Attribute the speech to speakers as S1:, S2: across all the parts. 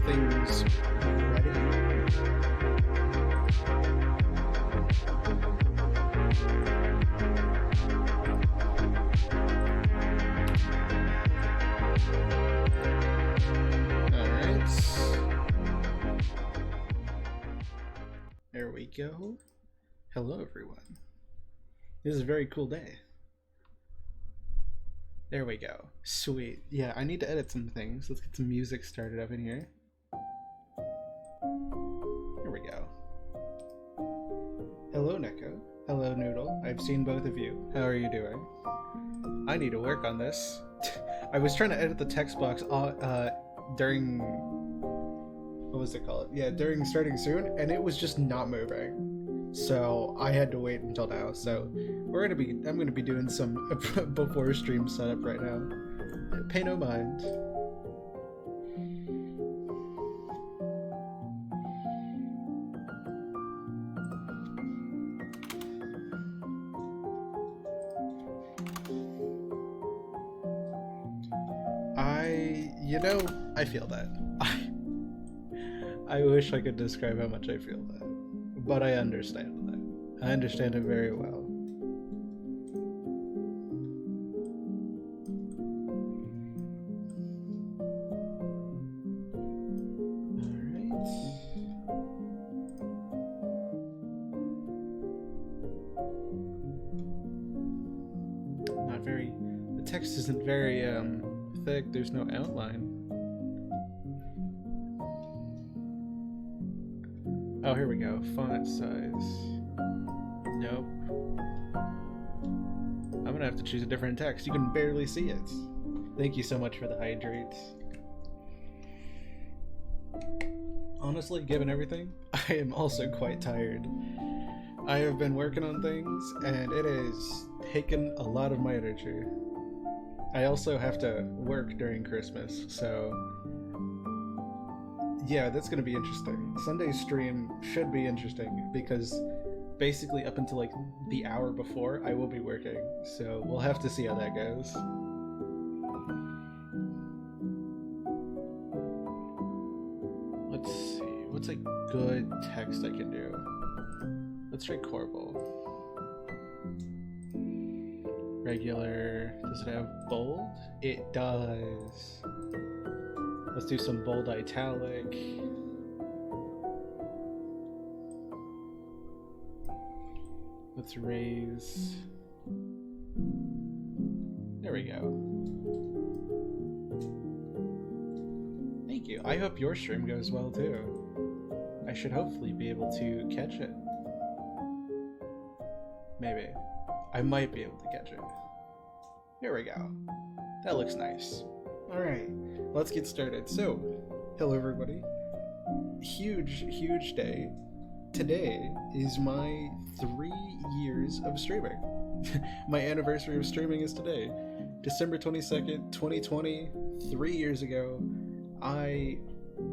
S1: things ready? Alright. There we go. Hello, everyone. This is a very cool day. There we go. Sweet. Yeah, I need to edit some things. Let's get some music started up in here. Here we go. Hello, Neko. Hello, Noodle. I've seen both of you. How are you doing? I need to work on this. I was trying to edit the text box during... What was it called? Yeah, during starting soon, and it was just not moving. So I had to wait until now. So I'm gonna be doing some before stream setup right now. Pay no mind. I feel that. I wish I could describe how much I feel that, but I understand that. I understand it very well. The text isn't very thick. There's no outline. Oh, here we go. Font size. Nope. I'm gonna have to choose a different text. You can barely see it. Thank you so much for the hydrate. Honestly, given everything, I am also quite tired. I have been working on things, and it has taken a lot of my energy. I also have to work during Christmas, so yeah, that's gonna be interesting. Sunday's stream should be interesting because basically up until like the hour before I will be working, so we'll have to see how that goes. Let's see, what's a good text I can do? Let's try Corbel. Regular. Does it have bold? It does. Let's do some bold italic. Let's raise. There we go. Thank you. I hope your stream goes well too. I should hopefully be able to catch it. Maybe. I might be able to catch it. Here we go. That looks nice. Alright, let's get started. So, hello everybody. Huge day. Today is my 3 years of streaming. My anniversary of streaming is today. December 22nd, 2020, 3 years ago, I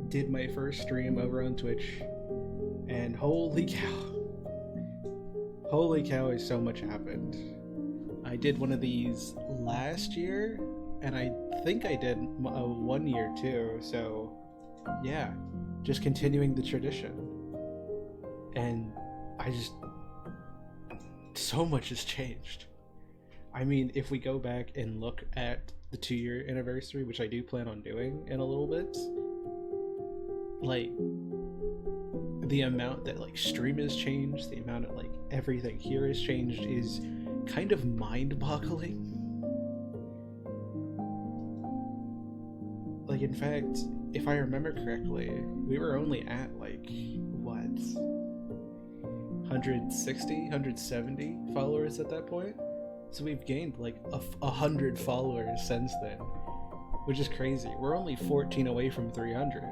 S1: did my first stream over on Twitch, and holy cow. Holy cow, so much happened. I did one of these last year, and I think I did 1 year too, so yeah, just continuing the tradition. And so much has changed. I mean, if we go back and look at the 2-year anniversary, which I do plan on doing in a little bit, like, the amount that like stream has changed, the amount of like everything here has changed is kind of mind-boggling. Like, in fact, if I remember correctly, we were only at like what, 160, 170 followers at that point. So we've gained like 100 followers since then, which is crazy. We're only 14 away from 300.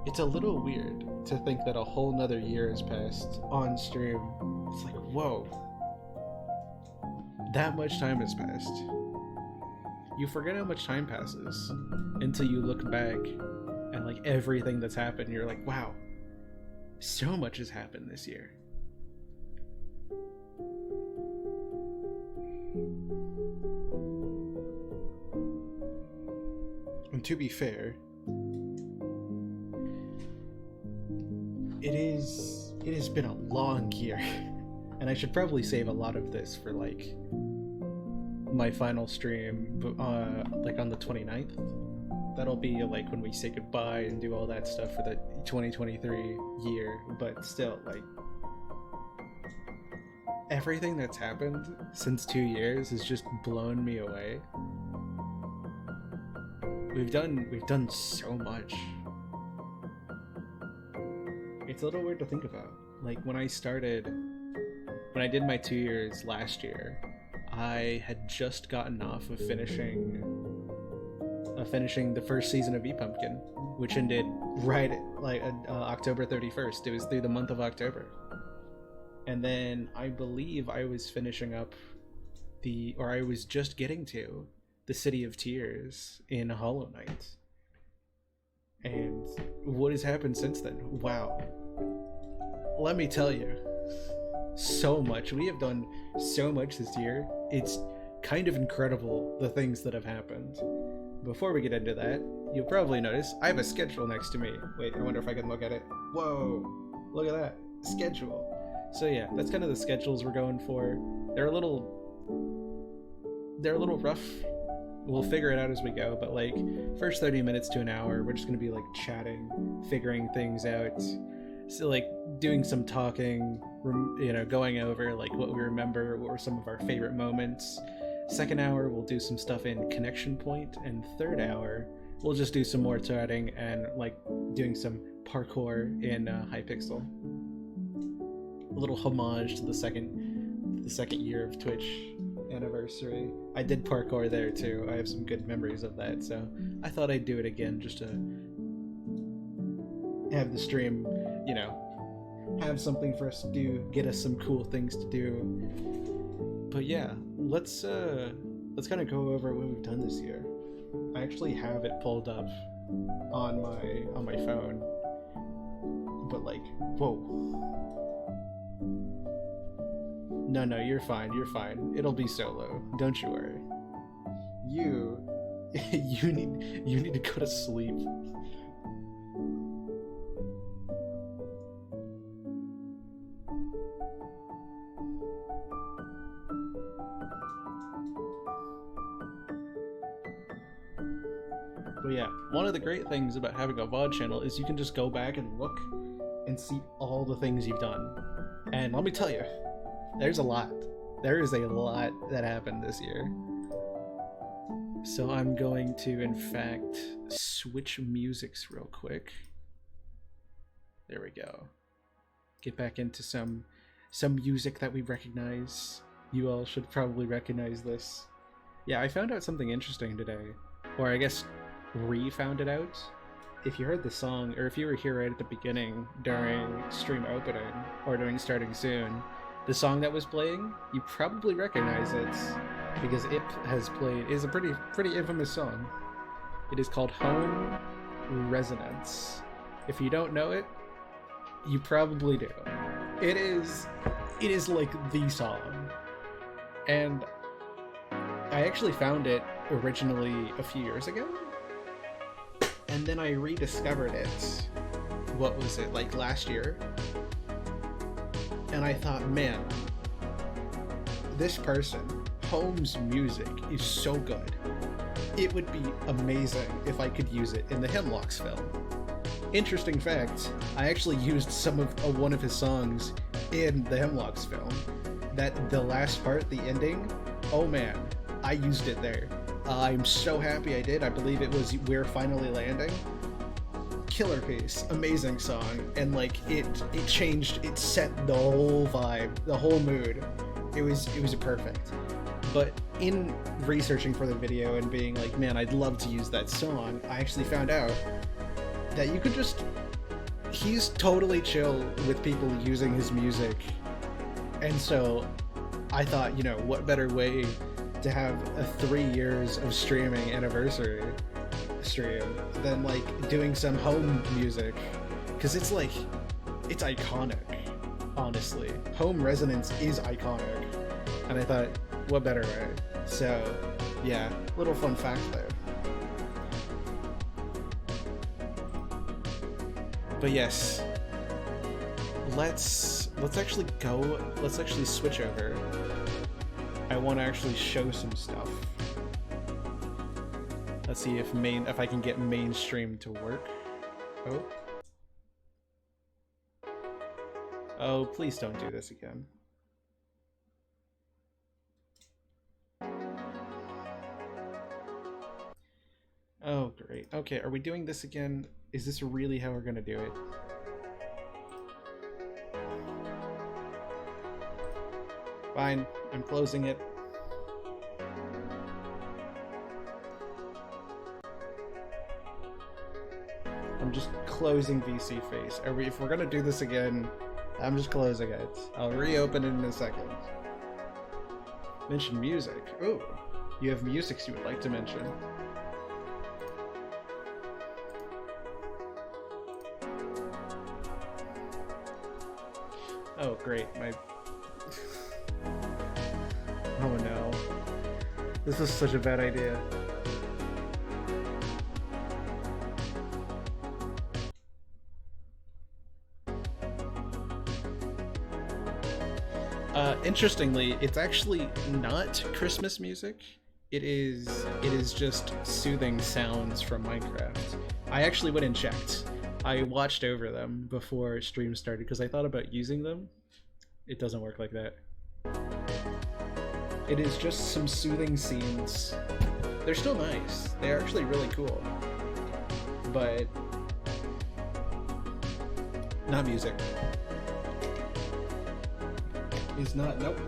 S1: It's a little weird to think that a whole nother year has passed on stream. It's like, whoa, that much time has passed. You forget how much time passes until you look back and like everything that's happened. You're like, wow, so much has happened this year. to be fair, it has been a long year, and I should probably save a lot of this for like my final stream, like on the 29th. That'll be like when we say goodbye and do all that stuff for the 2023 year. But still, like, everything that's happened since 2 years has just blown me away. We've done so much. It's a little weird to think about. Like, when I did my 2 years last year, I had just gotten off of finishing the first season of ePumpkin, which ended right like October 31st. It was through the month of October. And then I believe I was finishing up I was just getting to the City of Tears in Hollow Knight. And what has happened since then? Wow. Let me tell you, so much. We have done so much this year. It's kind of incredible, the things that have happened. Before we get into that, you'll probably notice I have a schedule next to me. Wait, I wonder if I can look at it. Whoa, look at that. Schedule. So yeah, that's kind of the schedules we're going for. They're a little rough. We'll figure it out as we go, but like, first 30 minutes to an hour, we're just gonna be like chatting, figuring things out. So like doing some talking, going over like what we remember, what were some of our favorite moments. Second hour, we'll do some stuff in Connection Point, and third hour, we'll just do some more chatting and like doing some parkour in Hypixel. A little homage to the second year of Twitch anniversary. I did parkour there too. I have some good memories of that, so I thought I'd do it again just to have the stream, have something for us to do, get us some cool things to do. But yeah, let's kind of go over what we've done this year. I actually have it pulled up on my phone, but like, whoa. No, you're fine. It'll be solo. Don't you worry. You need to go to sleep. But yeah, one of the great things about having a VOD channel is you can just go back and look and see all the things you've done. And let me tell you, there's a lot. There is a lot that happened this year. So I'm going to, in fact, switch musics real quick. There we go. Get back into some music that we recognize. You all should probably recognize this. Yeah, I found out something interesting today. Or I guess re-found it out. If you heard the song, or if you were here right at the beginning during stream opening, or during starting soon, the song that was playing, you probably recognize it, because it is a pretty infamous song. It is called Home Resonance. If you don't know it, you probably do. It is like the song. And I actually found it originally a few years ago, and then I rediscovered it, what was it, like last year? And I thought, man, this person, Home's music is so good. It would be amazing if I could use it in the Hemlocks film. Interesting fact, I actually used some of one of his songs in the Hemlocks film. That the last part, the ending, oh man, I used it there. I'm so happy I did. I believe it was We're Finally Landing. Killer piece, amazing song, and like it changed, it set the whole vibe, the whole mood. It was perfect. But in researching for the video and being like, man, I'd love to use that song, I actually found out that you could just, he's totally chill with people using his music. And so I thought, what better way to have a 3 years of streaming anniversary stream than like doing some Home music, because it's iconic. Honestly, Home Resonance is iconic, and I thought, what better way? So yeah, little fun fact there. But yes, let's actually switch over. I want to actually show some stuff. Let's see if I can get mainstream to work. Oh, please don't do this again. Oh, great. Okay, are we doing this again? Is this really how we're gonna do it? Fine, I'm closing it. I'm just closing VC Face. If we're gonna do this again, I'm just closing it. I'll reopen it in a second. Mention music. Ooh, you have musics you would like to mention. Oh, great. Oh no. This is such a bad idea. Interestingly, it's actually not Christmas music. It is just soothing sounds from Minecraft. I actually went and checked. I watched over them before stream started because I thought about using them. It doesn't work like that. It is just some soothing scenes. They're still nice. They're actually really cool. But not music. Is not, nope.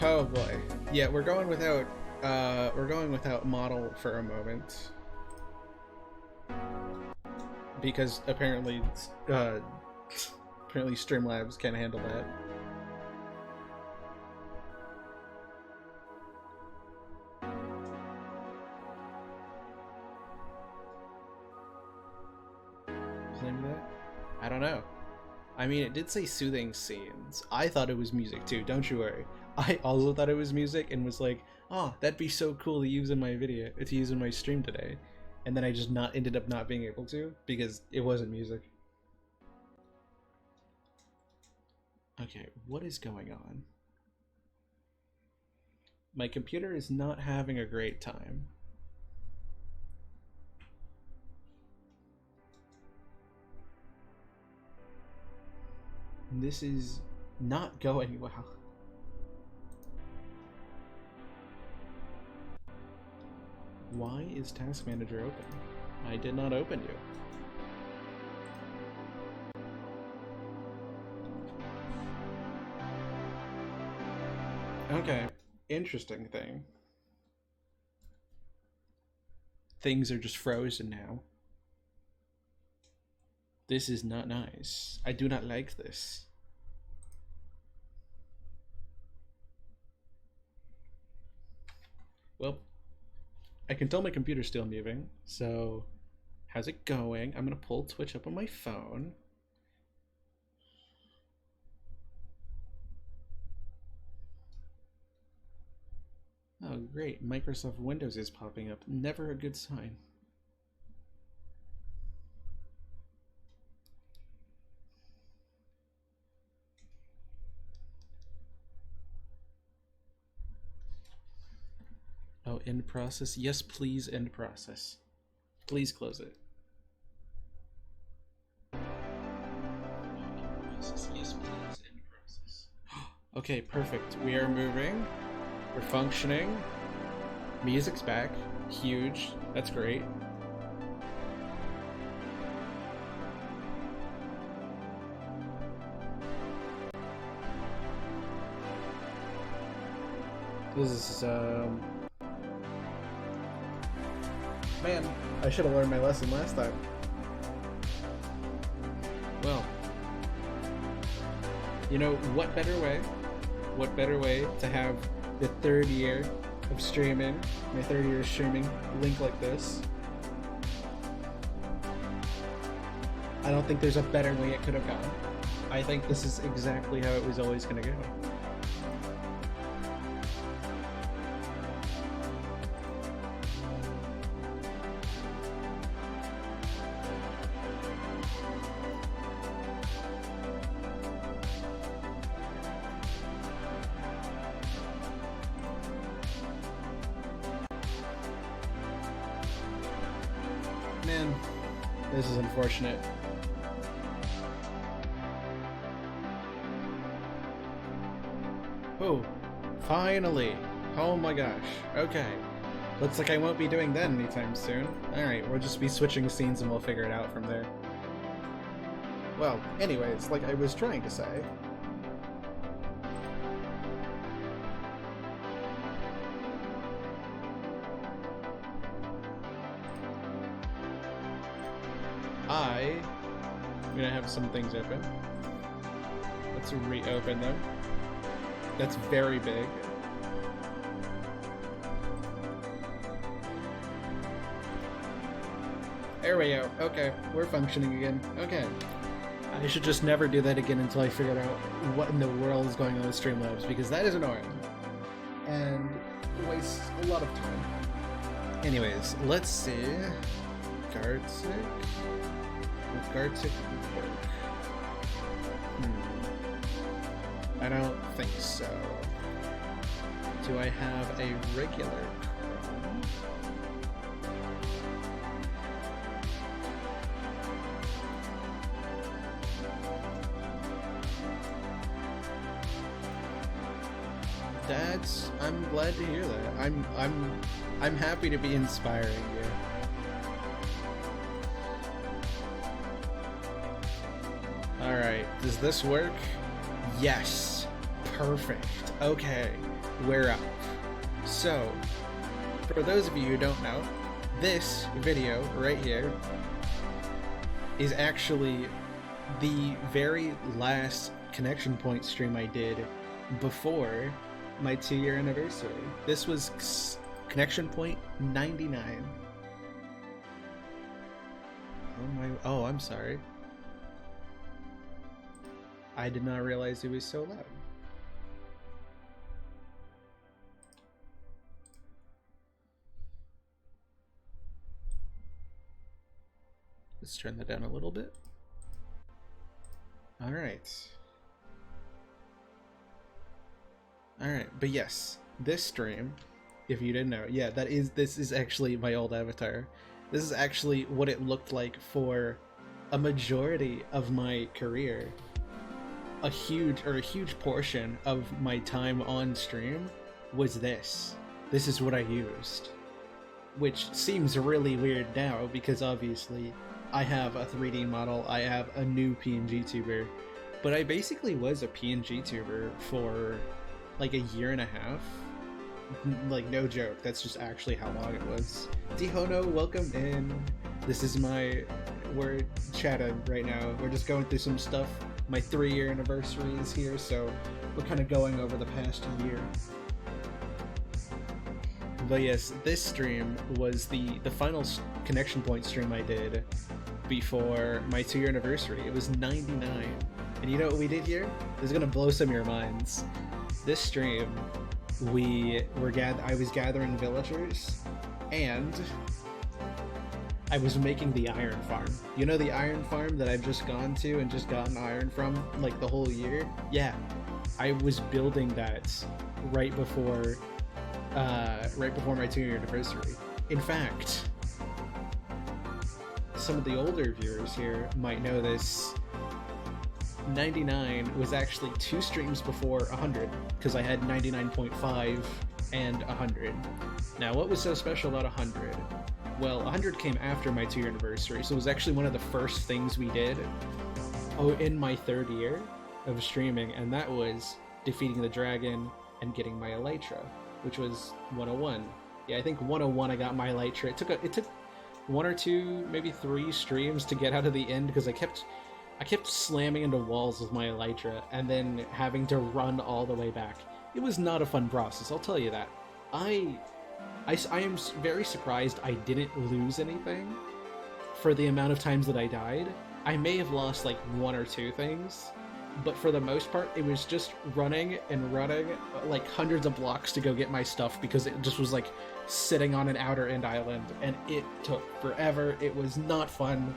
S1: Oh boy. Yeah, we're going without model for a moment. Because apparently Streamlabs can't handle that. I don't know. I mean, it did say soothing scenes. I thought it was music too, don't you worry. I also thought it was music and was like, oh, that'd be so cool to use in my video, to use in my stream today. And then I just ended up not being able to because it wasn't music. Okay, what is going on? My computer is not having a great time. This is not going well. Why is Task Manager open? I did not open you. Okay, interesting thing. Things are just frozen now. This is not nice. I do not like this. Well, I can tell my computer's still moving, so how's it going? I'm gonna pull Twitch up on my phone. Oh great, Microsoft Windows is popping up. Never a good sign. Oh, end process? Yes, please end process. Please close it. Yes, please end process. Okay, perfect. We are moving. We're functioning. Music's back. Huge. That's great. This is, man, I should have learned my lesson last time. Well, you know, what better way to have the third year of streaming, my third year of streaming, link like this. I don't think there's a better way it could have gone. I think this is exactly how it was always going to go. Man, this is unfortunate. Oh, finally! Oh my gosh, okay. Looks like I won't be doing that anytime soon. Alright, we'll just be switching scenes and we'll figure it out from there. Well, anyways, like I was trying to say... I'm gonna have some things open. Let's reopen them. That's very big. There we go. Okay, we're functioning again. Okay. I should just never do that again until I figured out what in the world is going on with Streamlabs, because that is annoying. And wastes a lot of time. Anyways, let's see. Guardsick? Would Guardsick work? I don't think so. Do I have a regular Chrome? I'm glad to hear that. I'm happy to be inspiring you. Alright, does this work? Yes. Perfect. Okay, we're up. So, for those of you who don't know, this video right here is actually the very last Connection Point stream I did before my 2-year anniversary. This was Connection Point 99. Oh, I'm sorry. I did not realize it was so loud. Let's turn that down a little bit. Alright. Alright, but yes, this stream, if you didn't know, yeah, this is actually my old avatar. This is actually what it looked like for a majority of my career. A huge portion of my time on stream was this. This is what I used. Which seems really weird now, because obviously I have a 3D model, I have a new PNG tuber, but I basically was a PNG tuber for like a year and a half. Like, no joke, that's just actually how long it was. Dihono, welcome in. We're chatting right now. We're just going through some stuff. My 3-year anniversary is here, so we're kind of going over the past year. But yes, this stream was the final Connection Point stream I did before my 2-year anniversary. It was 99. And you know what we did here? This is gonna blow some of your minds. This stream, I was gathering villagers, and I was making the iron farm. You know the iron farm that I've just gone to and just gotten iron from, like, the whole year? Yeah, I was building that right before my 2-year anniversary. In fact, some of the older viewers here might know this. 99 was actually 2 streams before 100, because I had 99.5 and 100. Now, what was so special about 100? Well, 100 came after my 2-year anniversary, so it was actually one of the first things we did in my 3rd year of streaming, and that was defeating the dragon and getting my Elytra, which was 101. Yeah, I think 101 I got my Elytra. It took 1 or 2, maybe 3 streams to get out of the end, because I kept slamming into walls with my Elytra and then having to run all the way back. It was not a fun process, I'll tell you that. I am very surprised I didn't lose anything for the amount of times that I died. I may have lost like 1 or 2 things, but for the most part, it was just running and running like hundreds of blocks to go get my stuff, because it just was like sitting on an outer end island, and it took forever. It was not fun.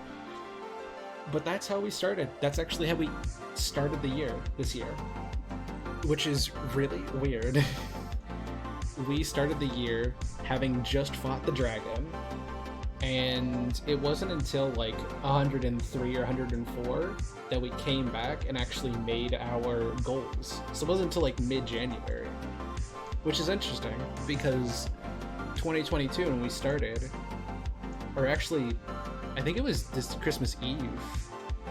S1: But that's how we started. That's actually how we started the year, this year. Which is really weird. We started the year having just fought the dragon, And it wasn't until like 103 or 104 that we came back and actually made our goals. So it wasn't until like mid-January, which is interesting because 2022 when we started, or actually I think it was this Christmas Eve.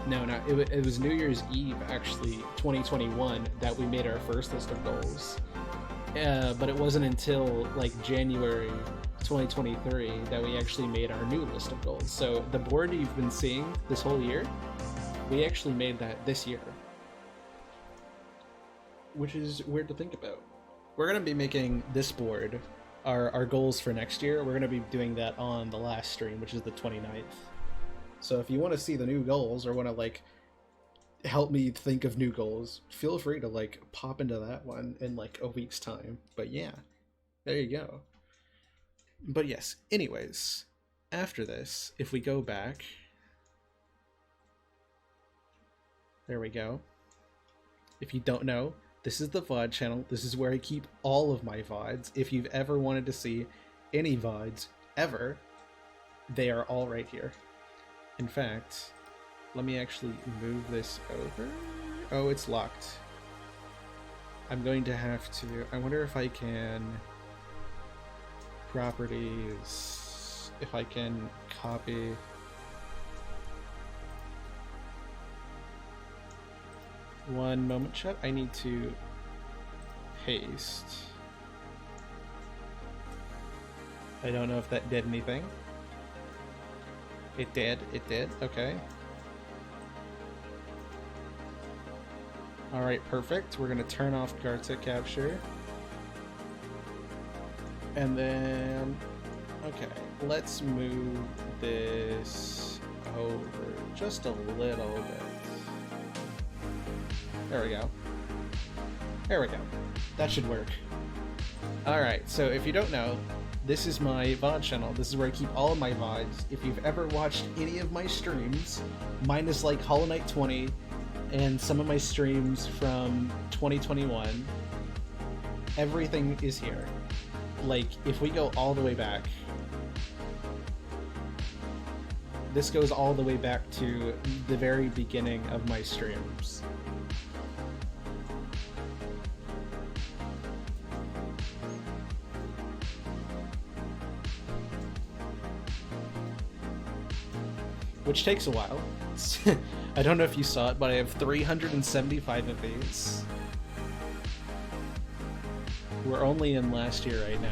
S1: No, it was New Year's Eve actually, 2021, that we made our first list of goals. But it wasn't until like January 2023 that we actually made our new list of goals. So the board you've been seeing this whole year, we actually made that this year, which is weird to think about. We're going to be making this board our goals for next year. We're going to be doing that on the last stream, which is the 29th. So if you want to see the new goals or want to like help me think of new goals, feel free to like pop into that one in like a week's time. But yeah, there you go. But yes, anyways, after this, if we go back, there we go. If you don't know, this is the VOD channel. This is where I keep all of my VODs. If you've ever wanted to see any VODs ever, they are all right here. In fact, let me actually move this over. Oh, it's locked. I'm going to have to... I wonder if I can... Properties... If I can copy... One moment, chat. I need to paste. I don't know if that did anything. It did. It did. Okay. Alright, perfect. We're going to turn off Carta Capture. And then... Okay, let's move this over just a little bit. There we go. There we go. That should work. Alright, so if you don't know, this is my VOD channel. This is where I keep all of my VODs. If you've ever watched any of my streams, minus like Hollow Knight 20 and some of my streams from 2021, everything is here. Like, if we go all the way back, this goes all the way back to the very beginning of my streams. Which takes a while. I don't know if you saw it, but I have 375 of these. We're only in last year right now.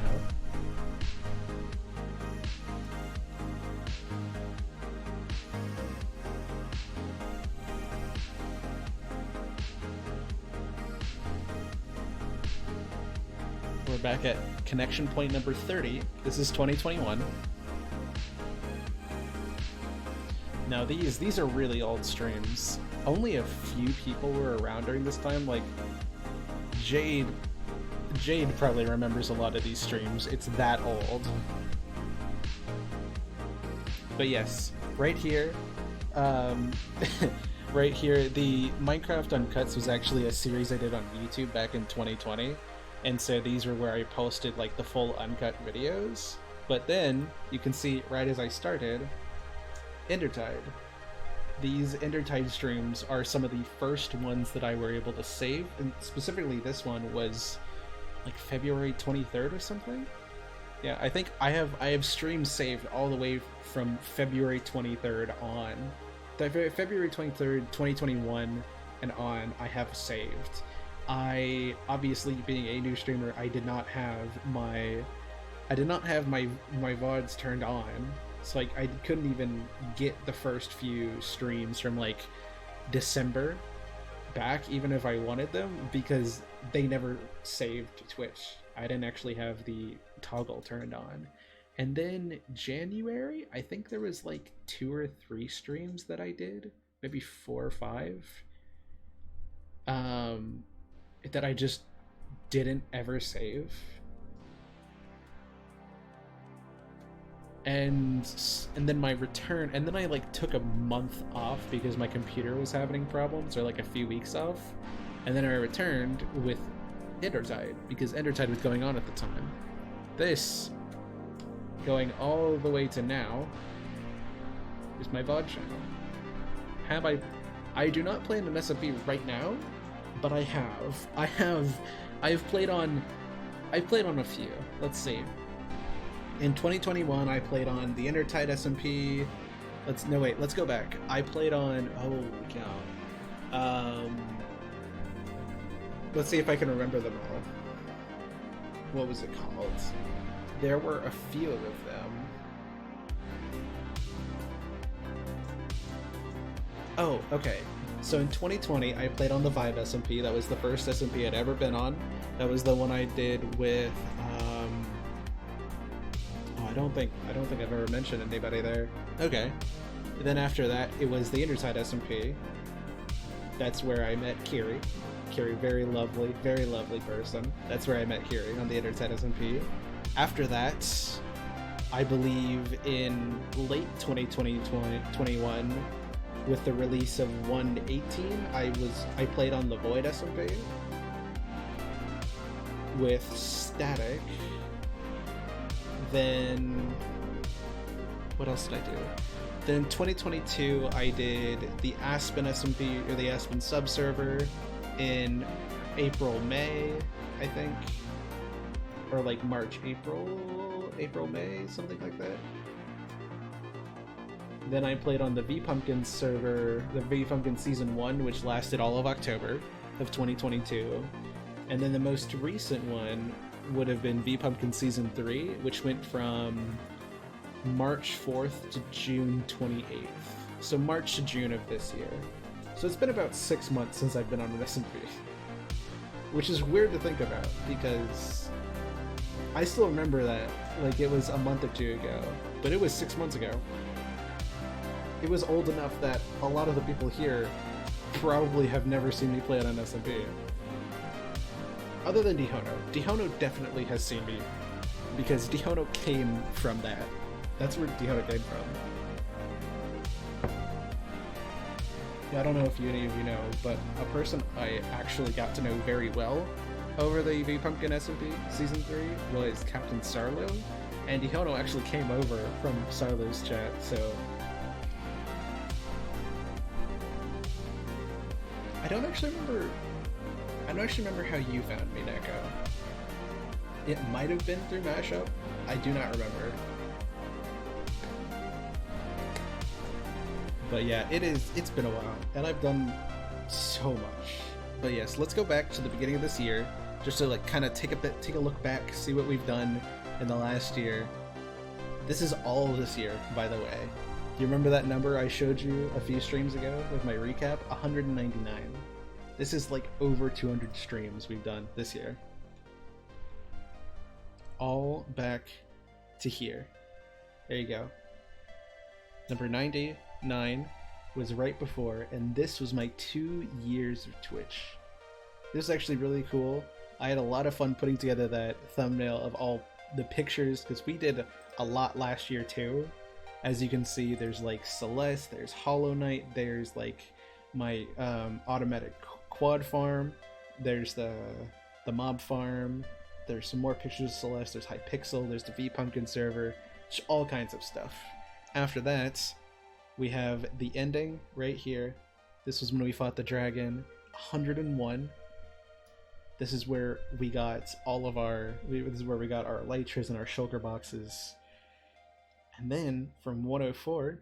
S1: We're back at connection point number 30. This is 2021. Now these are really old streams. Only a few people were around during this time. Like Jade probably remembers a lot of these streams. It's that old. But yes, right here, right here, the Minecraft Uncuts was actually a series I did on YouTube back in 2020, and so these were where I posted like the full uncut videos. But then you can see right as I started, Endertide. These Endertide streams are some of the first ones that I were able to save, and specifically this one was like February 23rd or something. Yeah, I think I have streams saved all the way from February 23rd on. February 23rd, 2021 and on, I have saved. I, obviously being a new streamer, I did not have my VODs turned on. So like I couldn't even get the first few streams from like December back, even if I wanted them, because they never saved to Twitch. I didn't actually have the toggle turned on. And then January, I think there was like 2 or 3 streams that I did, maybe 4 or 5, that I just didn't ever save. And then my return, and then I like took a month off because my computer was having problems, or like a few weeks off, and then I returned with Endertide because Endertide was going on at the time. This, going all the way to now, is my VOD channel. I do not play in an SMP right now, but I have. I've played on a few. Let's see. In 2021, I played on the Intertide SMP. Let's go back. I played on, holy cow. Let's see if I can remember them all. What was it called? There were a few of them. Oh, okay. So in 2020, I played on the Vibe SMP. That was the first SMP I'd ever been on. That was the one I did with, I don't think I've ever mentioned anybody there. Okay. Then after that, it was the Intertide SMP. That's where I met Kiri. Kiri, very lovely person. That's where I met Kiri, on the Intertide SMP. After that, I believe in late 2021, with the release of 1.18, I played on the Void SMP with Static. Then what else did I do? Then in 2022, I did the Aspen SMP, or the Aspen subserver, in April, May, I think, or like March, April, May, something like that. Then I played on the V-Pumpkin server, the V-Pumpkin Season 1, which lasted all of October of 2022. And then the most recent one would have been V-Pumpkin Season 3, which went from March 4th to June 28th. So March to June of this year. So it's been about 6 months since I've been on an SMP. Which is weird to think about, because I still remember that like it was a month or two ago, but it was 6 months ago. It was old enough that a lot of the people here probably have never seen me play on an SMP. Other than Dihono. Dihono definitely has seen me, because Dihono came from that. That's where Dihono came from. Yeah, I don't know if any of you know, but a person I actually got to know very well over the V-Pumpkin SMP Season 3 was Captain Sarlo, and Dihono actually came over from Sarlo's chat, so... I don't actually remember how you found me, Neko. It might have been through Mashup. I do not remember. But yeah, it's been a while, and I've done so much. But yes, let's go back to the beginning of this year, just to like kind of take a look back, see what we've done in the last year. This is all this year, by the way. You remember that number I showed you a few streams ago with my recap? 199. This is like over 200 streams we've done this year. All back to here. There you go. Number 99 was right before, and this was my 2 years of Twitch. This is actually really cool. I had a lot of fun putting together that thumbnail of all the pictures, because we did a lot last year too. As you can see, there's like Celeste, there's Hollow Knight, there's like my automatic quad farm, there's the mob farm, there's some more pictures of Celeste, there's Hypixel, there's the V-Pumpkin server, all kinds of stuff. After that, we have the ending right here. This was when we fought the dragon. 101. This is where we got all of our... This is where we got our elytras and our shulker boxes. And then from 104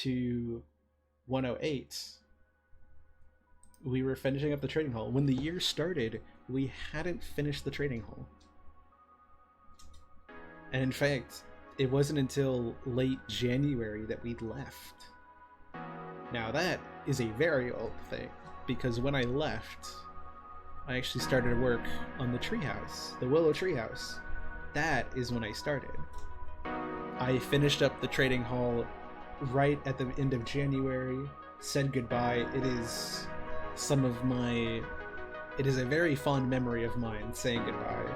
S1: to 108, we were finishing up the trading hall. When the year started, we hadn't finished the trading hall. And in fact, it wasn't until late January that we'd left. Now that is a very old thing, because when I left, I actually started work on the treehouse, the Willow treehouse. That is when I started. I finished up the trading hall right at the end of January, said goodbye. It is a very fond memory of mine saying goodbye,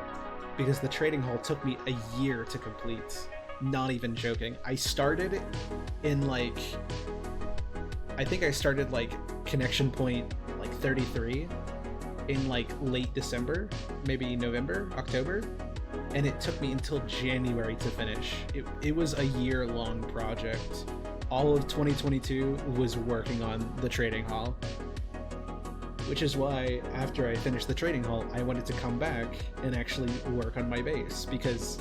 S1: because the trading hall took me a year to complete. Not even joking. I started in like, I think I started like connection point like 33 in like late December, maybe November, October. And it took me until January to finish. It was a year-long project. all of 2022 was working on the trading hall. Which is why, after I finished the trading hall, I wanted to come back and actually work on my base. Because,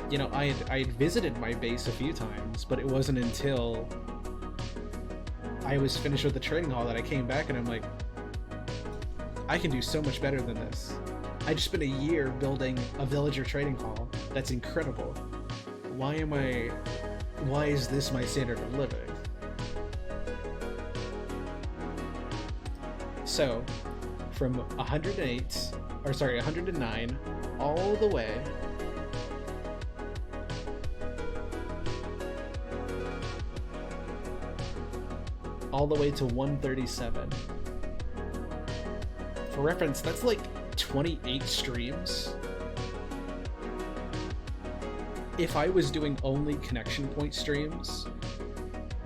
S1: you know, I had visited my base a few times, but it wasn't until I was finished with the trading hall that I came back and I'm like, I can do so much better than this. I just spent a year building a villager trading hall. That's incredible. Why is this my standard of living? So, from 109, all the way to 137. For reference, that's like 28 streams. If I was doing only connection point streams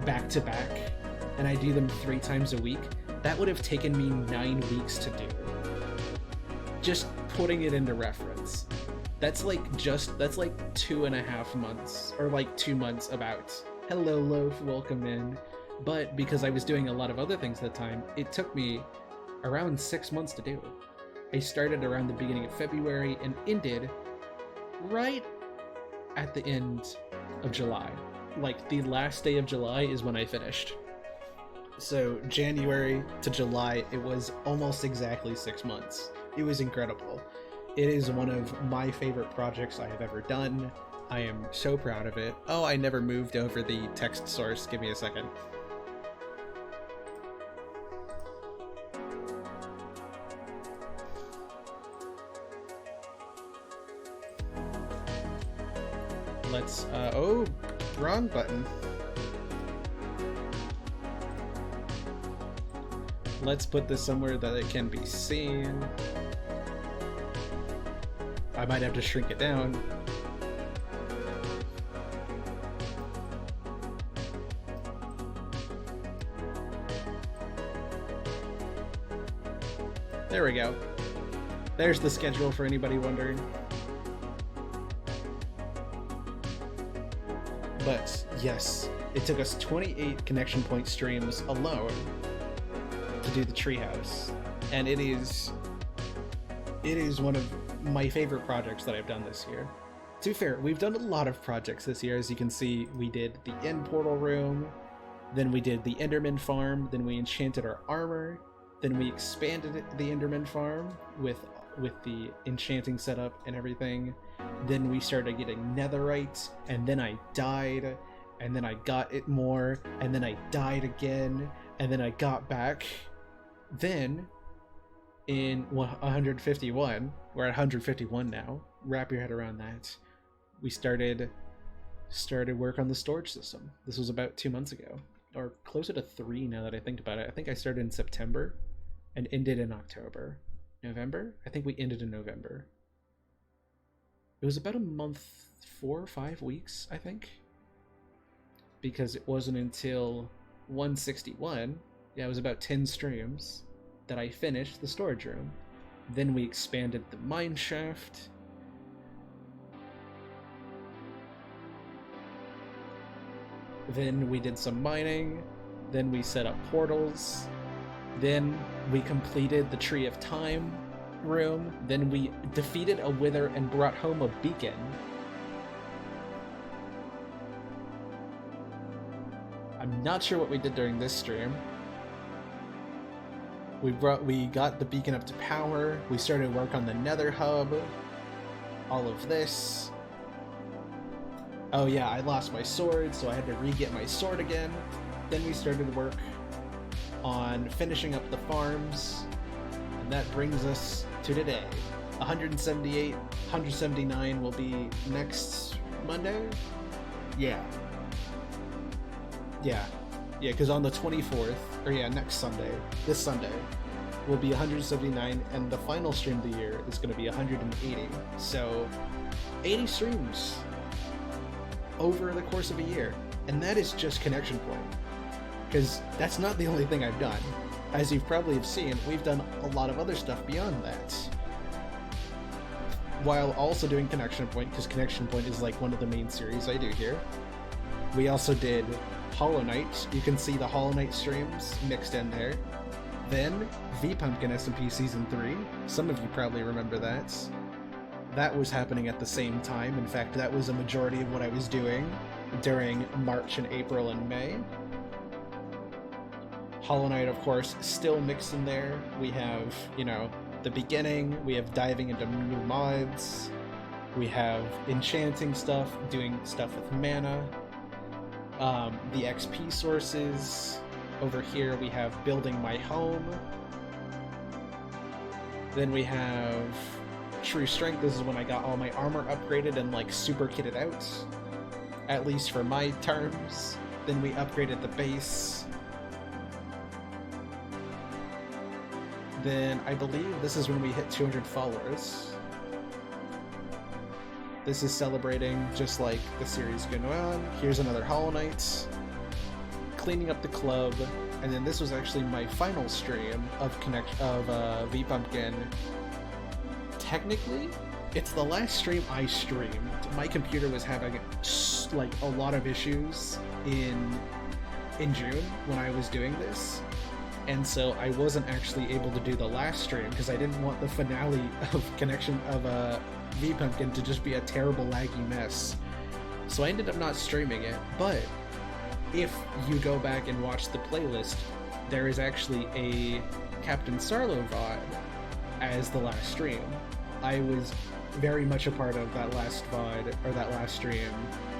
S1: back to back, and I do them 3 times a week, that would have taken me 9 weeks to do. Just putting it into reference. That's like 2.5 months, or like 2 months about. Hello, Loaf, welcome in. But because I was doing a lot of other things at the time, it took me around 6 months to do. I started around the beginning of February and ended right at the end of July. Like, the last day of July is when I finished. So January to July, it was almost exactly 6 months. It was incredible. It is one of my favorite projects I have ever done. I am so proud of it. Oh, I never moved over the text source. Give me a second. Let's, oh, wrong button. Let's put this somewhere that it can be seen. I might have to shrink it down. There we go. There's the schedule for anybody wondering. But yes, it took us 28 connection point streams alone to do the treehouse, and it is one of my favorite projects that I've done this year. To be fair, we've done a lot of projects this year. As you can see, we did the end portal room, then we did the Enderman farm, then we enchanted our armor, then we expanded the Enderman farm with the enchanting setup and everything. Then we started getting netherite, and then I died, and then I got it more, and then I died again, and then I got back. Then, in 151, we're at 151 now, wrap your head around that, we started work on the storage system. This was about 2 months ago, or closer to 3 now that I think about it. I think I started in September and ended in October. November? I think we ended in November. It was about a month, 4 or 5 weeks, I think. Because it wasn't until 161, yeah, it was about 10 streams, that I finished the storage room. Then we expanded the mine shaft. Then we did some mining. Then we set up portals. Then we completed the Tree of Time room. Then we defeated a wither and brought home a beacon. I'm not sure what we did during this stream. We got the beacon up to power. We started work on the Nether hub. All of this. Oh yeah, I lost my sword, so I had to re-get my sword again. Then we started work on finishing up the farms. And that brings us to today. 178, 179 will be next Monday? Yeah, because on the 24th, or yeah, next Sunday, this Sunday, will be 179, and the final stream of the year is going to be 180. So, 80 streams over the course of a year, and that is just Connection Point. Because that's not the only thing I've done. As you've probably have seen, we've done a lot of other stuff beyond that. While also doing Connection Point, because Connection Point is like one of the main series I do here. We also did Hollow Knight. You can see the Hollow Knight streams mixed in there. Then V-Pumpkin SMP Season 3. Some of you probably remember that. That was happening at the same time. In fact, that was a majority of what I was doing during March and April and May. Hollow Knight, of course, still mixed in there. We have, you know, the beginning, we have diving into new mods, we have enchanting stuff, doing stuff with mana, the XP sources. Over here we have building my home. Then we have True Strength. This is when I got all my armor upgraded and like super kitted out, at least for my terms. Then we upgraded the base. Then I believe this is when we hit 200 followers. This is celebrating just like the series going on. Here's another Hollow Knight. Cleaning up the club. And then this was actually my final stream of V-Pumpkin. Technically, it's the last stream I streamed. My computer was having like a lot of issues in June when I was doing this. And so I wasn't actually able to do the last stream because I didn't want the finale of connection of V-Pumpkin to just be a terrible laggy mess. So I ended up not streaming it, but if you go back and watch the playlist, there is actually a Captain Sarlo VOD as the last stream. I was very much a part of that last VOD, or that last stream.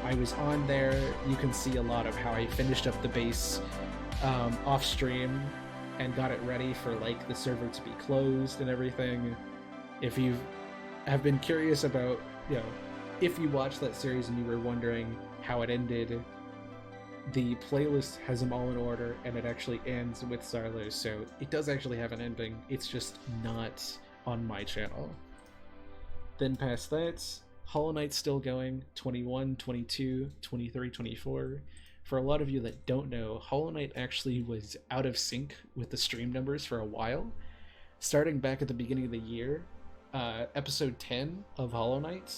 S1: I was on there. You can see a lot of how I finished up the base off stream and got it ready for like the server to be closed and everything. If you have been curious about, you know, if you watched that series and you were wondering how it ended, the playlist has them all in order, and it actually ends with Sarlo, so it does actually have an ending. It's just not on my channel. Then past that, Hollow Knight's still going, 21, 22, 23, 24. For a lot of you that don't know, Hollow Knight actually was out of sync with the stream numbers for a while. Starting back at the beginning of the year, episode 10 of Hollow Knight,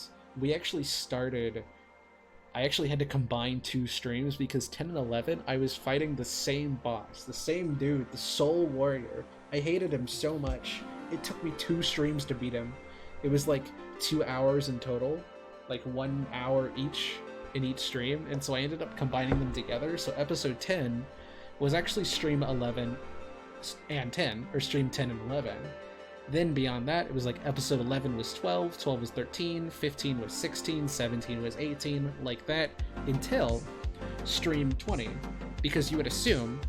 S1: I actually had to combine 2 streams because 10 and 11, I was fighting the same boss, the same dude, the Soul Warrior. I hated him so much. It took me 2 streams to beat him. It was like 2 hours in total, like 1 hour each in each stream, and so I ended up combining them together. So episode 10 was actually stream 11 and 10, or stream 10 and 11. Then beyond that, it was like episode 11 was 12, 12 was 13, 15 was 16, 17 was 18, like that, until stream 20. Because you would assume...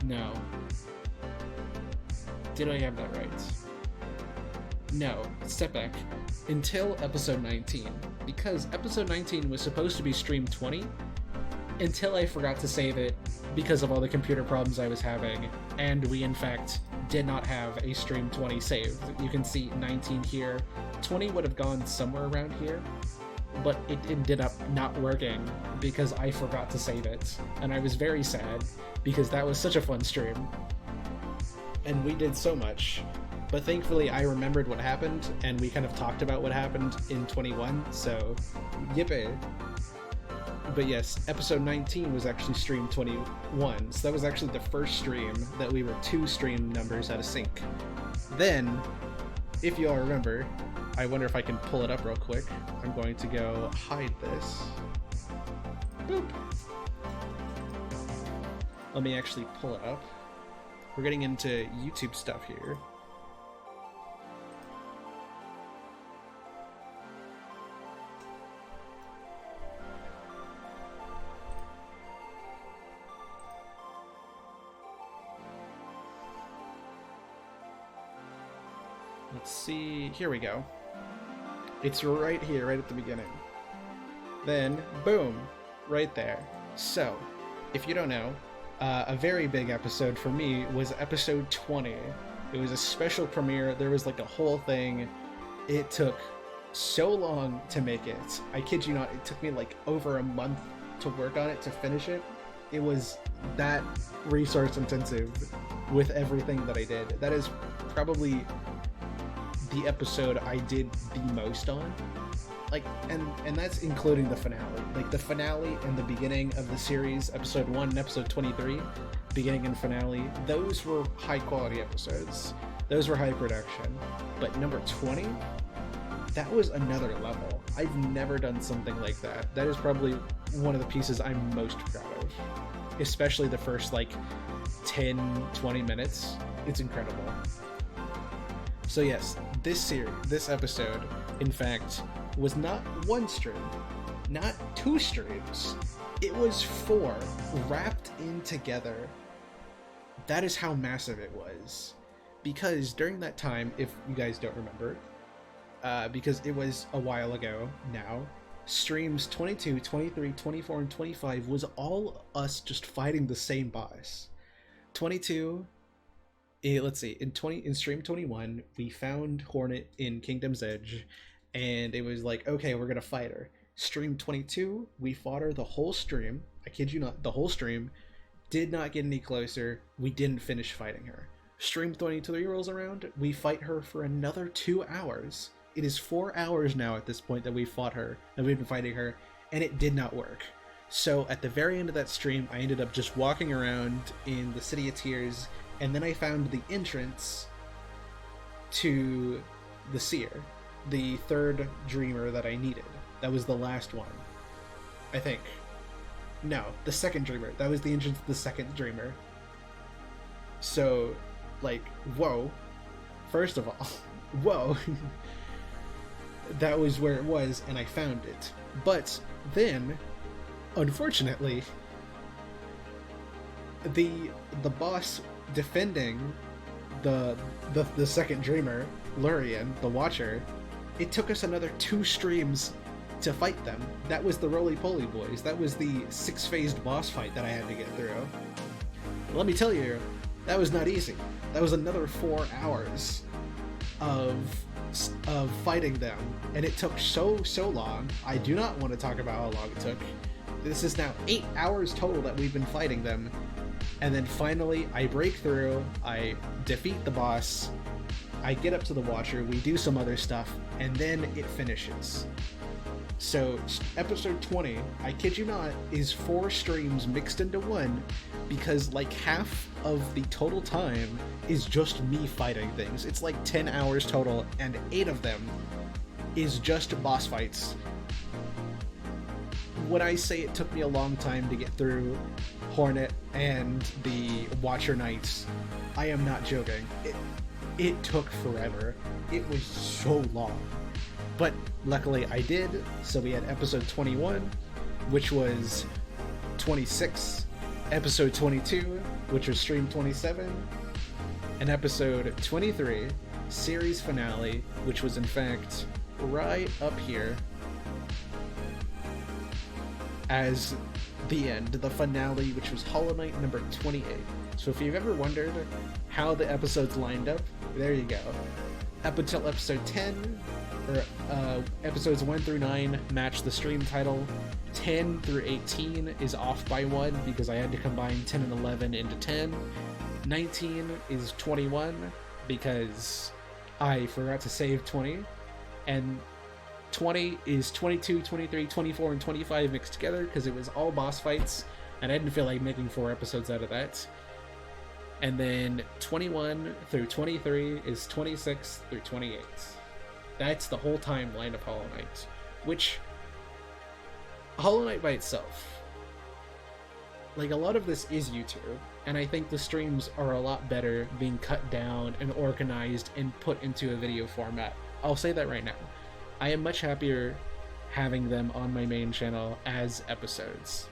S1: No. Did I have that right? No, step back. Until episode 19. Because episode 19 was supposed to be stream 20, until I forgot to save it because of all the computer problems I was having, and we in fact did not have a stream 20 saved. You can see 19 here. 20 would have gone somewhere around here, but it ended up not working because I forgot to save it, and I was very sad because that was such a fun stream. And we did so much. But thankfully I remembered what happened, and we kind of talked about what happened in 21, so yippee. But yes, episode 19 was actually stream 21, so that was actually the first stream that we were 2 stream numbers out of sync. Then, if you all remember, I wonder if I can pull it up real quick. I'm going to go hide this. Boop. Let me actually pull it up. We're getting into YouTube stuff here. Let's see, here we go. It's right here, right at the beginning. Then, boom, right there. So, if you don't know, a very big episode for me was episode 20. It was a special premiere, there was like a whole thing. It took so long to make it. I kid you not, it took me like over a month to work on it, to finish it. It was that resource intensive with everything that I did. That is probably the episode I did the most on. like, and that's including the finale. Like the finale and the beginning of the series, episode 1 and episode 23, beginning and finale, those were high quality episodes. Those were high production. But number 20, that was another level. I've never done something like that. That is probably one of the pieces I'm most proud of. Especially the first like 10, 20 minutes. It's incredible. So yes, this episode, in fact, was not one stream, not 2 streams. It was 4 wrapped in together. That is how massive it was. Because during that time, if you guys don't remember, because it was a while ago now, streams 22, 23, 24, and 25 was all us just fighting the same boss. 22, let's see, in stream 21, we found Hornet in Kingdom's Edge, and it was like, okay, we're gonna fight her. Stream 22, we fought her the whole stream. I kid you not, the whole stream. Did not get any closer. We didn't finish fighting her. Stream 23 rolls around, we fight her for another 2 hours. It is 4 hours now at this point that we fought her, and we've been fighting her, and it did not work. So at the very end of that stream, I ended up just walking around in the City of Tears, and then I found the entrance to the Seer, the 3rd dreamer that I needed. That was the last one, I think. No, the 2nd dreamer. That was the entrance to the 2nd dreamer. So, like, whoa. First of all, whoa. That was where it was, and I found it. But then, unfortunately, the boss defending the 2nd dreamer, Lurian, the Watcher, it took us another 2 streams to fight them. That was the Roly-Poly Boys. That was the 6-phased boss fight that I had to get through. Let me tell you, that was not easy. That was another 4 hours of fighting them, and it took so long. I do not want to talk about how long it took. This is now 8 hours total that we've been fighting them, and then finally I break through, I defeat the boss, I get up to the Watcher, we do some other stuff, and then it finishes. So episode 20, I kid you not, is 4 streams mixed into one, because like half of the total time is just me fighting things. It's like 10 hours total, and 8 of them is just boss fights. When I say it took me a long time to get through Hornet and the Watcher Knights, I am not joking. It took forever. It was so long. But luckily I did, so we had episode 21, which was 26, episode 22, which was stream 27, and episode 23, series finale, which was in fact right up here as the end, the finale, which was Hollow Knight number 28. So if you've ever wondered how the episodes lined up, there you go. Up until episode 10, or episodes 1 through 9 match the stream title. 10 through 18 is off by 1 because I had to combine 10 and 11 into 10. 19 is 21 because I forgot to save 20. And 20 is 22, 23, 24, and 25 mixed together because it was all boss fights, and I didn't feel like making 4 episodes out of that. And then 21 through 23 is 26 through 28. That's the whole timeline of Hollow Knight, which Hollow Knight by itself, like a lot of this is YouTube, and I think the streams are a lot better being cut down and organized and put into a video format. I'll say that right now. I am much happier having them on my main channel as episodes.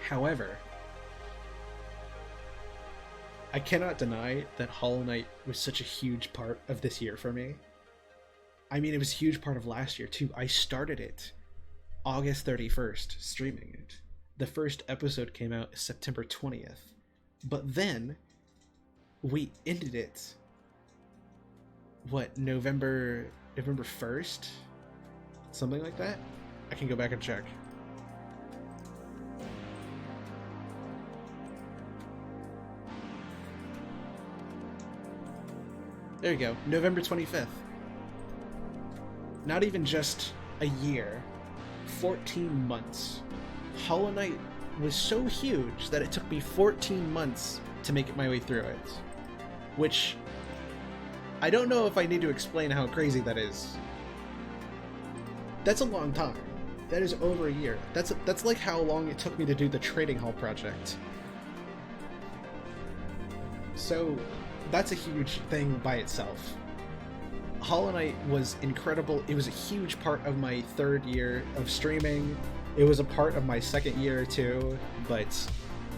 S1: However, I cannot deny that Hollow Knight was such a huge part of this year for me. I mean, it was a huge part of last year too. I started it August 31st, streaming it. The first episode came out September 20th. But then, we ended it, what, November 1st? Something like that? I can go back and check. There you go, November 25th. Not even just a year, 14 months. Hollow Knight was so huge that it took me 14 months to make my way through it. Which, I don't know if I need to explain how crazy that is. That's a long time. That is over a year. That's like how long it took me to do the Trading Hall project. So, that's a huge thing by itself. Hollow Knight was incredible. It was a huge part of my 3rd year of streaming. It was a part of my 2nd year too, but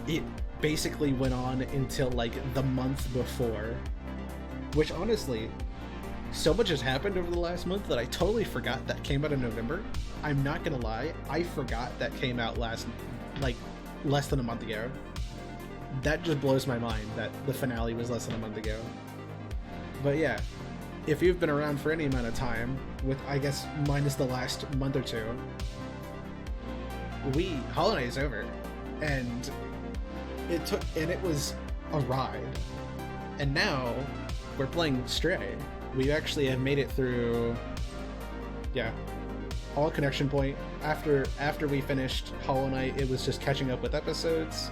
S1: it basically went on until like the month before. Which honestly, so much has happened over the last month that I totally forgot that came out in November. I'm not gonna lie, I forgot that came out less than a month ago. That just blows my mind that the finale was less than a month ago. But yeah, if you've been around for any amount of time, with I guess minus the last month or two, Hollow Knight is over, and it was a ride. And now we're playing Stray. We actually have made it through, all Connection Point. After we finished Hollow Knight, it was just catching up with episodes.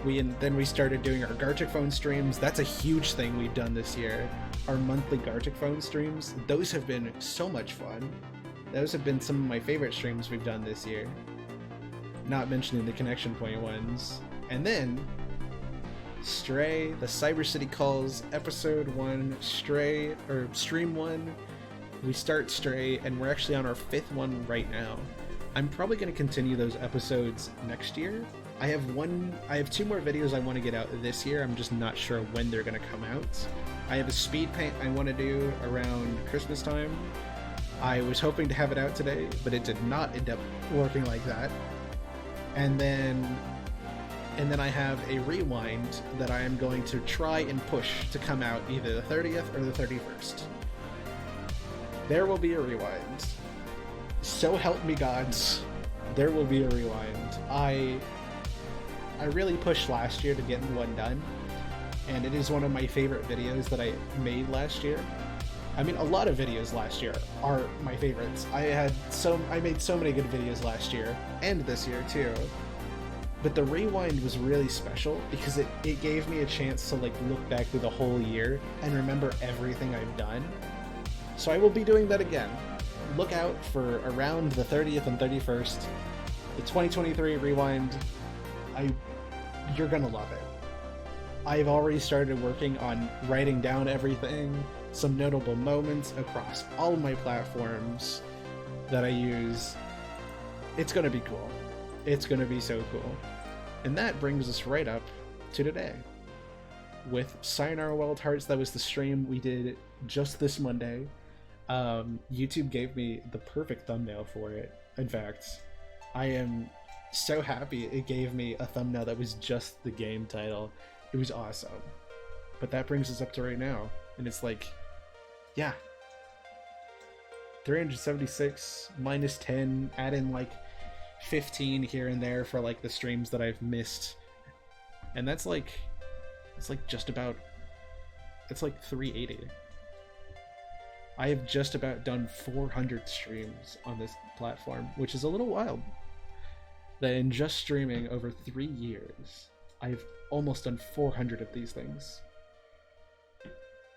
S1: Then we started doing our Gartic Phone streams. That's a huge thing we've done this year. Our monthly Gartic Phone streams. Those have been so much fun. Those have been some of my favorite streams we've done this year. Not mentioning the Connection Point ones. And then Stray, the Cyber City Calls, Episode 1, Stray, or Stream 1. We start Stray, and we're actually on our 5th one right now. I'm probably going to continue those episodes next year. I have 2 more videos I want to get out this year. I'm just not sure when they're going to come out. I have a speed paint I want to do around Christmas time. I was hoping to have it out today, but it did not end up working like that. And then I have a rewind that I am going to try and push to come out either the 30th or the 31st. There will be a rewind. So help me gods, there will be a rewind. I really pushed last year to get one done, and it is one of my favorite videos that I made last year. I mean, a lot of videos last year are my favorites. I made so many good videos last year, and this year too. But the rewind was really special because it gave me a chance to like look back through the whole year and remember everything I've done. So I will be doing that again. Look out for around the 30th and 31st, the 2023 rewind. You're gonna love it. I've already started working on writing down everything, some notable moments across all of my platforms that I use. It's gonna be cool. It's gonna be so cool. And that brings us right up to today. With Sayonara Wild Hearts, that was the stream we did just this Monday. YouTube gave me the perfect thumbnail for it. In fact, I am so happy it gave me a thumbnail that was just the game title. It was awesome. But that brings us up to right now, and it's like, yeah, 376 minus 10, add in like 15 here and there for like the streams that I've missed, and that's like, it's like just about, it's like 380. I have just about done 400 streams on this platform, which is a little wild. That in just streaming over 3 years, I've almost done 400 of these things.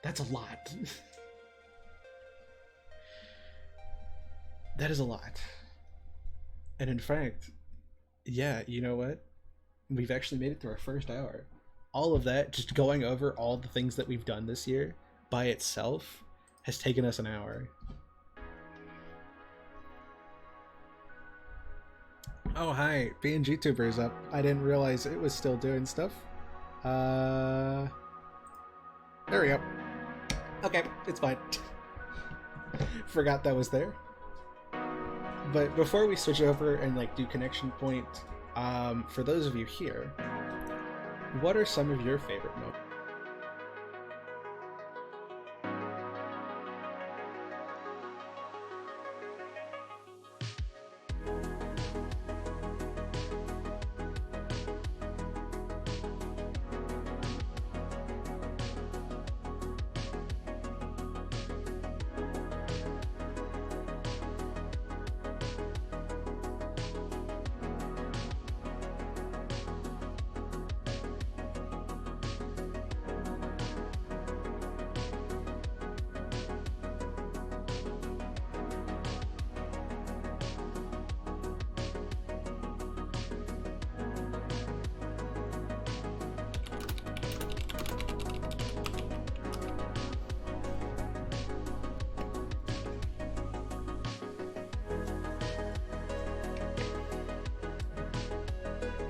S1: That's a lot. That is a lot. And in fact, yeah, you know what? We've actually made it through our first hour. All of that, just going over all the things that we've done this year by itself, has taken us an hour. Oh, hi. BNG Tuber is up. I didn't realize it was still doing stuff. There we go. Okay, it's fine. Forgot that was there. But before we switch over and like do Connection Point, for those of you here, what are some of your favorite moments?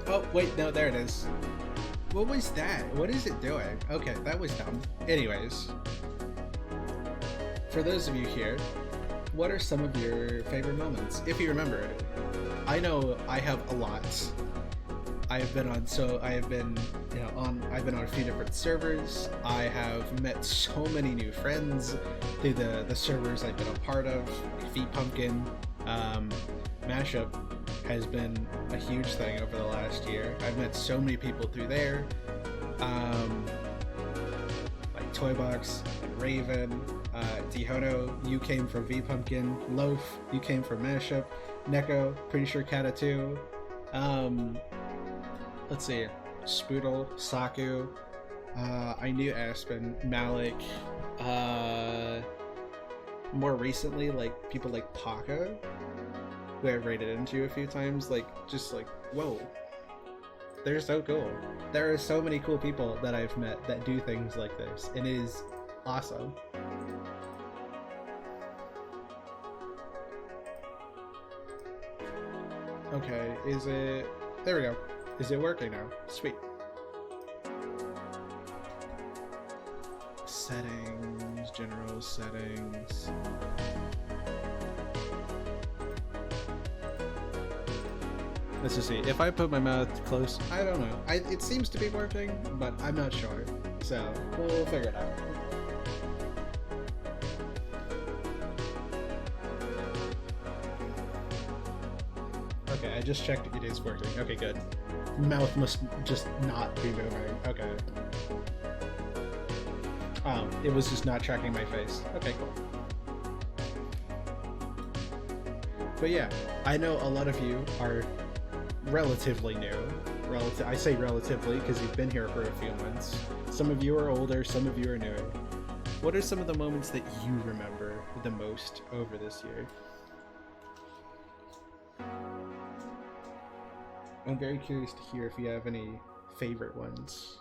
S1: Oh, wait, no, there it is. What was that? What is it doing? Okay, that was dumb. Anyways, for those of you here, what are some of your favorite moments, if you remember it? I know I have a lot. I've been on a few different servers. I have met so many new friends through the servers I've been a part of, like V-Pumpkin. Mashup has been a huge thing over the last year. I've met so many people through there. Like Toybox, and Raven, Dihono, you came from V-Pumpkin, Loaf, you came from Mashup, Neko, pretty sure Kata too. Let's see, Spoodle, Saku, I knew Aspen, Malik, more recently, like, people like Paka, who I've raided into a few times, like, just like, whoa, they're so cool. There are so many cool people that I've met that do things like this, and it is awesome. Okay, is it... There we go. Is it working now? Sweet. Settings, general settings. Let's just see. If I put my mouth close, I don't know. It seems to be working, but I'm not sure. So, we'll figure it out. Okay, I just checked it is working. Okay, good. Mouth must just not be moving. Okay. Oh, it was just not tracking my face. Okay, cool. But yeah, I know a lot of you are relatively new. I say relatively because you've been here for a few months. Some of you are older, some of you are newer. What are some of the moments that you remember the most over this year? I'm very curious to hear if you have any favorite ones.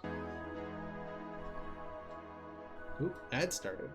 S1: Oop, ad started.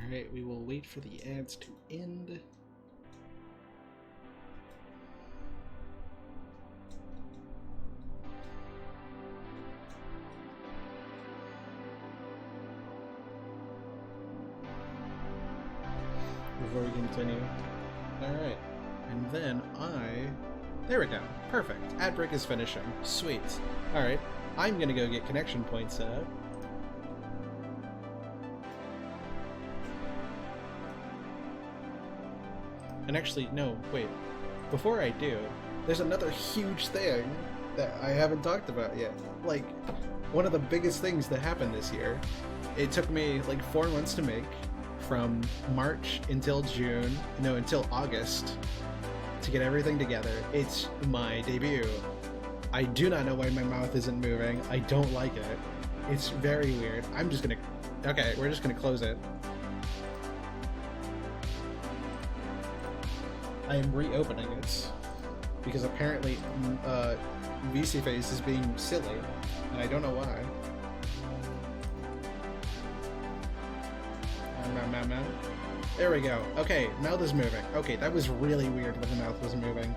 S1: Alright, we will wait for the ads to end. Before we continue. Alright, and then there we go. Perfect. Ad break is finishing. Sweet. Alright, I'm gonna go get connection points set up. And actually, no, wait. Before I do, there's another huge thing that I haven't talked about yet. Like, one of the biggest things that happened this year. It took me like 4 months to make, from March until until August, to get everything together. It's my debut. I do not know why my mouth isn't moving. I don't like it. It's very weird. Okay, we're just gonna close it. I am reopening it because apparently VSeeFace is being silly, and I don't know why. There we go. Okay, mouth is moving. Okay, that was really weird when the mouth was moving.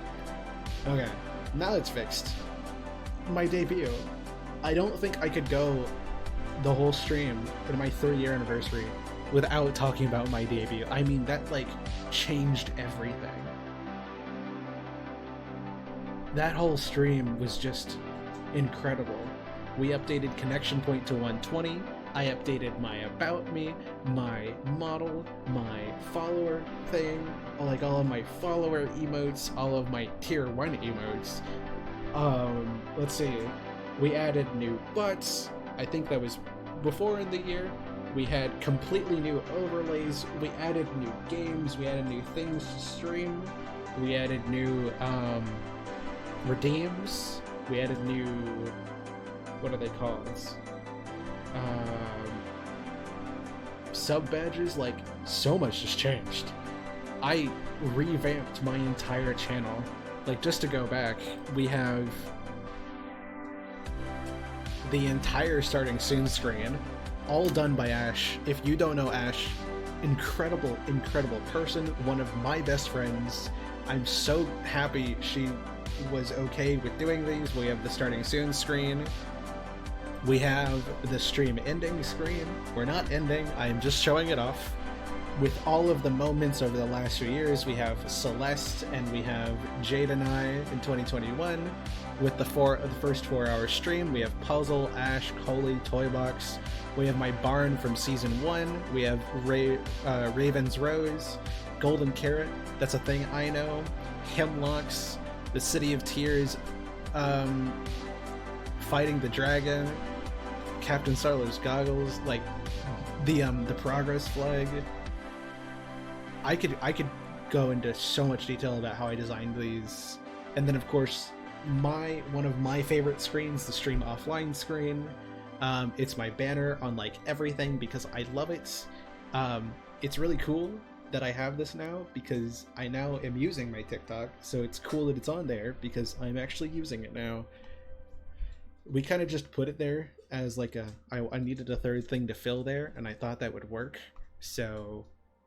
S1: Okay, now it's fixed. My debut. I don't think I could go the whole stream in my 3-year anniversary without talking about my debut. I mean, that like changed everything. That whole stream was just incredible. We updated connection point to 120. I updated my about me, my model, my follower thing, like all of my follower emotes, all of my tier 1 emotes. Let's see. We added new butts. I think that was before in the year. We had completely new overlays. We added new games. We added new things to stream. We added new redeems. We added new, what are they called? Sub badges. Like, so much has changed. I revamped my entire channel. Like, just to go back, we have the entire starting soon screen, all done by Ash. If you don't know Ash, incredible person, one of my best friends. I'm so happy she was okay with doing these. We have the starting soon screen. We have the stream ending screen. We're not ending, I'm just showing it off. With all of the moments over the last few years, we have Celeste and we have Jade and I in 2021. With the first 4-hour stream, we have Puzzle, Ash, Coley, Toybox. We have my barn from season 1. We have Raven's Rose, Golden Carrot, that's a thing I know. Hemlocks, the City of Tears, fighting the dragon, Captain Sarlo's goggles, like the progress flag. I could go into so much detail about how I designed these. And then of course, one of my favorite screens, the stream offline screen. It's my banner on like everything because I love it. It's really cool that I have this now because I now am using my TikTok, so it's cool that it's on there because I'm actually using it now. We kind of just put it there as like I needed a third thing to fill there, and I thought that would work, so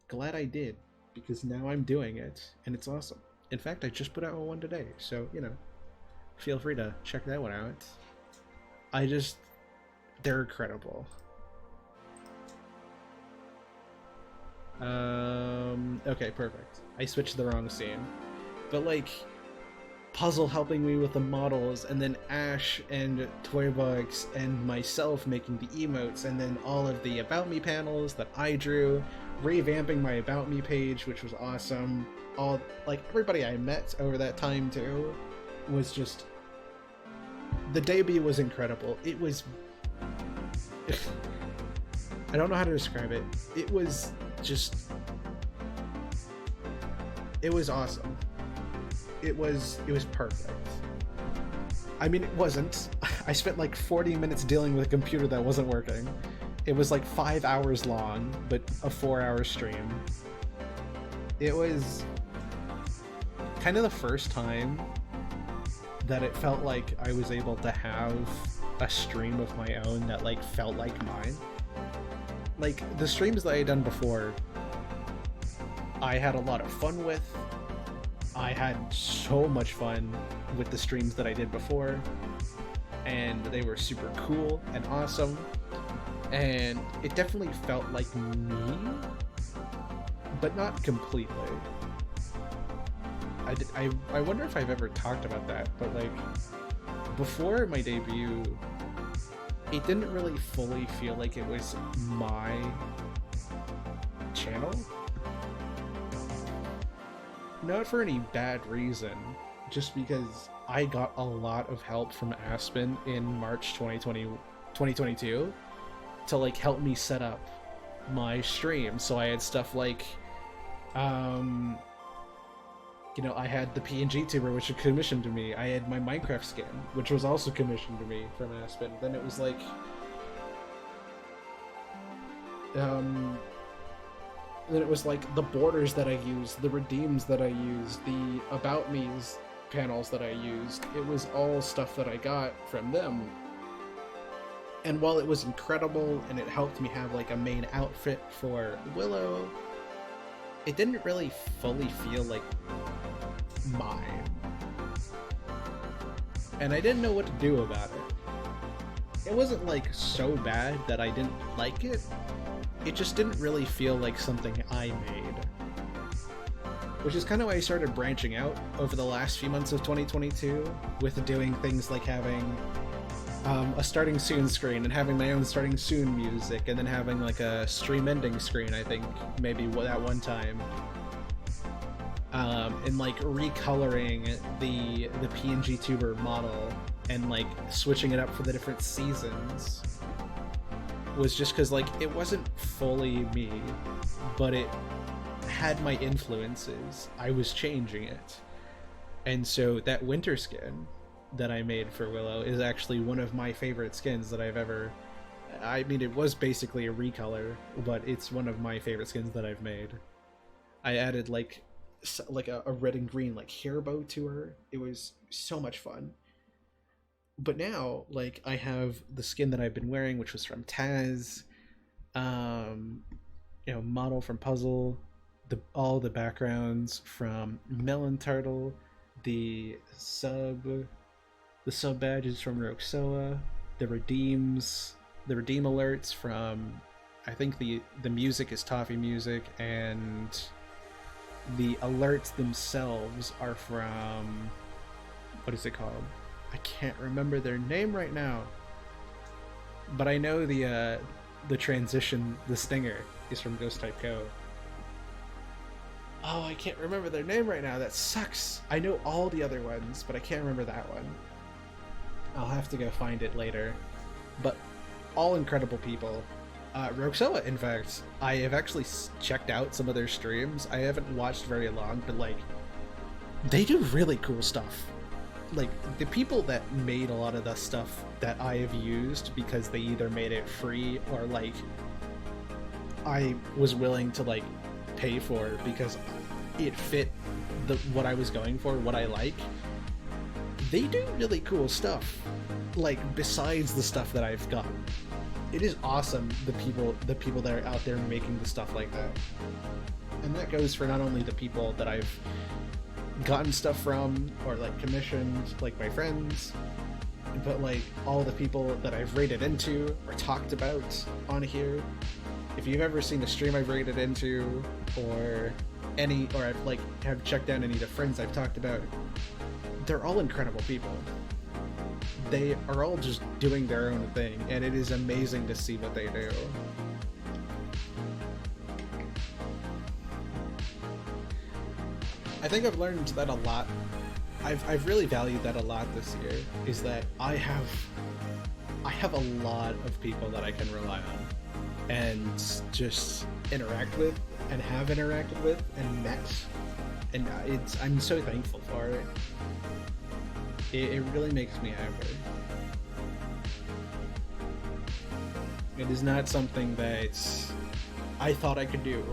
S1: glad I did, because now I'm doing it and it's awesome. In fact, I just put out one today, so you know, feel free to check that one out. They're incredible. Okay, perfect. I switched the wrong scene. But like, Puzzle helping me with the models, and then Ash and Toybox and myself making the emotes, and then all of the About Me panels that I drew, revamping my About Me page, which was awesome. All, like, everybody I met over that time too was just... The debut was incredible. It was... I don't know how to describe it. It was just... It was awesome. It was perfect. I mean, it wasn't. I spent like 40 minutes dealing with a computer that wasn't working. It was like 5 hours long, but a 4-hour stream. It was kind of the first time that it felt like I was able to have a stream of my own that like felt like mine. Like, the streams that I had done before, I had a lot of fun with. I had so much fun with the streams that I did before, and they were super cool and awesome, and it definitely felt like me, but not completely. I wonder if I've ever talked about that, but like, before my debut, it didn't really fully feel like it was my channel. Not for any bad reason, just because I got a lot of help from Aspen in March 2022 to like help me set up my stream. So I had stuff like, you know, I had the PNG tuber, which was commissioned to me. I had my Minecraft skin, which was also commissioned to me from Aspen. Then it was like, then it was like the borders that I used, the redeems that I used, the About Me's panels that I used. It was all stuff that I got from them. And while it was incredible and it helped me have like a main outfit for Willow, it didn't really fully feel like mine. And I didn't know what to do about it. It wasn't like so bad that I didn't like it. It just didn't really feel like something I made. Which is kind of why I started branching out over the last few months of 2022 with doing things like having a starting soon screen and having my own starting soon music, and then having like a stream ending screen, I think maybe that one time. And like recoloring the PNG tuber model and like switching it up for the different seasons. was just because like it wasn't fully me, but it had my influences. I was changing it. And so that winter skin that I made for Willow is actually one of my favorite skins that I've ever... I mean, it was basically a recolor, but it's one of my favorite skins that I've made. I added like a red and green like hair bow to her. It was so much fun. But now, like, I have the skin that I've been wearing, which was from Taz, model from Puzzle, all the backgrounds from Melon Turtle, the sub badges from Roxoa, the redeem alerts from, I think the music is Toffee Music, and the alerts themselves are from, what is it called? I can't remember their name right now, but I know the transition, the stinger, is from Ghost Type Co. Oh, I can't remember their name right now. That sucks. I know all the other ones, but I can't remember that one. I'll have to go find it later. But all incredible people. Roxoa, in fact, I have actually checked out some of their streams. I haven't watched very long, but like, they do really cool stuff. Like, the people that made a lot of the stuff that I have used, because they either made it free or like I was willing to like pay for because it fit what I was going for, what I like, they do really cool stuff, like besides the stuff that I've got. It is awesome, the people that are out there making the stuff like that. And that goes for not only the people that I've gotten stuff from or like commissioned, like my friends, but like all the people that I've rated into or talked about on here. If you've ever seen the stream I've rated into, or I've like have checked out any of the friends I've talked about, they're all incredible people. They are all just doing their own thing, and it is amazing to see what they do. I think I've learned that a lot. I've really valued that a lot this year, is that I have a lot of people that I can rely on and just interact with, and have interacted with and met, and I'm so thankful for it. It really makes me happy. It is not something that I thought I could do.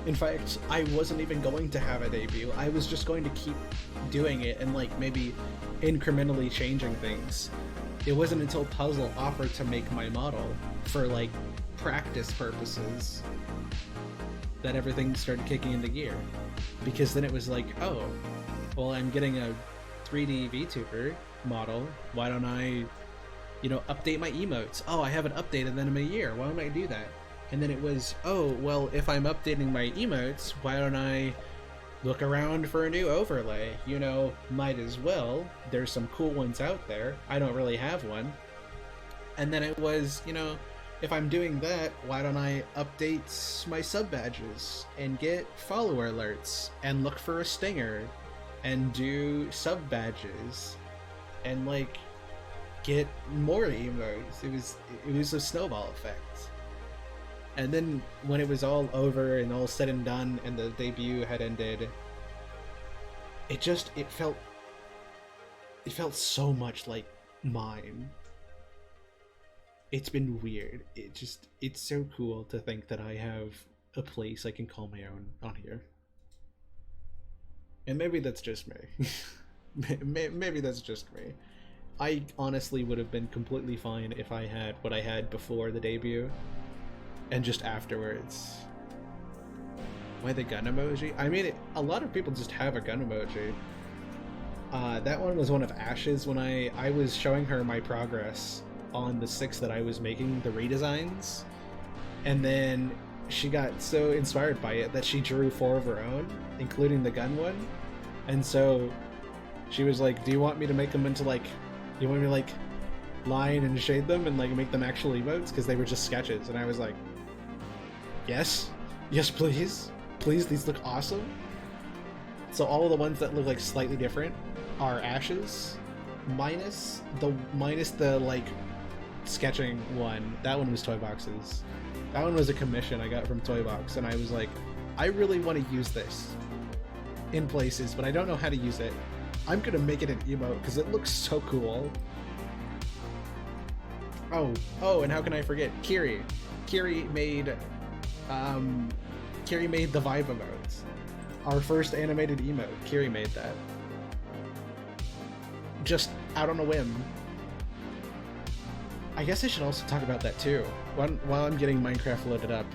S1: In fact, I wasn't even going to have a debut. I was just going to keep doing it and like maybe incrementally changing things. It wasn't until Puzzle offered to make my model for like practice purposes that everything started kicking into gear. Because then it was like, oh, well, I'm getting a 3D VTuber model. Why don't I, update my emotes? Oh, I haven't updated them in a year. Why don't I do that? And then it was, oh, well, if I'm updating my emotes, why don't I look around for a new overlay? Might as well. There's some cool ones out there. I don't really have one. And then it was, if I'm doing that, why don't I update my sub badges and get follower alerts and look for a stinger and do sub badges and like get more emotes. It was a snowball effect. And then when it was all over and all said and done and the debut had ended, it felt so much like mine. It's been weird. It's so cool to think that I have a place I can call my own on here. And maybe that's just me. Maybe that's just me. I honestly would have been completely fine if I had what I had before the debut. And just afterwards. Why the gun emoji? I mean, a lot of people just have a gun emoji. That one was one of Ash's when I was showing her my progress on the 6 that I was making, the redesigns. And then she got so inspired by it that she drew 4 of her own, including the gun one. And so she was like, do you want me to make them into like, you want me to like line and shade them and like make them actual emotes? Because they were just sketches. And I was like, yes, please, these look awesome. So all of the ones that look like slightly different are Ash's, minus the like sketching one. That one was Toy Box's. That one was a commission I got from Toy Box, and I was like, I really want to use this in places, but I don't know how to use it. I'm gonna make it an emote because it looks so cool. Oh, and how can I forget Kiri? Kiri made the Vibe emotes. Our first animated emote. Kiri made that. Just out on a whim. I guess I should also talk about that too, while I'm getting Minecraft loaded up.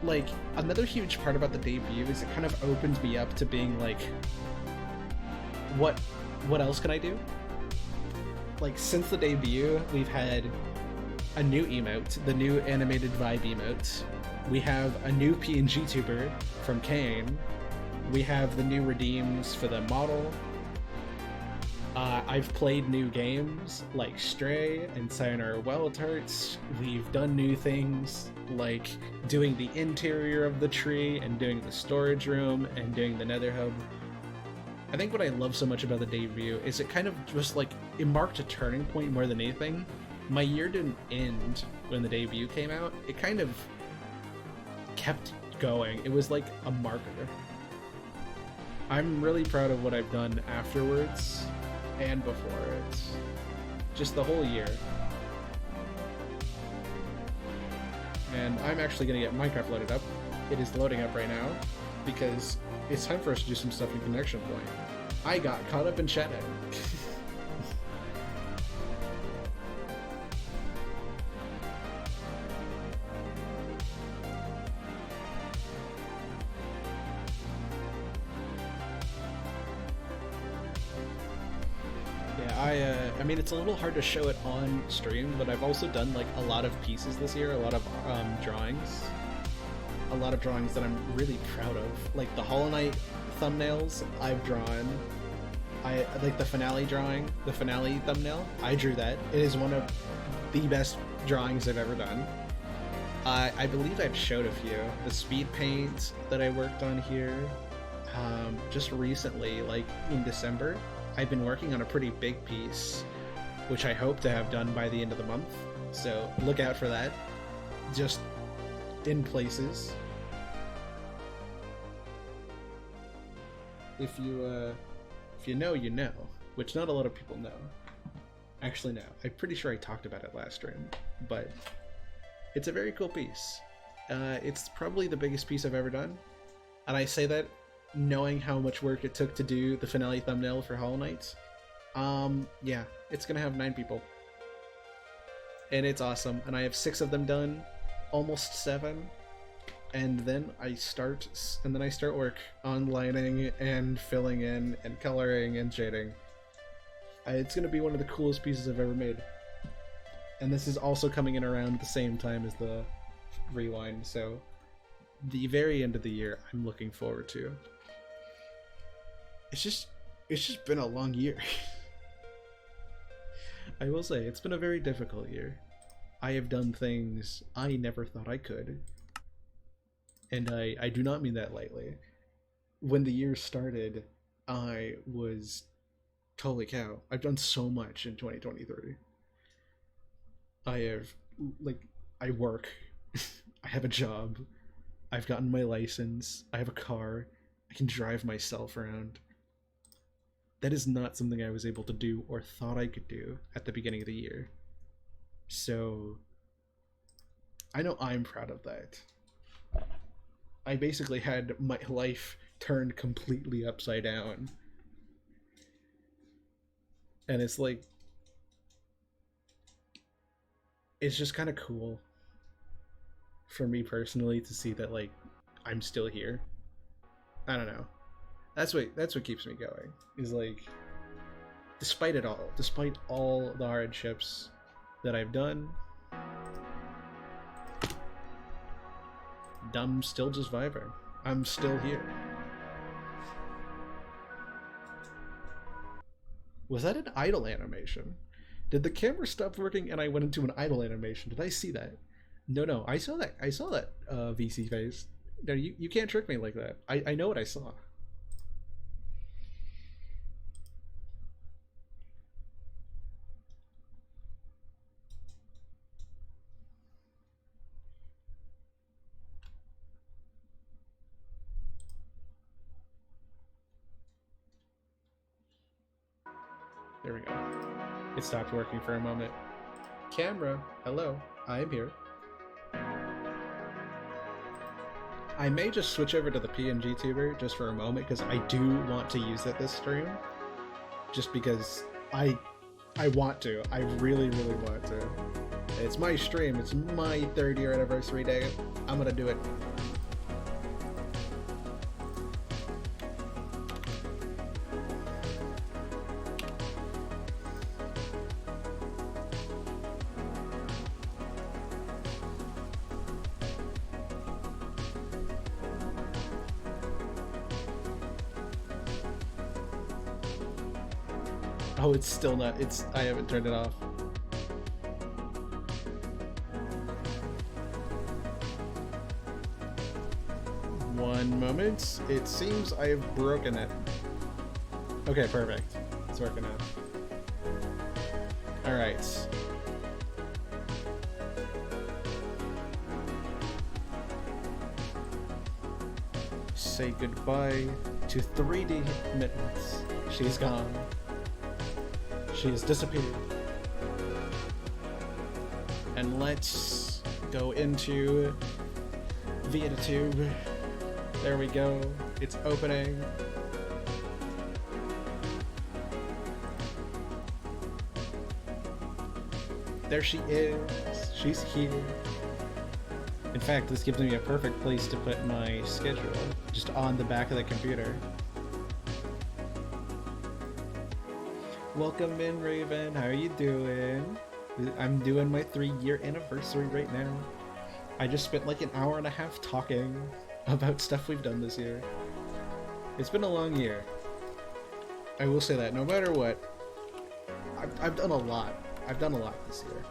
S1: Like, another huge part about the debut is it kind of opened me up to being like, what else can I do? Like, since the debut, we've had a new emote, the new animated Vibe emote. We have a new PNG tuber from Kane. We have the new redeems for the model. I've played new games like Stray and Sayonara Wild Hearts. We've done new things like doing the interior of the tree and doing the storage room and doing the Nether Hub. I think what I love so much about the debut is it kind of just like, it marked a turning point more than anything. My year didn't end when the debut came out. It kind of kept going. It was like a marker. I'm really proud of what I've done afterwards and before it. Just the whole year. And I'm actually gonna get Minecraft loaded up. It is loading up right now because it's time for us to do some stuff in Connection Point. I got caught up in Shadow. I mean, it's a little hard to show it on stream, but I've also done like a lot of pieces this year, a lot of drawings. A lot of drawings that I'm really proud of. Like the Hollow Knight thumbnails I've drawn. I like the finale drawing, the finale thumbnail. I drew that. It is one of the best drawings I've ever done. I believe I've showed a few. The speed paint that I worked on here. Just recently, like in December, I've been working on a pretty big piece, which I hope to have done by the end of the month. So look out for that. Just in places. If you know, you know, which not a lot of people know. Actually, no. I'm pretty sure I talked about it last stream, but it's a very cool piece. It's probably the biggest piece I've ever done, and I say that knowing how much work it took to do the finale thumbnail for Hollow Knight. Yeah, it's gonna have 9 people. And it's awesome, and I have 6 of them done, almost 7, and then I start work on lining and filling in and coloring and shading. It's gonna be one of the coolest pieces I've ever made. And this is also coming in around the same time as the Rewind, so the very end of the year I'm looking forward to. It's just been a long year. I will say, it's been a very difficult year. I have done things I never thought I could. And I do not mean that lightly. When the year started, I was, holy cow, I've done so much in 2023. I work, I have a job, I've gotten my license, I have a car, I can drive myself around. That is not something I was able to do or thought I could do at the beginning of the year. So, I know I'm proud of that. I basically had my life turned completely upside down. And it's like, it's just kind of cool for me personally to see that, like, I'm still here. I don't know. That's what keeps me going. Is like, despite it all, despite all the hardships that I've done, I'm still just vibing. I'm still here. Was that an idle animation? Did the camera stop working and I went into an idle animation? Did I see that? No, I saw that. I saw that VC face. No, you can't trick me like that. I know what I saw. There we go. It stopped working for a moment. Camera, hello, I am here. I may just switch over to the PNG tuber just for a moment because I do want to use it this stream. Just because I want to. I really, really want to. It's my stream. It's my 3rd year anniversary day. I'm gonna do it. Oh, it's still not. I haven't turned it off. One moment. It seems I have broken it. Okay, perfect. It's working now. Alright. Say goodbye to 3D Mittens. She's gone. She has disappeared. And let's go into VidaTube. There we go. It's opening. There she is. She's here. In fact, this gives me a perfect place to put my schedule, just on the back of the computer. Welcome in, Raven. How are you doing? I'm doing my 3-year anniversary right now. I just spent like an hour and a half talking about stuff we've done this year. It's been a long year. I will say that. No matter what, I've done a lot. I've done a lot this year.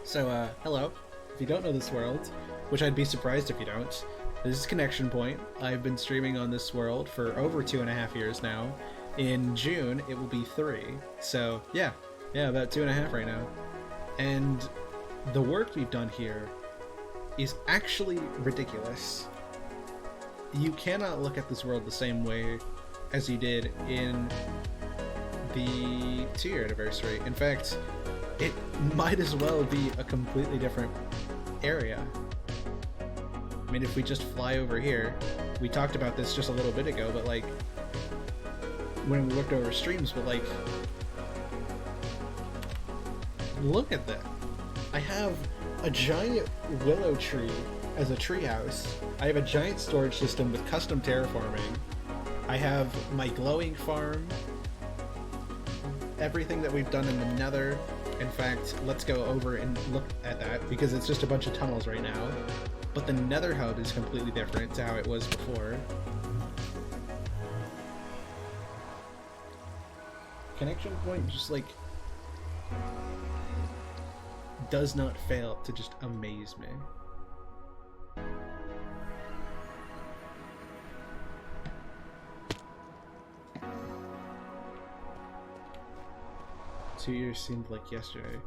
S1: So, hello. If you don't know this world, which I'd be surprised if you don't, this is Connection Point. I've been streaming on this world for over 2.5 years now. In June, it will be 3. So, yeah, about 2.5 right now. And the work we've done here is actually ridiculous. You cannot look at this world the same way as you did in the 2-year anniversary. In fact, it might as well be a completely different area. I mean, if we just fly over here, we talked about this just a little bit ago, but like, when we looked over streams, but like, look at that. I have a giant willow tree as a treehouse. I have a giant storage system with custom terraforming. I have my glowing farm. Everything that we've done in the Nether. In fact, let's go over and look at that because it's just a bunch of tunnels right now. But the Nether hub is completely different to how it was before. Connection Point just like does not fail to just amaze me. Two years seemed like yesterday.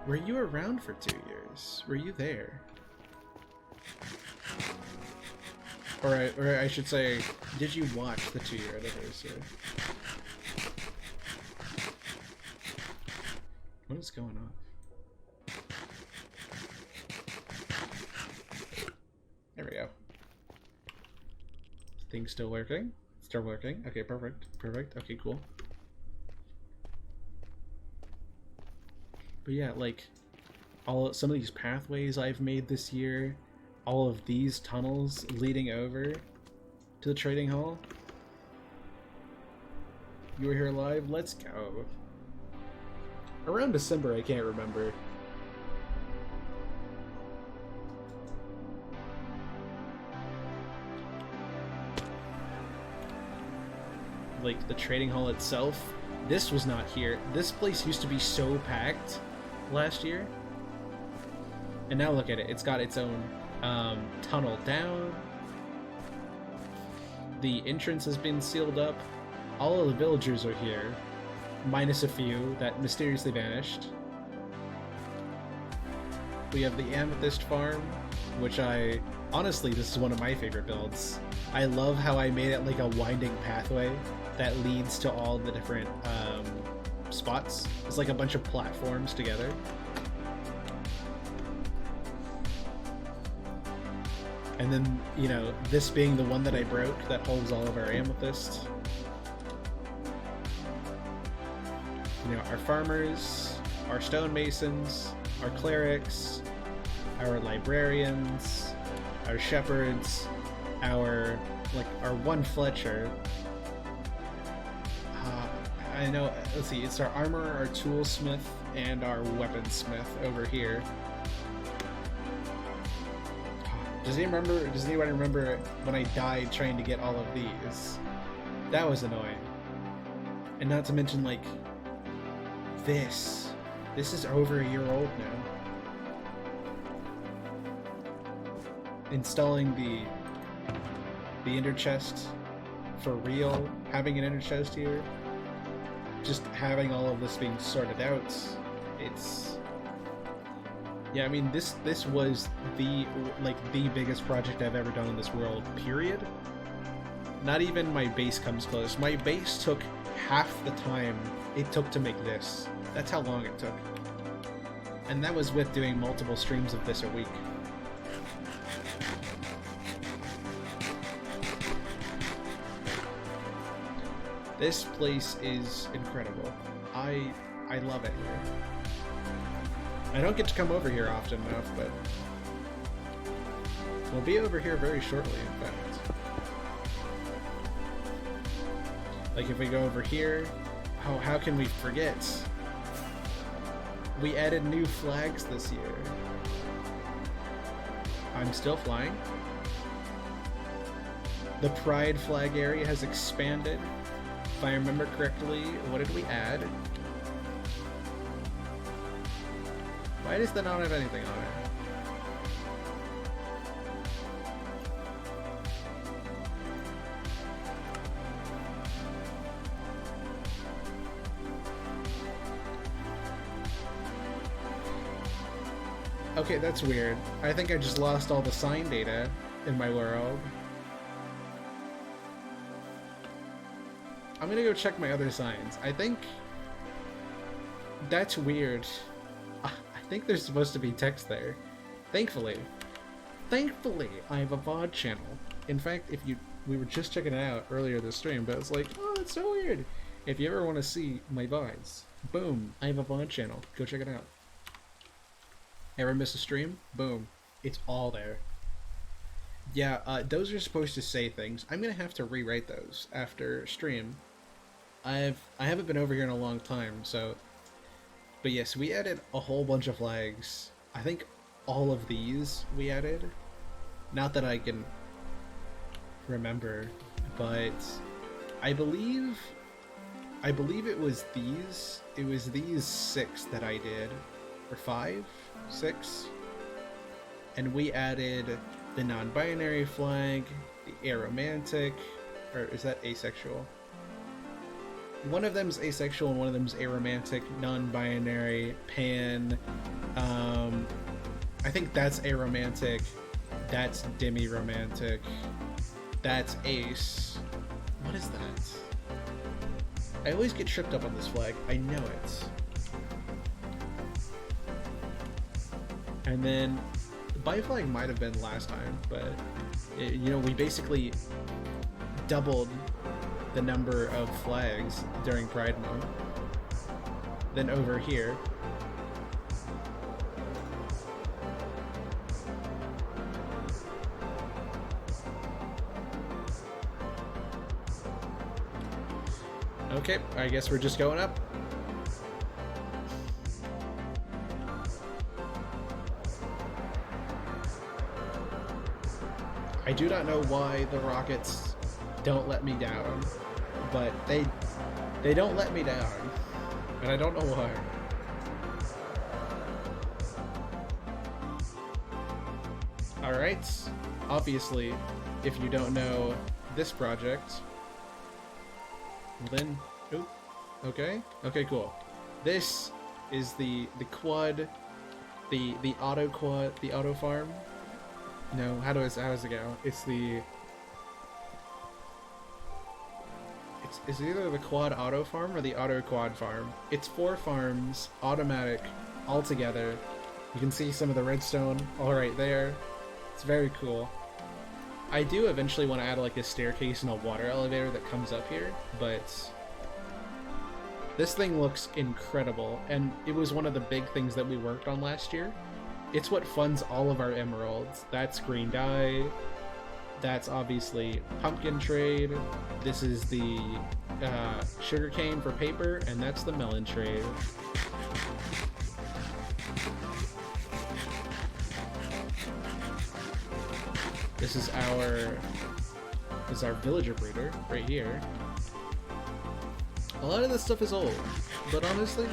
S1: Were you around for 2 years? Were you there? Or I should say, did you watch the 2-year anniversary? What is going on? There we go. Thing's still working? Still working? Okay, perfect. Perfect. Okay, cool. But yeah, like, some of these pathways I've made this year, all of these tunnels leading over to the trading hall. You were here live? Let's go. Around December, I can't remember. Like, the trading hall itself, this was not here. This place used to be so packed last year. And now look at it. It's got its own tunnel down. The entrance has been sealed up. All of the villagers are here. Minus a few that mysteriously vanished. We have the Amethyst Farm, which honestly, this is one of my favorite builds. I love how I made it like a winding pathway that leads to all the different spots. It's like a bunch of platforms together. And then, you know, this being the one that I broke that holds all of our amethyst. You know, our farmers, our stonemasons, our clerics, our librarians, our shepherds, our one Fletcher. I know, let's see, it's our armor, our toolsmith, and our weaponsmith over here. Does anybody remember when I died trying to get all of these? That was annoying. And not to mention, like, this is over a year old now. Installing the ender chest for real, having an ender chest here, just having all of this being sorted out, it's... Yeah, I mean, this was the biggest project I've ever done in this world, period. Not even my base comes close. My base took half the time it took to make this. That's how long it took. And that was with doing multiple streams of this a week. This place is incredible. I love it here. I don't get to come over here often enough, but we'll be over here very shortly, in fact. Like, if we go over here, how can we forget? We added new flags this year. I'm still flying. The Pride flag area has expanded. If I remember correctly, what did we add? Why does that not have anything on it? Okay, that's weird. I think I just lost all the sign data in my world. I'm gonna go check my other signs. I think that's weird. I think there's supposed to be text there. Thankfully, I have a VOD channel. In fact, we were just checking it out earlier this stream, but it's like, oh, it's so weird. If you ever want to see my VODs, boom, I have a VOD channel. Go check it out. Ever miss a stream? Boom, it's all there. Yeah, those are supposed to say things. I'm gonna have to rewrite those after stream. I haven't been over here in a long time, so. But yes, we added a whole bunch of flags. I think all of these we added. Not that I can remember, but I believe it was these. It was these 6 that I did, or 5, 6, and we added the non-binary flag, the aromantic, or is that asexual? One of them's asexual and one of them's aromantic, non-binary, pan. I think that's aromantic. That's demi-romantic. That's ace. What is that? I always get tripped up on this flag. I know it. And then the bi flag might have been last time, but you know, we basically doubled the number of flags during Pride Month. Then over here, okay, I guess we're just going up. I do not know why the rockets don't let me down, but they don't let me down, and I don't know why. Alright, obviously, if you don't know this project, then, oh, okay, cool. This is the quad, the auto quad, the auto farm. No, how does it go? It's built is either the quad auto farm or the auto quad farm. It's 4 farms, automatic, all together. You can see some of the redstone all right there. It's very cool. I do eventually want to add like a staircase and a water elevator that comes up here, but this thing looks incredible, and it was one of the big things that we worked on last year. It's what funds all of our emeralds. That's green dye. That's obviously pumpkin trade. This is the sugarcane for paper, and that's the melon trade. This is our villager breeder right here. A lot of this stuff is old, but honestly,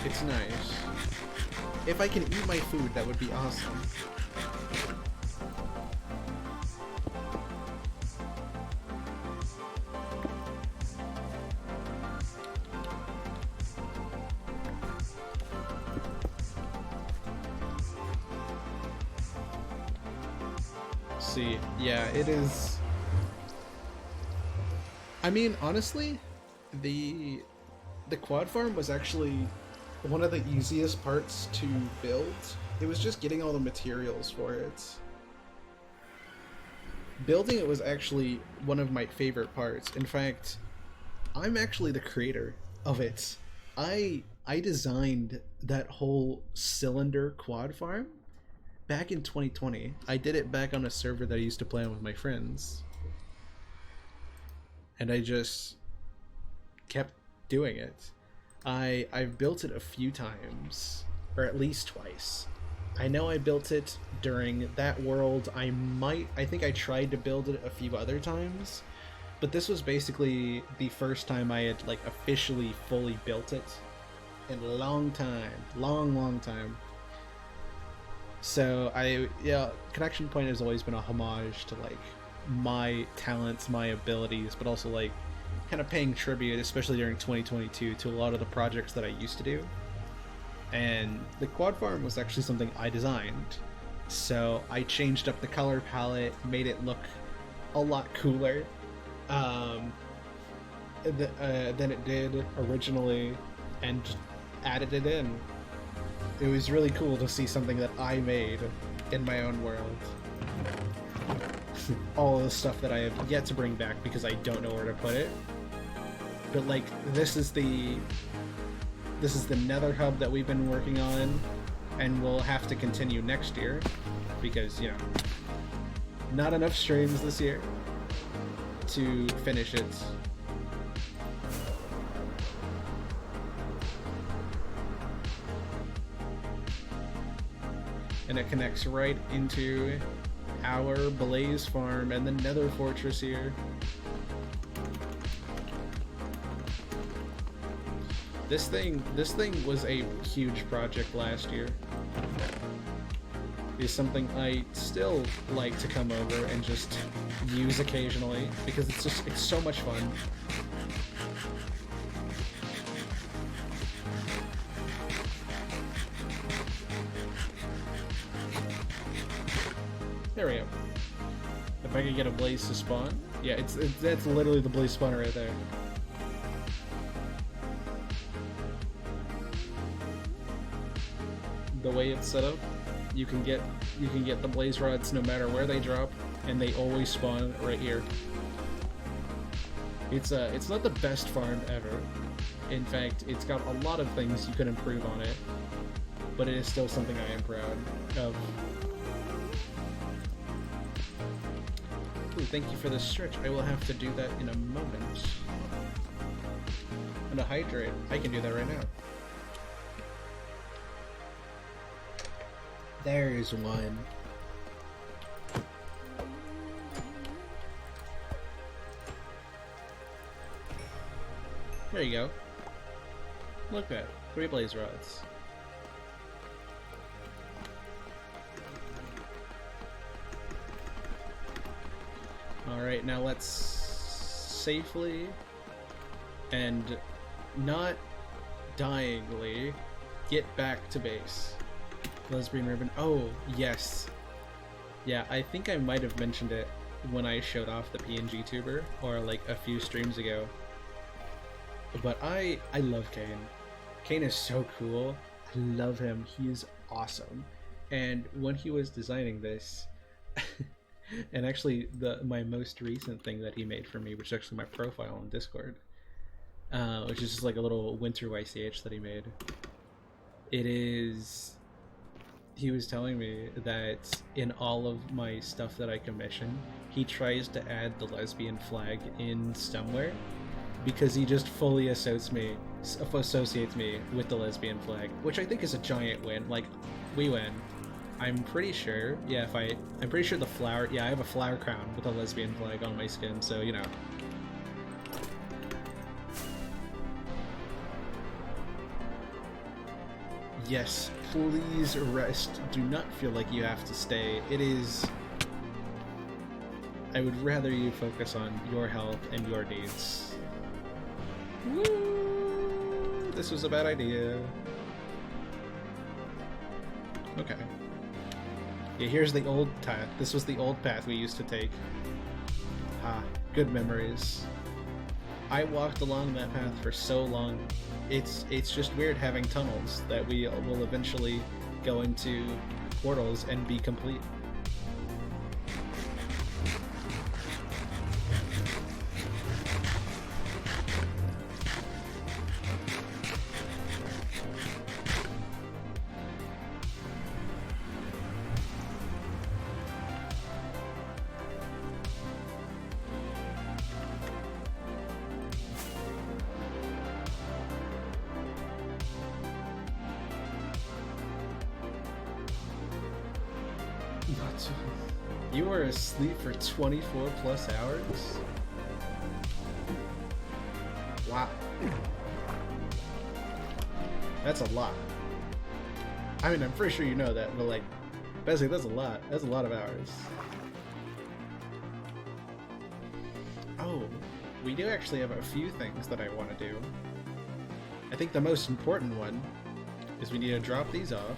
S1: it's nice. If I can eat my food, that would be awesome. See, yeah, it is. I mean, honestly, the quad farm was actually one of the easiest parts to build. It was just getting all the materials for it. Building it was actually one of my favorite parts. In fact, I'm actually the creator of it. I designed that whole cylinder quad farm back in 2020. I did it back on a server that I used to play on with my friends. And I just kept doing it. I've built it a few times, or at least twice. I know I built it during that world. I think I tried to build it a few other times, but this was basically the first time I had like officially fully built it in a long time. Long time. So Connection Point has always been a homage to like my talents, my abilities, but also like kind of paying tribute, especially during 2022, to a lot of the projects that I used to do. And the quad farm was actually something I designed. So I changed up the color palette, made it look a lot cooler than it did originally, and just added it in. It was really cool to see something that I made in my own world. All of the stuff that I have yet to bring back because I don't know where to put it. But like, this is the nether hub that we've been working on, and we'll have to continue next year because, you know, not enough streams this year to finish it. And it connects right into our Blaze farm and the Nether Fortress here. This thing was a huge project last year. It's something I still like to come over and just use occasionally because it's so much fun. There we go. If I could get a blaze to spawn. Yeah, that's literally the blaze spawner right there. The way it's set up, you can get the blaze rods no matter where they drop, and they always spawn right here. It's not the best farm ever. In fact, it's got a lot of things you could improve on it, but it is still something I am proud of. Ooh, thank you for the stretch. I will have to do that in a moment. And a hydrate. I can do that right now. There's one. There you go. Look at that. 3 blaze rods. Alright, now let's safely and not dyingly get back to base. Lesbian ribbon. Oh, yes. Yeah, I think I might have mentioned it when I showed off the PNG tuber, or like a few streams ago. But I love Kane. Kane is so cool. I love him. He is awesome. And when he was designing this, and actually my most recent thing that he made for me, which is actually my profile on Discord, which is just like a little winter YCH that he made. It is. He was telling me that in all of my stuff that I commission, he tries to add the lesbian flag in somewhere because he just fully associates me with the lesbian flag, which I think is a giant win. Like, we win. I'm pretty sure. Yeah, I'm pretty sure the flower. Yeah, I have a flower crown with a lesbian flag on my skin, so you know. Yes, please rest. Do not feel like you have to stay. It is... I would rather you focus on your health and your needs. Woo! This was a bad idea. Okay. Yeah, here's the old path. This was the old path we used to take. Ah, good memories. I walked along that path for so long. It's just weird having tunnels that we will eventually go into portals and be complete. You were asleep for 24 plus hours? Wow. That's a lot. I mean, I'm pretty sure you know that, but like, basically that's a lot. That's a lot of hours. Oh, we do actually have a few things that I want to do. I think the most important one is we need to drop these off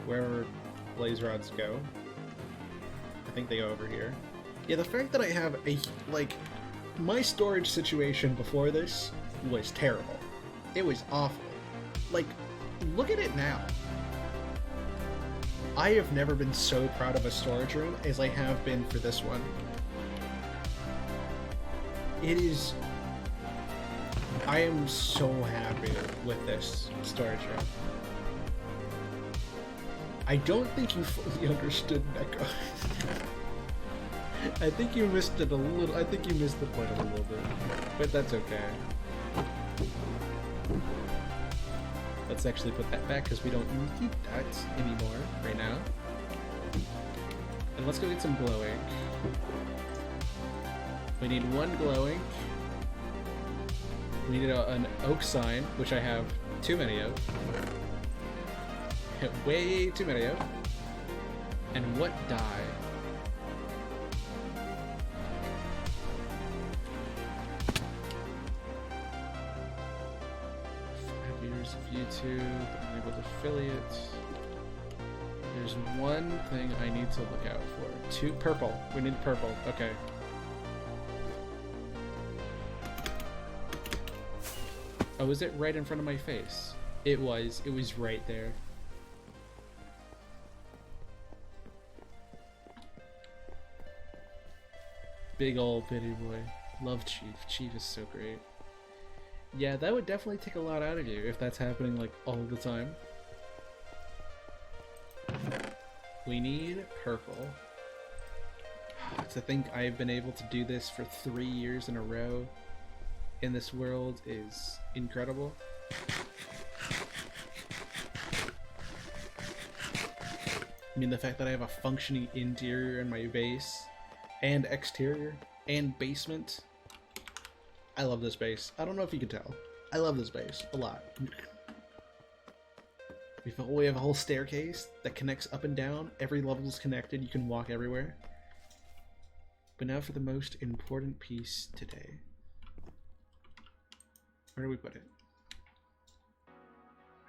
S1: wherever blaze rods go. I think they go over here. Yeah, the fact that I have a, like, my storage situation before this was terrible. It was awful. Like, look at it now. I have never been so proud of a storage room as I have been for this one. It is... I am so happy with this storage room. I don't think you fully understood Neko. I think you missed it a little. I think you missed the point a little bit, but that's okay. Let's actually put that back because we don't need that anymore right now. And let's go get some glow ink. We need one glow ink. We need an oak sign, which I have too many of. Way too many of. And what dye? 5 years of YouTube, enabled affiliate. There's one thing I need to look out for. Purple. We need purple. Okay. Oh, is it right in front of my face? It was. It was right there. Big old bitty boy. Love Chief. Chief is so great. Yeah, that would definitely take a lot out of you if that's happening like all the time. We need purple. To think I've been able to do this for 3 years in a row in this world is incredible. I mean, the fact that I have a functioning interior in my base and exterior and basement. I love this base. I don't know if you can tell. I love this base a lot. We have a whole staircase that connects up and down. Every level is connected. You can walk everywhere. But now for the most important piece today. Where do we put it?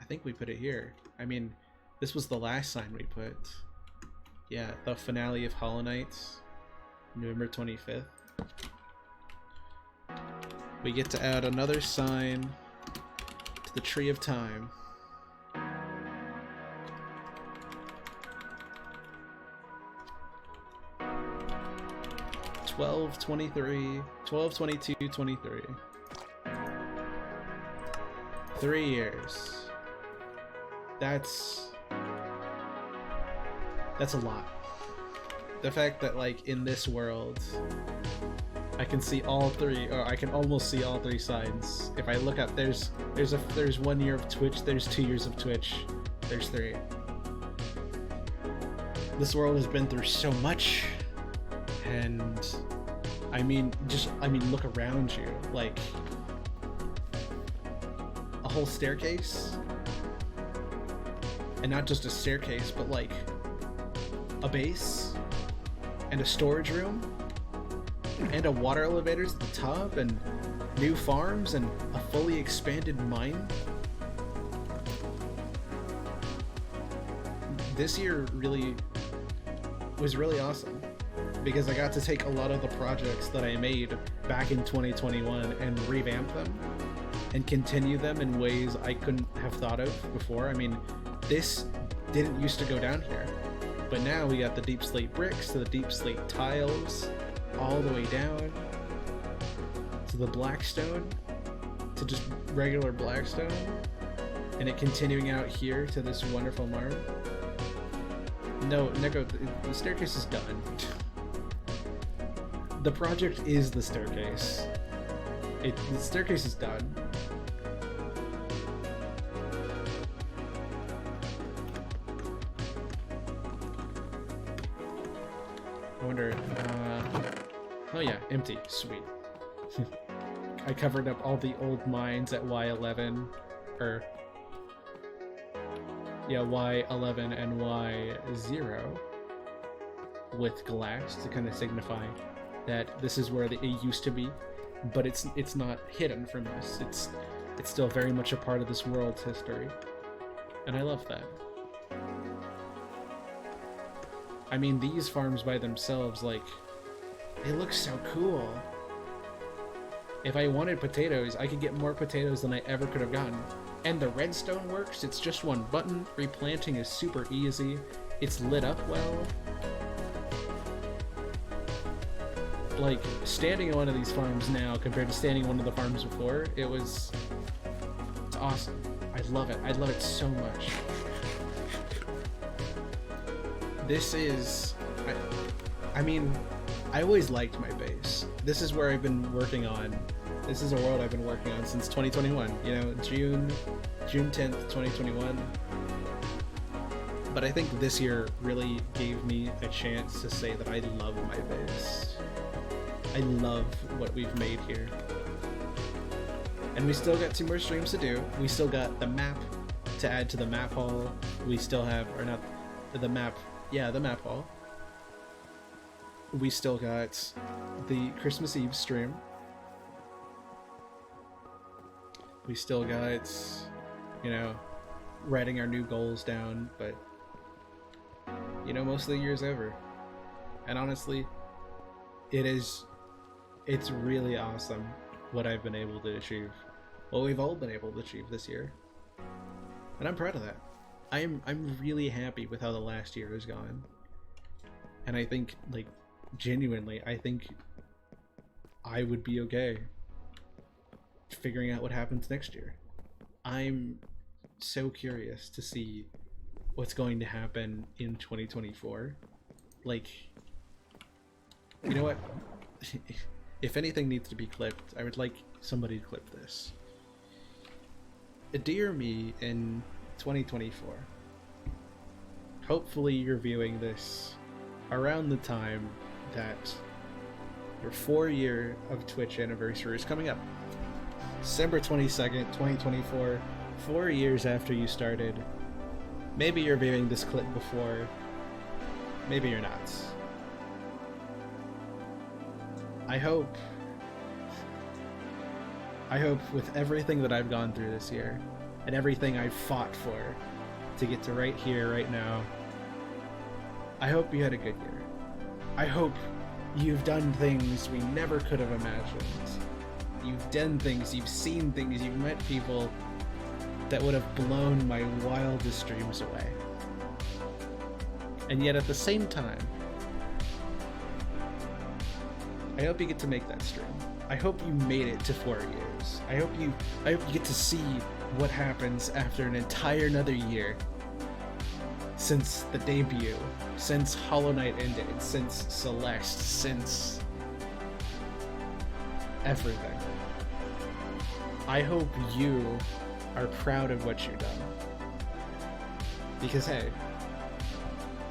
S1: I think we put it here. I mean, this was the last sign we put. Yeah, the finale of Hollow Knight. November 25th. We get to add another sign to the Tree of Time. $12, $23, $12, $22, $23. 3 years. That's a lot. The fact that, like, in this world, I can see all three, or I can almost see all three signs. If I look up, there's 1 year of Twitch, there's 2 years of Twitch, there's 3. This world has been through so much, and I mean, look around you, like, a whole staircase, and not just a staircase, but like a base, and a storage room, and a water elevators at the top, and new farms, and a fully expanded mine. This year was really awesome, because I got to take a lot of the projects that I made back in 2021 and revamp them and continue them in ways I couldn't have thought of before. I mean, this didn't used to go down here, but now we got the deep slate bricks to the deep slate tiles, all the way down to the blackstone, to just regular blackstone, and it continuing out here to this wonderful marble. No, Neko, the staircase is done. The project is the staircase. The staircase is done. I wonder, oh yeah, empty, sweet. I covered up all the old mines at Y11, or yeah, Y11 and Y0 with glass to kind of signify that this is where it used to be, but it's not hidden from us. It's still very much a part of this world's history, and I love that. I mean, these farms by themselves, like, they look so cool. If I wanted potatoes, I could get more potatoes than I ever could have gotten. And the redstone works, it's just one button, replanting is super easy, it's lit up well. Like, standing on one of these farms now compared to standing on one of the farms before, it's awesome. I love it. I love it so much. This is, I mean, I always liked my base. This is where I've been working on. This is a world I've been working on since 2021. You know, June 10th, 2021. But I think this year really gave me a chance to say that I love my base. I love what we've made here. And we still got 2 more streams to do. We still got the map to add to the map hall. We still have, or not the map, yeah, the map hall. We still got the Christmas Eve stream. We still got, you know, writing our new goals down, but, you know, most of the year's over. And honestly, it's really awesome what I've been able to achieve. What we've all been able to achieve this year. And I'm proud of that. I'm really happy with how the last year has gone. And I think, like, genuinely, I think I would be okay figuring out what happens next year. I'm so curious to see what's going to happen in 2024. Like, you know what? If anything needs to be clipped, I would like somebody to clip this. Dear me in 2024. Hopefully you're viewing this around the time that your 4-year of Twitch anniversary is coming up. December 22nd, 2024, 4 years after you started. Maybe you're viewing this clip before, maybe you're not. I hope with everything that I've gone through this year, and everything I've fought for to get to right here, right now, I hope you had a good year. I hope you've done things we never could have imagined. you've done things, you've seen things, you've met people that would have blown my wildest dreams away. And yet at the same time, I hope you get to make that stream. I hope you made it to 4 years. I hope you get to see what happens after an entire another year since the debut, since Hollow Knight ended, since Celeste, since everything. I hope you are proud of what you've done. Because hey,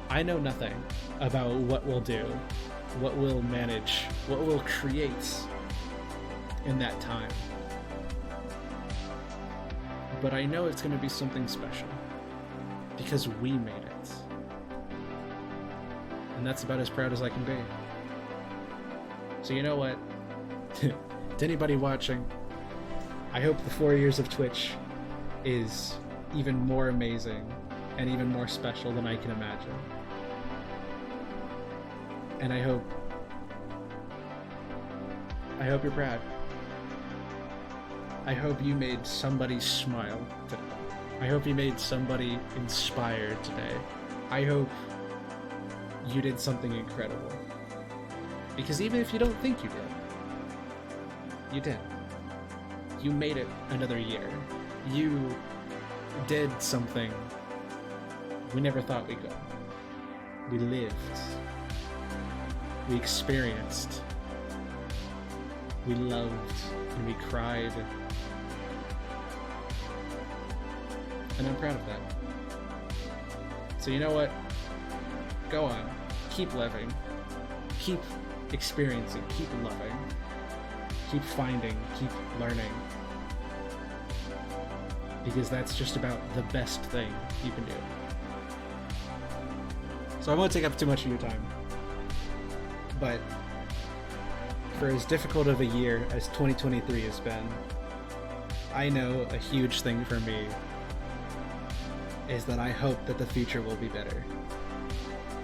S1: I know nothing about what we'll do, what we'll manage, what we'll create in that time. But I know it's going to be something special. Because we made it. And that's about as proud as I can be. So you know what? To anybody watching, I hope the 4 years of Twitch is even more amazing and even more special than I can imagine. And I hope you're proud. I hope you made somebody smile today. I hope you made somebody inspired today. I hope you did something incredible. Because even if you don't think you did, you did. You made it another year. You did something we never thought we'd go. We lived. We experienced. We loved. And we cried. And I'm proud of that. So you know what? Go on. Keep living. Keep experiencing. Keep loving. Keep finding. Keep learning. Because that's just about the best thing you can do. So I won't take up too much of your time. But for as difficult of a year as 2023 has been, I know a huge thing for me is that I hope that the future will be better.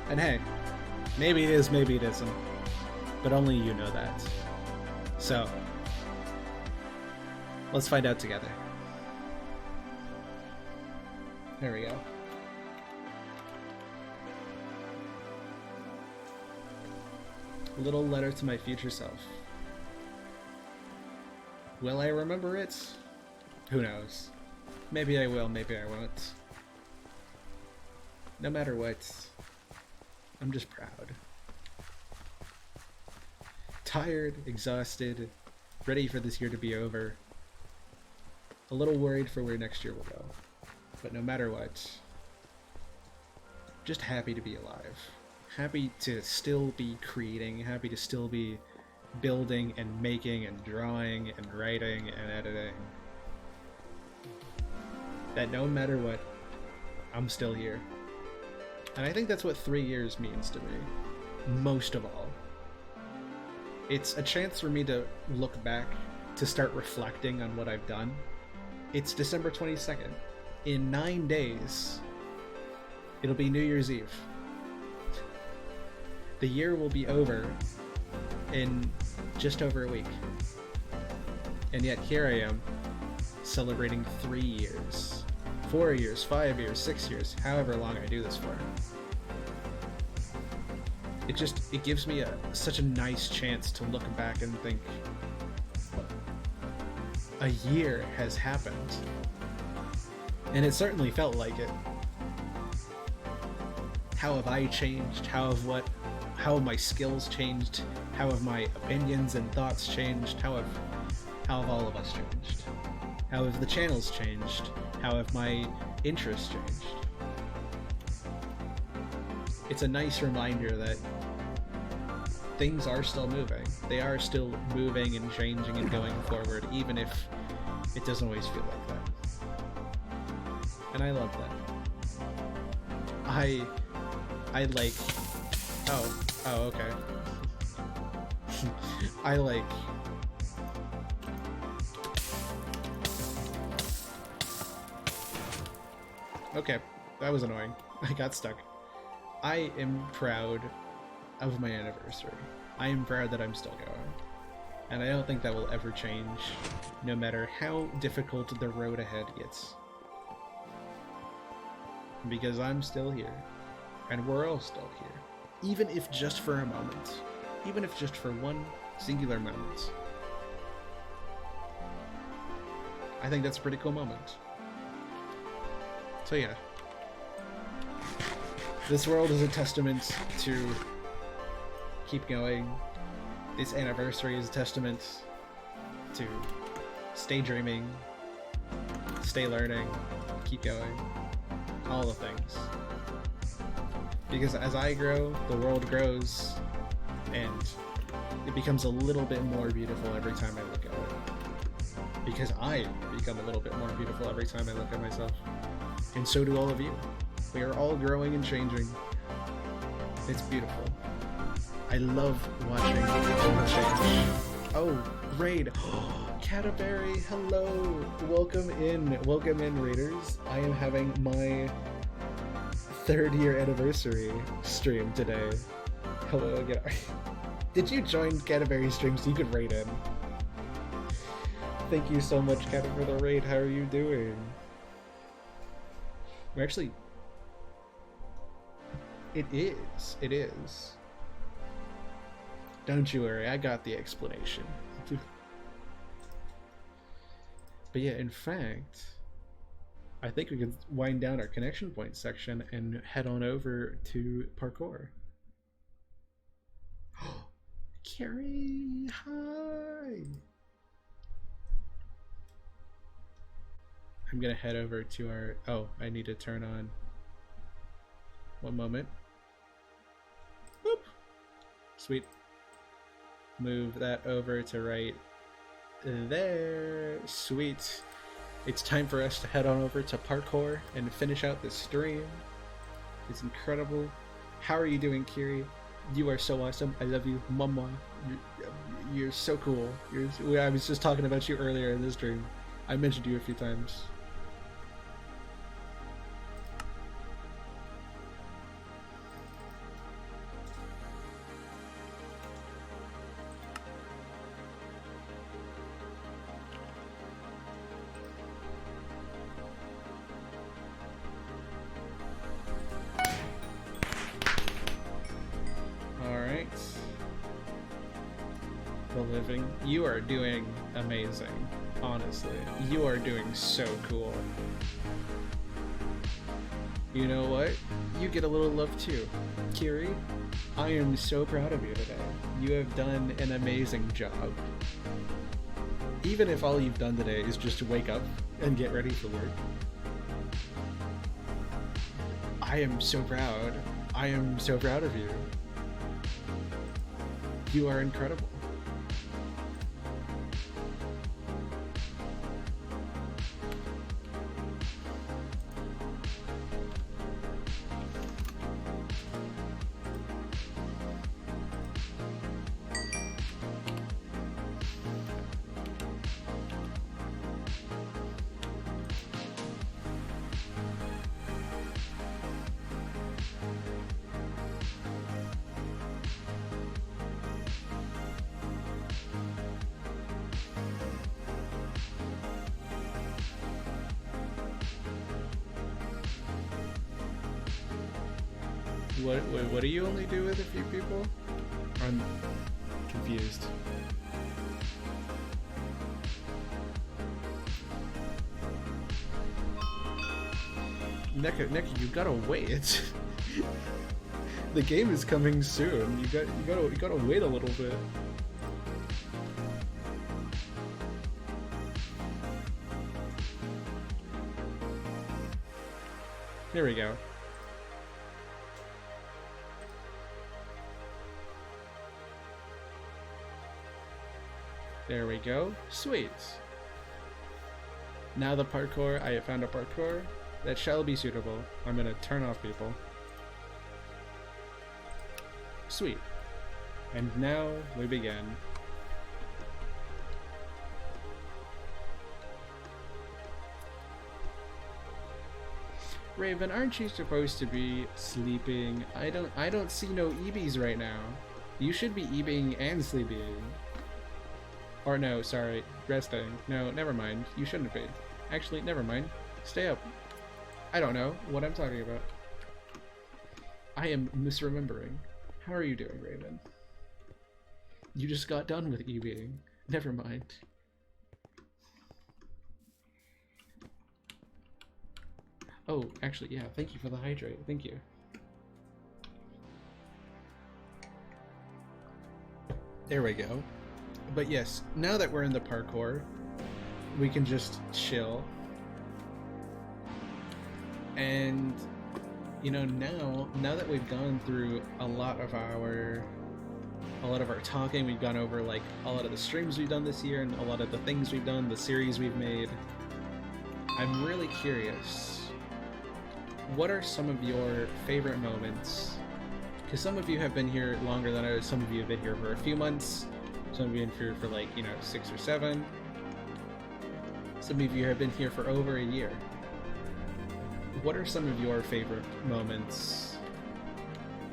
S1: And hey, maybe it is, maybe it isn't. But only you know that. So, let's find out together. There we go. A little letter to my future self. Will I remember it? Who knows? Maybe I will, maybe I won't. No matter what, I'm just proud. Tired, exhausted, ready for this year to be over. A little worried for where next year will go. But no matter what, just happy to be alive. Happy to still be creating, happy to still be building and making and drawing and writing and editing. That no matter what, I'm still here. And I think that's what 3 years means to me, most of all. It's a chance for me to look back, to start reflecting on what I've done. It's December 22nd. In 9 days, it'll be New Year's Eve. The year will be over in just over a week. And yet here I am, celebrating 3 years. 4 years, 5 years, 6 years, however long I do this for. It gives me such a nice chance to look back and think, a year has happened. And it certainly felt like it. How have I changed? How have my skills changed? How have my opinions and thoughts changed? How have all of us changed? How have the channels changed? How have my interests changed? It's a nice reminder that things are still moving. They are still moving and changing and going forward, even if it doesn't always feel like that. And I love that. I like... Oh, okay. I like... Okay, that was annoying. I got stuck. I am proud of my anniversary. I am proud that I'm still going. And I don't think that will ever change, no matter how difficult the road ahead gets. Because I'm still here, and we're all still here. Even if just for a moment. Even if just for one singular moment. I think that's a pretty cool moment. So yeah. This world is a testament to keep going. This anniversary is a testament to stay dreaming, stay learning, keep going, all the things. Because as I grow, the world grows, and it becomes a little bit more beautiful every time I look at it. Because I become a little bit more beautiful every time I look at myself. And so do all of you. We are all growing and changing. It's beautiful. I love watching people change. Oh, raid. Cataberry, hello. Welcome in, raiders. I am having my 3rd year anniversary stream today. Hello again. Did you join Cataberry stream so you could raid in? Thank you so much, Cata, for the raid. How are you doing? We're actually... It is. Don't you worry, I got the explanation. But yeah, in fact, I think we could wind down our connection point section and head on over to parkour. Carrie, hi! I'm gonna head over to our... Oh, I need to turn on... One moment. Boop! Sweet. Move that over to right there. Sweet. It's time for us to head on over to parkour and finish out this stream. It's incredible. How are you doing, Kiri? You are so awesome. I love you, Mama. You're so cool. I was just talking about you earlier in this stream. I mentioned you a few times. You are doing amazing, honestly. You are doing so cool. You know what? You get a little love too. Kiri, I am so proud of you today. You have done an amazing job. Even if all you've done today is just to wake up and get ready for work. I am so proud. I am so proud of you. You are incredible. What do you only do with a few people? I'm confused. Neki, you gotta wait. The game is coming soon. You gotta wait a little bit. There we go. There we go. Sweet. Now the parkour, I have found a parkour that shall be suitable. I'm gonna turn off people. Sweet. And now we begin. Raven, aren't you supposed to be sleeping? I don't see no EBs right now. You should be EBing and sleeping. Or no, sorry, resting. No, never mind. You shouldn't be. Actually, never mind. Stay up. I don't know what I'm talking about. I am misremembering. How are you doing, Raven? You just got done with EVing. Never mind. Oh, actually, yeah, thank you for the hydrate. Thank you. There we go. But yes, now that we're in the parkour, we can just chill. And, you know, now that we've gone through a lot of our talking, we've gone over like a lot of the streams we've done this year and a lot of the things we've done, the series we've made. I'm really curious. What are some of your favorite moments? Because some of you have been here longer than others. Some of you have been here for a few months. Some of you have been here for like, 6 or 7. Some of you have been here for over a year. What are some of your favorite moments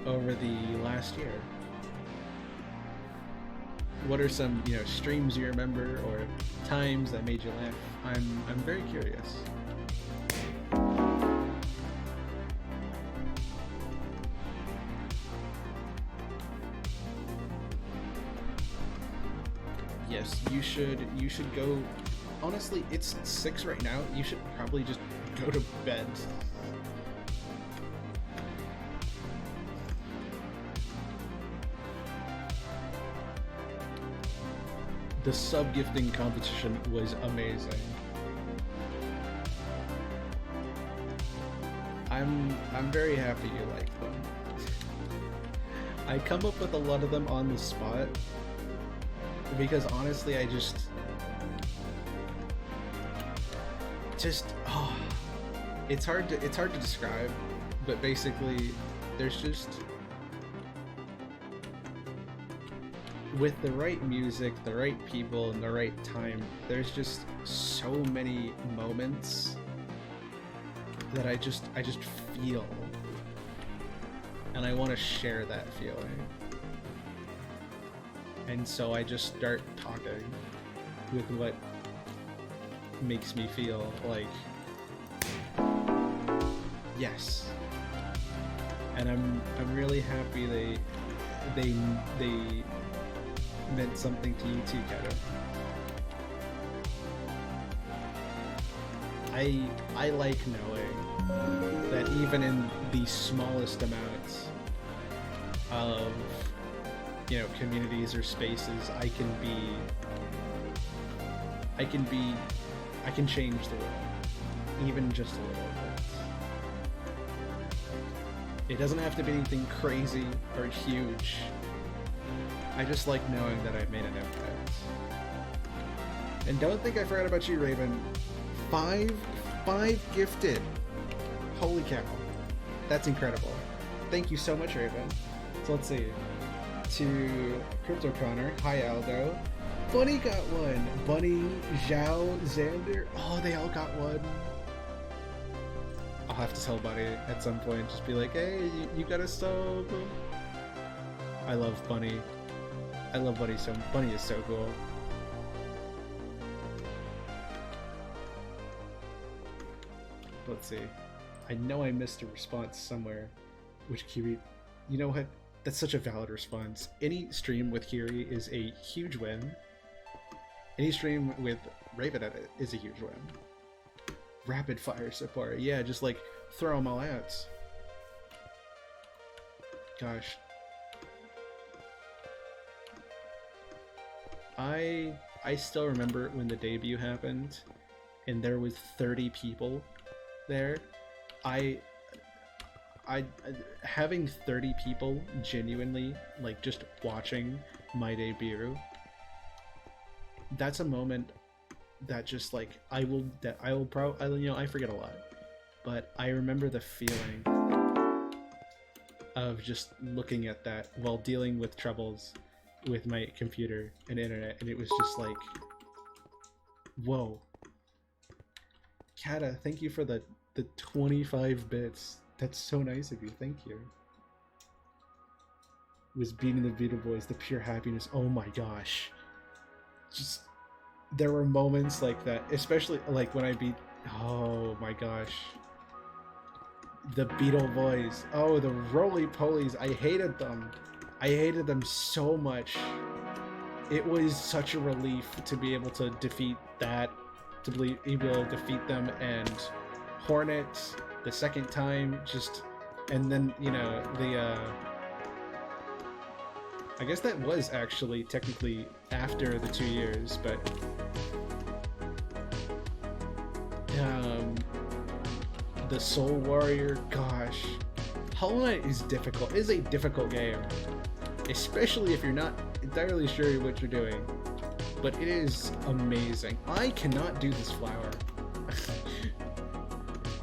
S1: over the last year? What are some, streams you remember or times that made you laugh? I'm very curious. Yes, you should go. Honestly, it's 6 right now. You should probably just go to bed. The sub-gifting competition was amazing. I'm very happy you like them. I come up with a lot of them on the spot because honestly I just it's hard to describe, but basically there's just, with the right music, the right people, and the right time, there's just so many moments that I just feel, and I want to share that feeling. And so I just start talking with what makes me feel like yes. And I'm really happy they meant something to you too, Kata. I like knowing that even in the smallest amounts of communities or spaces, I can change the world, even just a little bit. It doesn't have to be anything crazy or huge. I just like knowing that I've made an impact. And don't think I forgot about you, Raven. Five gifted. Holy cow. That's incredible. Thank you so much, Raven. So let's see. To Crypto Connor, hi Aldo. Bunny got one. Bunny, Zhao, Xander. Oh, they all got one. I'll have to tell Bunny at some point. Just be like, hey, you got a sub. I love Bunny. I love Bunny so much. Bunny is so cool. Let's see. I know I missed a response somewhere. Which Kiri... You know what? That's such a valid response. Any stream with Kiri is a huge win. Any stream with Raven at it is a huge win. Rapid fire support. Yeah, just like throw them all out. Gosh. I still remember when the debut happened and there was 30 people there. Having 30 people genuinely like just watching my debut, that's a moment that just like I forget a lot, but I remember the feeling of just looking at that while dealing with troubles with my computer and internet, and it was just like, whoa. Kata, thank you for the 25 bits. That's so nice of you. Thank you. Was beating the Vita Boys the pure happiness. Oh my gosh. just there were moments like that, especially like when I beat. Oh my gosh, the Beetle Boys. Oh, the roly polies. I hated them. I hated them so much. It was such a relief to be able to defeat that, to be able to defeat them, and Hornet the second time, just, and then, you know, the, I guess that was actually technically after the 2 years, but, the Soul Warrior, gosh, Hollow Knight is difficult, is a difficult game, especially if you're not entirely sure what you're doing, but it is amazing. I cannot do this flower.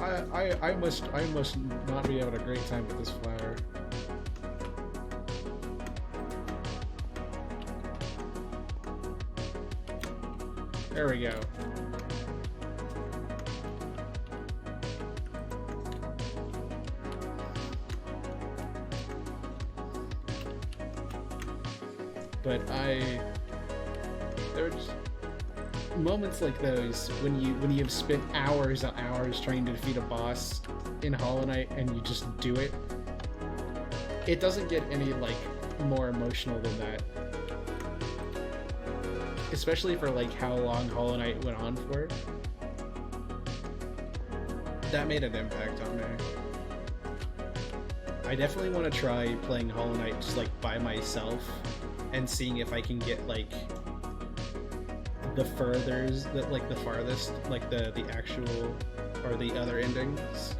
S1: I must not be having a great time with this flower. There we go. But there were just moments like those when you have spent hours and hours trying to defeat a boss in Hollow Knight and you just do it. It doesn't get any like more emotional than that. Especially for like how long Hollow Knight went on for. That made an impact on me. I definitely want to try playing Hollow Knight just like by myself and seeing if I can get like the farthest, like the actual or the other endings,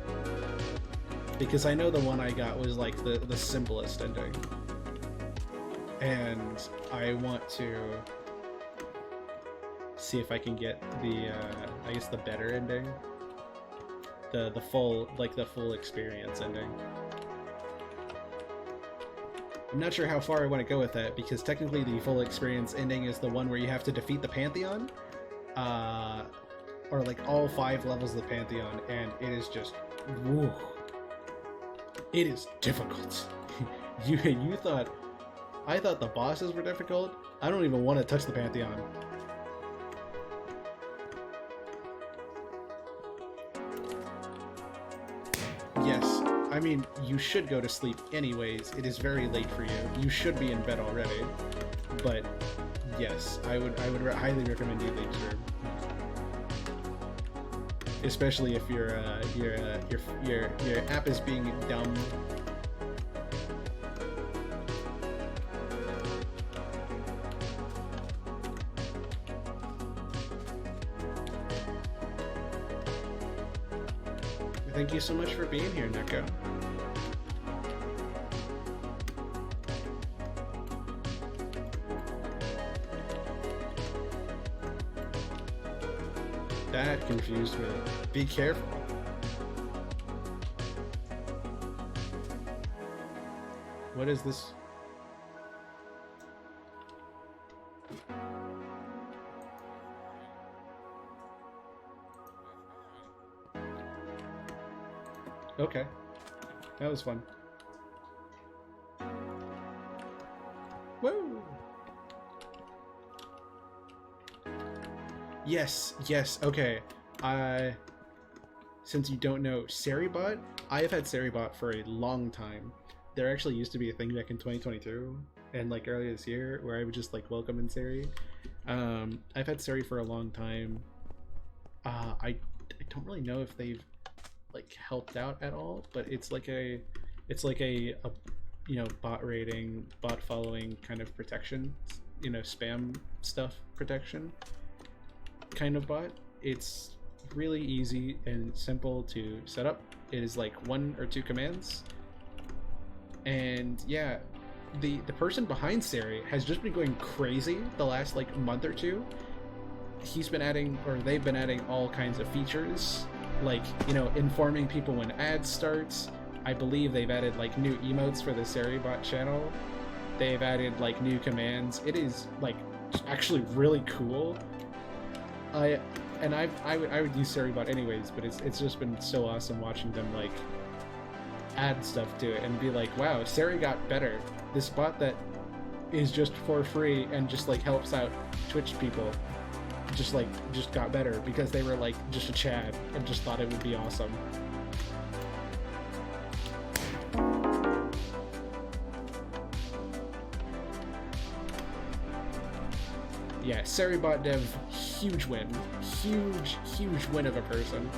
S1: because I know the one I got was like the simplest ending, and I want to see if I can get the I guess the better ending, the full experience ending. I'm not sure how far I want to go with that, because technically the full experience ending is the one where you have to defeat the Pantheon, or like all 5 levels of the Pantheon, and it is just, woo, it is difficult. You thought, I thought the bosses were difficult? I don't even want to touch the Pantheon. Yes. I mean, you should go to sleep anyways. It is very late for you. You should be in bed already. But yes, I would highly recommend you leave your, especially if your app is being dumb. Thank you so much for being here, Neko. That confused me. Be careful. What is this? Okay. That was fun. Woo! Yes, okay. Since you don't know Seribot, I have had Seribot for a long time. There actually used to be a thing back in 2022 and like earlier this year where I would just like welcome in Seri. I've had Seri for a long time. I don't really know if they've like helped out at all, but it's like a you know, bot rating, bot following kind of protection, you know, spam stuff protection kind of bot. It's really easy and simple to set up. It is like 1 or 2 commands, and yeah, the person behind Seri has just been going crazy the last like month or two. He's been adding, or they've been adding all kinds of features, like, you know, informing people when ads starts. I believe they've added like new emotes for the Seribot channel. They've added like new commands. It is like actually really cool. I would use Seribot anyways, but it's just been so awesome watching them like add stuff to it and be like, wow, Seri got better. This bot that is just for free and just like helps out Twitch people just got better because they were like just a Chad and just thought it would be awesome. Yeah, Seribot Dev, huge win. Huge win of a person.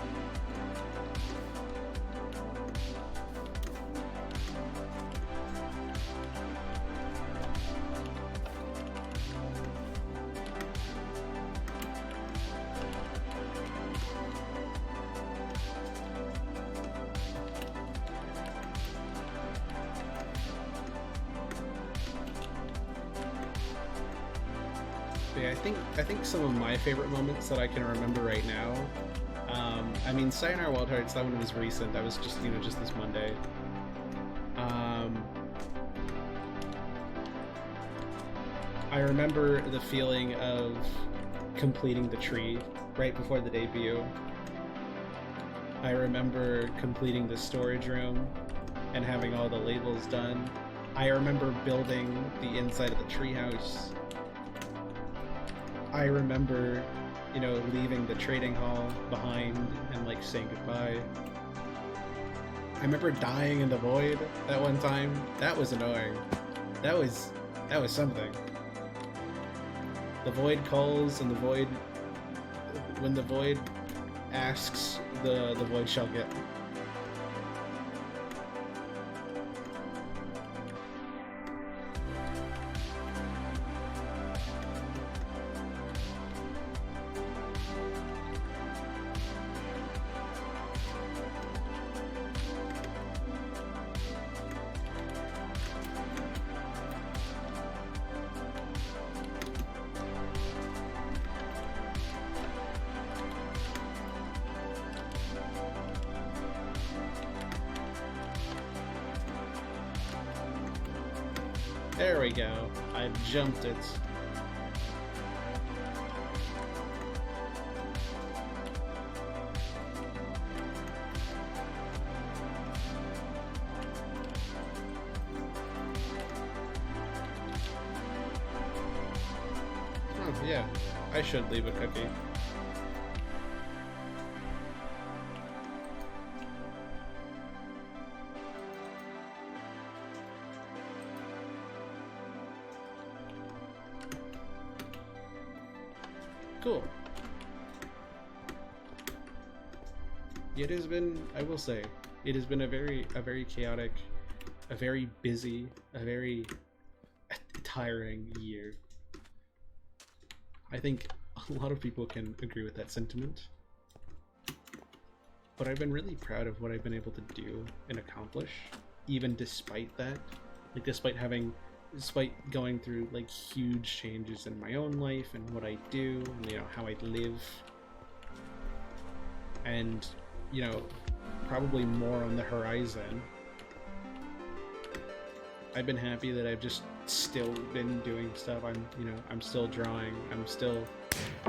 S1: Yeah, I think some of my favorite moments that I can remember right now. I mean, Sayonara Wild Hearts, that one was recent. That was just just this Monday. I remember the feeling of completing the tree right before the debut. I remember completing the storage room and having all the labels done. I remember building the inside of the treehouse. I remember, leaving the trading hall behind and like saying goodbye. I remember dying in the void that one time. That was annoying. That was something. The void calls, and when the void asks, the void shall get. There we go. I jumped it. Oh, yeah. I should leave a cookie. Cool. It has been, I will say, it has been a very chaotic, a very busy, a very tiring year. I think a lot of people can agree with that sentiment. But I've been really proud of what I've been able to do and accomplish, even despite that. Like, despite going through like huge changes in my own life and what I do and how I live, and probably more on the horizon. I've been happy that I've just still been doing stuff. I'm still drawing, I'm still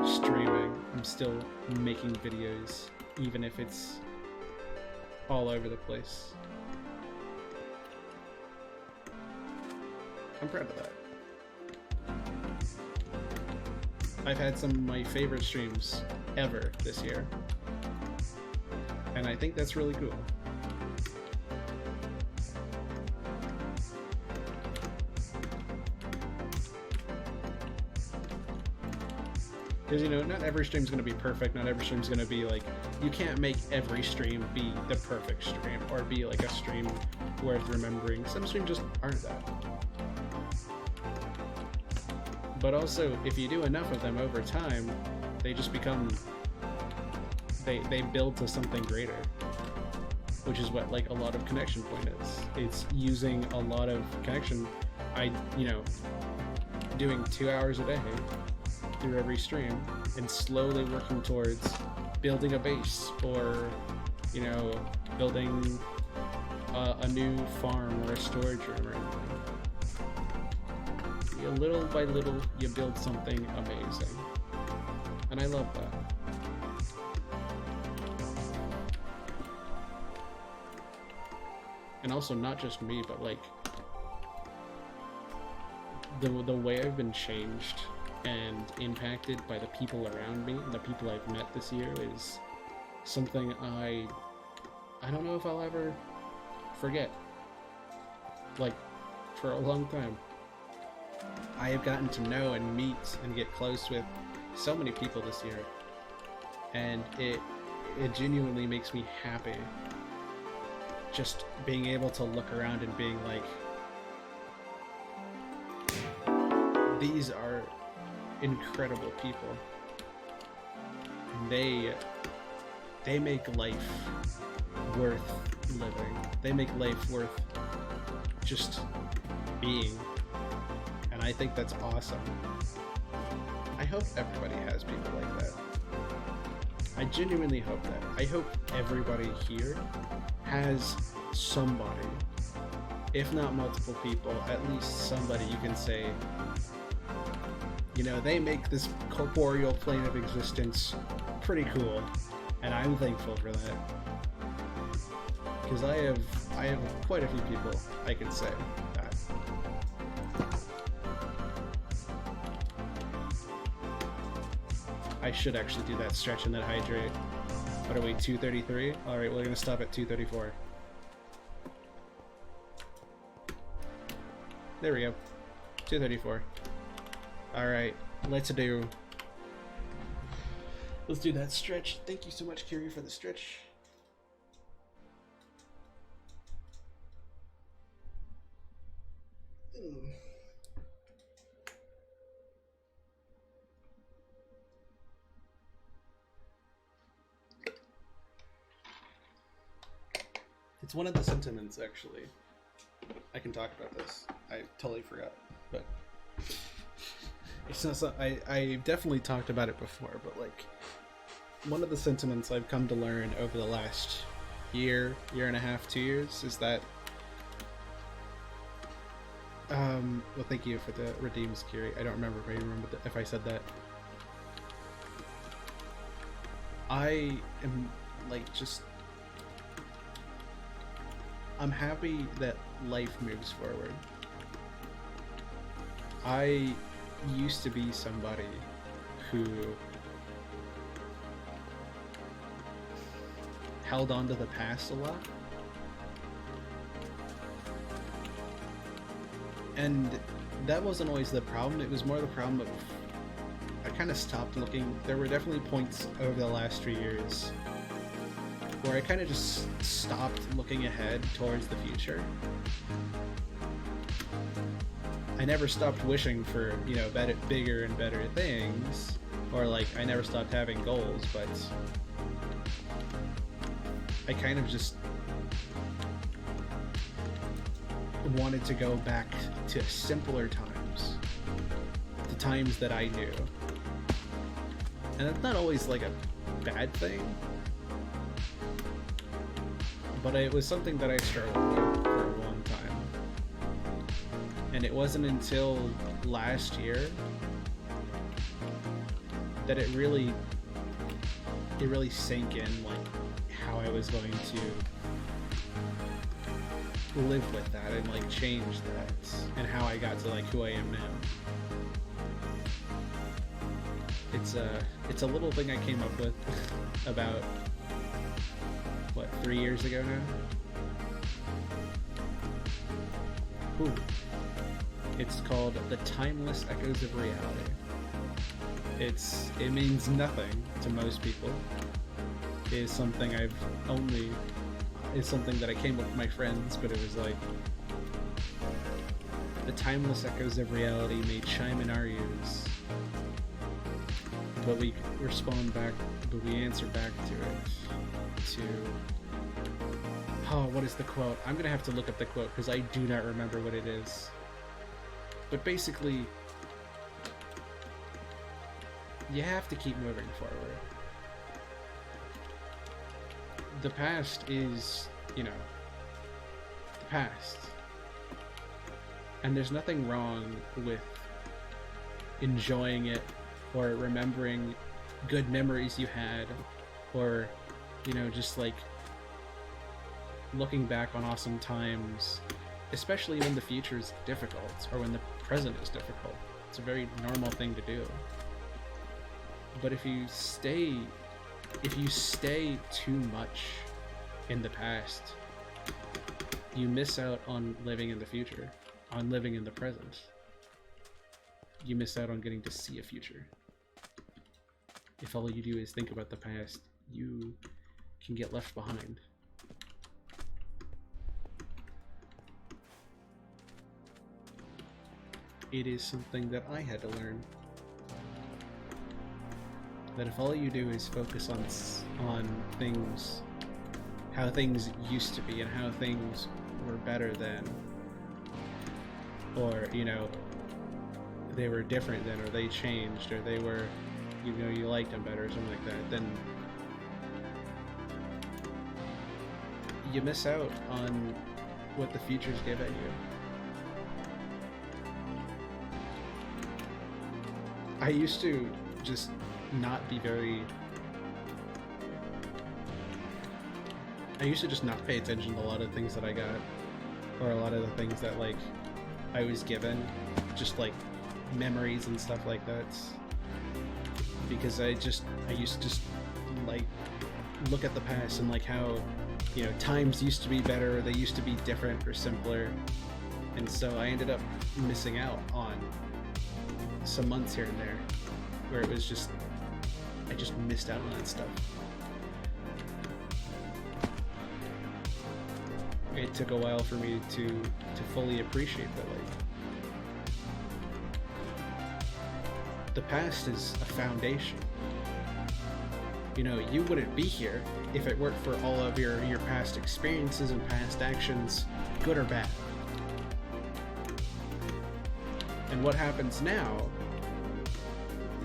S1: streaming, I'm still making videos, even if it's all over the place. I'm proud of that. I've had some of my favorite streams ever this year, and I think that's really cool. Because, not every stream's going to be perfect, not every stream's going to be like, you can't make every stream be the perfect stream, or be like a stream worth remembering. Some streams just aren't that. But also, if you do enough of them over time, they just become, they build to something greater. Which is what, like, a lot of Connection Point is. It's using a lot of connection. Doing 2 hours a day through every stream, and slowly working towards building a base, or, building a new farm or a storage room or anything. Little by little, you build something amazing. And I love that. And also, not just me, but like
S2: the way I've been changed and impacted by the people around me and the people I've met this year is something I don't know if I'll ever forget. Like, for a long time. I have gotten to know and meet and get close with so many people this year, and it genuinely makes me happy just being able to look around and being like, these are incredible people. They make life worth living. They make life worth just being. And I think that's awesome. I hope everybody has people like that. I genuinely hope that. I hope everybody here has somebody, if not multiple people, at least somebody you can say, you know, they make this corporeal plane of existence pretty cool, and I'm thankful for that. Because I have quite a few people I can say that. I should actually do that stretch and then hydrate. What are we, 2:33? Alright, we're gonna stop at 2:34. There we go. 2:34. Alright, let's do that stretch. Thank you so much, Kiri, for the stretch. It's one of the sentiments, actually. I can talk about this. I totally forgot, but it's not so, I definitely talked about it before, but like, one of the sentiments I've come to learn over the last year and a half, 2 years, is that well, thank you for the redeems, Kiri. I don't remember if I said that. I am like just, I'm happy that life moves forward. I used to be somebody who held on to the past a lot. And that wasn't always the problem, it was more the problem of I kind of stopped looking. There were definitely points over the last 3 years where I kind of just stopped looking ahead towards the future. I never stopped wishing for, you know, bigger and better things, or like I never stopped having goals, but I kind of just wanted to go back to simpler times, the times that I knew. And it's not always like a bad thing, but it was something that I struggled with for a long time. And it wasn't until last year that it really sank in, like, how I was going to live with that and like change that, and how I got to like who I am now. It's a little thing I came up with about, what, 3 years ago now? Ooh. It's called The Timeless Echoes of Reality. It means nothing to most people. It's something it's something that I came up with my friends, but it was like, the timeless echoes of reality may chime in our ears, but we respond back, but we answer back to it. What is the quote? I'm gonna have to look up the quote because I do not remember what it is. But basically, you have to keep moving forward. The past is, you know, the past. And there's nothing wrong with enjoying it or remembering good memories you had, or, you know, just like looking back on awesome times, especially when the future is difficult or when the present is difficult. It's a very normal thing to do. But if you stay too much in the past, you miss out on living in the future, on living in the present. You miss out on getting to see a future. If all you do is think about the past, you can get left behind. It is something that I had to learn. That if all you do is focus on things, how things used to be and how things were better then, or, you know, they were different then, or they changed, or they were, you know, you liked them better or something like that, then you miss out on what the futures give at you. I used to just not be very... I used to just not pay attention to a lot of things that I got, or a lot of the things that, like, I was given, just, like, memories and stuff like that, because I used to just, like, look at the past and, like, how, you know, times used to be better, or they used to be different or simpler, and so I ended up missing out on some months here and there, where it was just, I just missed out on that stuff. It took a while for me to fully appreciate that, like, the past is a foundation. You know, you wouldn't be here if it weren't for all of your past experiences and past actions, good or bad. And what happens now,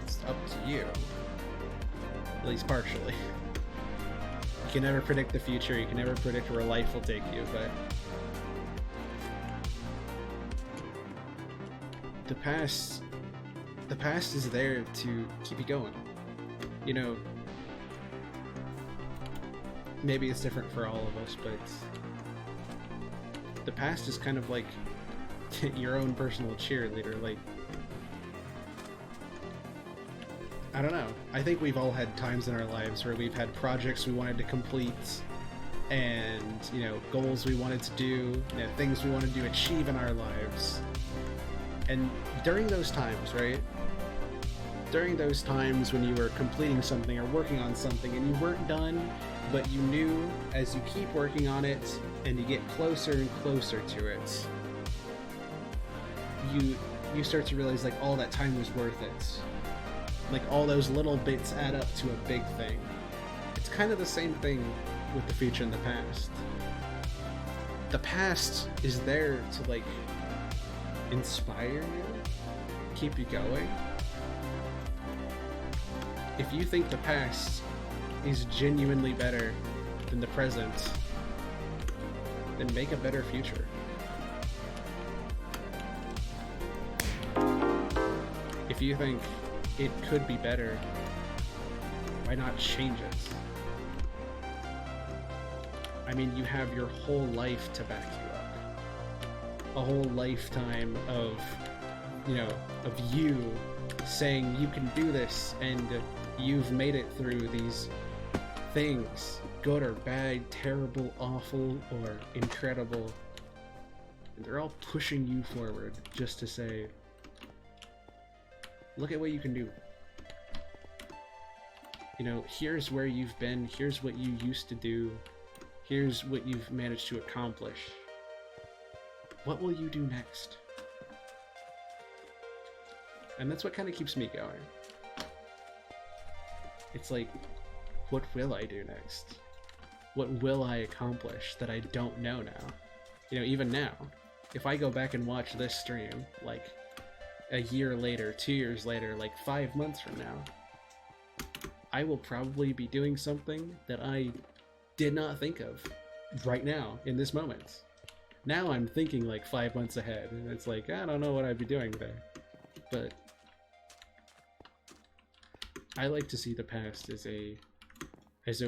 S2: it's up to you. At least partially. You can never predict the future, you can never predict where life will take you, but the past is there to keep you going. You know, maybe it's different for all of us, but the past is kind of like your own personal cheerleader. Like, I don't know. I think we've all had times in our lives where we've had projects we wanted to complete, and, you know, goals we wanted to do, you know, things we wanted to achieve in our lives. And during those times, right? During those times when you were completing something or working on something and you weren't done, but you knew as you keep working on it and you get closer and closer to it, you start to realize, like, all that time was worth it. Like, all those little bits add up to a big thing. It's kind of the same thing with the future and the past. The past is there to, like, inspire you, keep you going. If you think the past is genuinely better than the present, then make a better future. If you think it could be better, why not change it? I mean, you have your whole life to back you up. A whole lifetime of, you know, of you saying you can do this, and you've made it through these things, good or bad, terrible, awful, or incredible. And they're all pushing you forward just to say, look at what you can do. You know, here's where you've been, here's what you used to do, here's what you've managed to accomplish. What will you do next? And that's what kind of keeps me going. It's like, what will I do next? What will I accomplish that I don't know now? You know, even now, if I go back and watch this stream, like, a year later, 2 years later, like 5 months from now, I will probably be doing something that I did not think of right now, in this moment. Now I'm thinking like 5 months ahead, and it's like, I don't know what I'd be doing there. But I like to see the past as a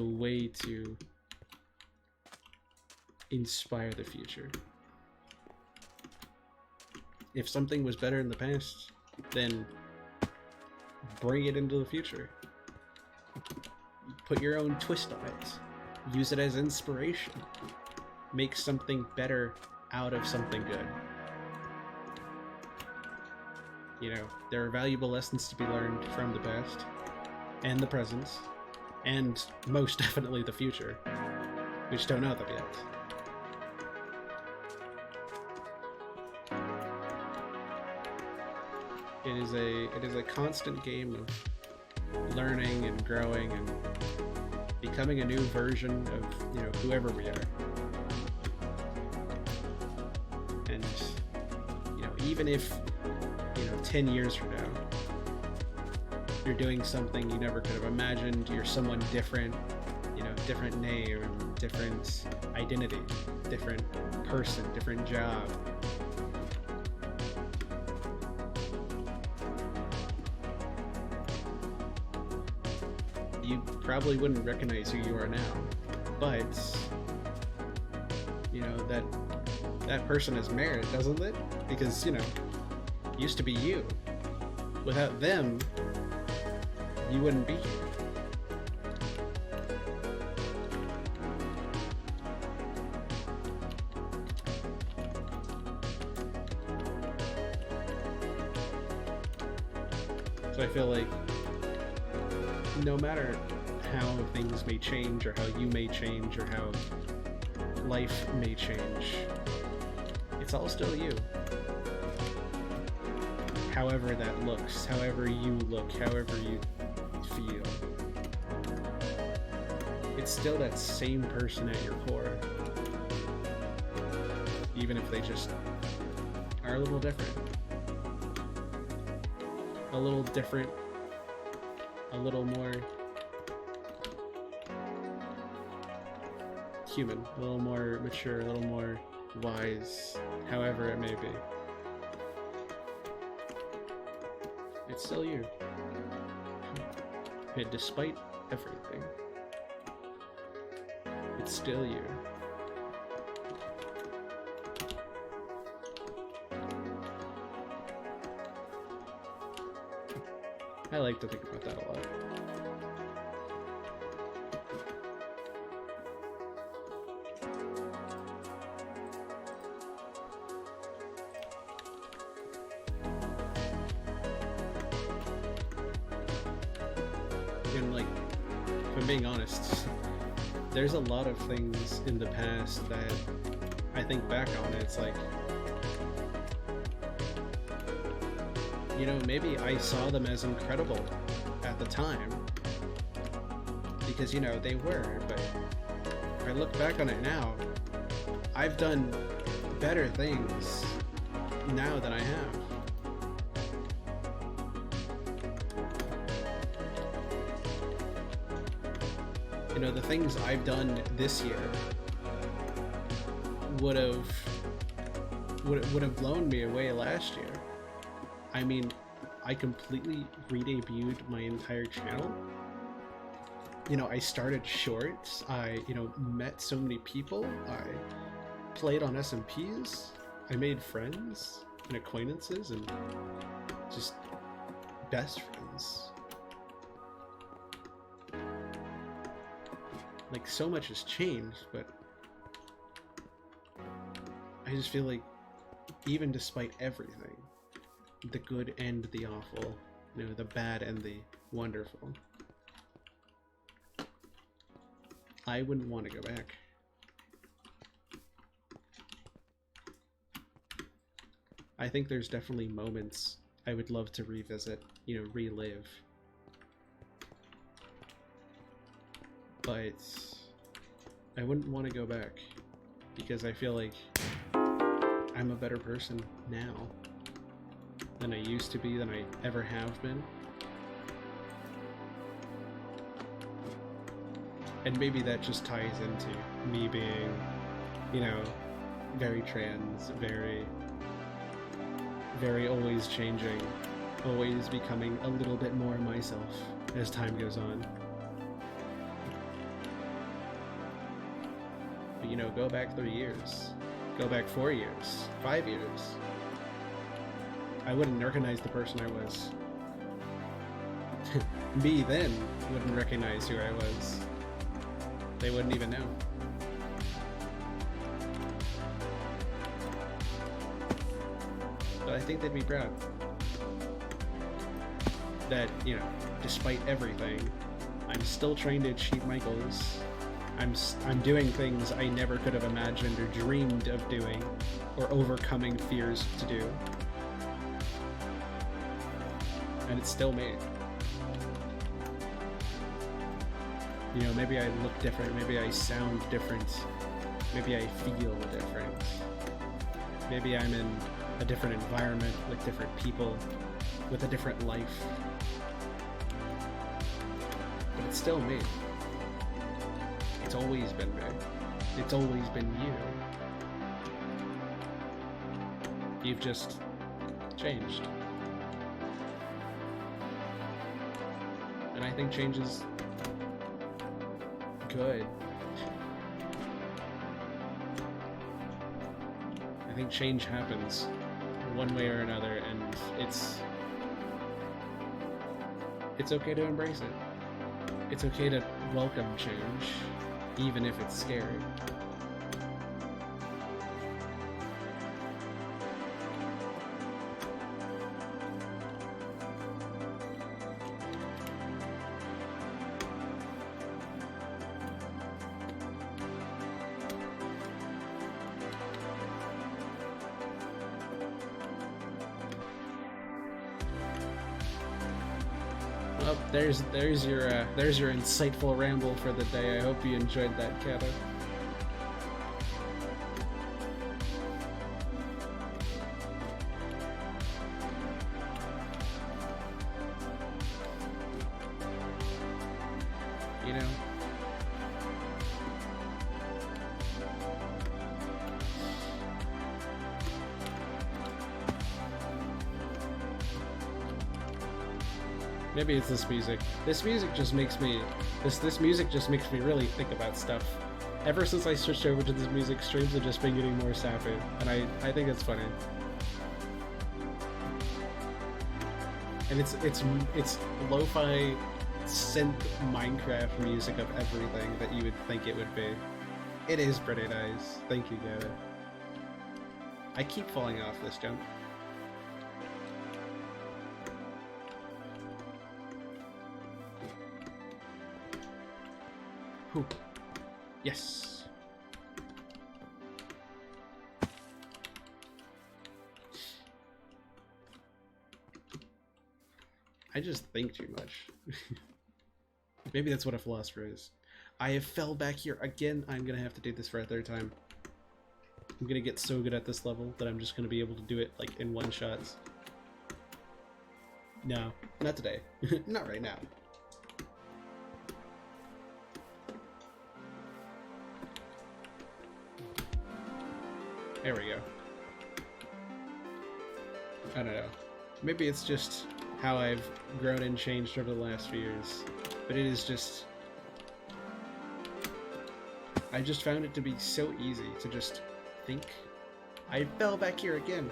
S2: way to inspire the future. if something was better in the past, then bring it into the future. Put your own twist on it. Use it as inspiration. Make something better out of something good. You know, there are valuable lessons to be learned from the past, and the present, and most definitely the future. We just don't know them yet. It is a constant game of learning and growing and becoming a new version of, you know, whoever we are. And, you know, even if, you know, 10 years from now you're doing something you never could have imagined, you're someone different, you know, different name, different identity, different person, different job. You probably wouldn't recognize who you are now, but you know that person has merit, doesn't it? Because, you know, it used to be you. Without them, you wouldn't be here. So I feel like no matter how things may change, or how you may change, or how life may change, it's all still you. However that looks, however you look, however you feel, it's still that same person at your core. Even if they just are a little different. A little different. A little more human, a little more mature, a little more wise, however it may be. It's still you. And despite everything, it's still you. I like to think about that a lot. And like, if I'm being honest, there's a lot of things in the past that I think back on, it's like, you know, maybe I saw them as incredible at the time because, you know, they were, but if I look back on it now, I've done better things now than I have. You know, the things I've done this year would have blown me away last year. I mean, I completely redebuted my entire channel. You know, I started shorts. I, you know, met so many people. I played on SMPs. I made friends and acquaintances and just best friends. Like, so much has changed, but I just feel like even despite everything, the good and the awful, you know, the bad and the wonderful, I wouldn't want to go back. I think there's definitely moments I would love to revisit, you know, relive. But I wouldn't want to go back because I feel like I'm a better person now than I used to be, than I ever have been. And maybe that just ties into me being, you know, very trans, very always changing, always becoming a little bit more myself as time goes on. But, you know, go back 3 years, go back 4 years, 5 years. I wouldn't recognize the person I was. Me then wouldn't recognize who I was. They wouldn't even know. But I think they'd be proud that, you know, despite everything, I'm still trying to achieve my goals. I'm doing things I never could have imagined or dreamed of doing, or overcoming fears to do. And it's still me. You know, maybe I look different, maybe I sound different, maybe I feel different. Maybe I'm in a different environment with different people, with a different life. But it's still me. It's always been me. It's always been you. You've just changed. And I think change is good. I think change happens one way or another, and it's okay to embrace it. It's okay to welcome change, even if it's scary. Well, there's your insightful ramble for the day. I hope you enjoyed that, Kata. You know, maybe it's this music. This music just makes me really think about stuff. Ever since I switched over to this music, streams have just been getting more sappy, and I think it's funny. And it's lo-fi synth Minecraft music of everything that you would think it would be. It is pretty nice. Thank you, Gata. I keep falling off this jump. Whew. Yes. I just think too much. Maybe that's what a philosopher is. I have fell back here again. I'm gonna have to do this for a third time. I'm gonna get so good at this level that I'm just gonna be able to do it like in one shots. No, not today. Not right now. There we go. I don't know. Maybe it's just how I've grown and changed over the last few years. But it is just... I just found it to be so easy to just think. I fell back here again.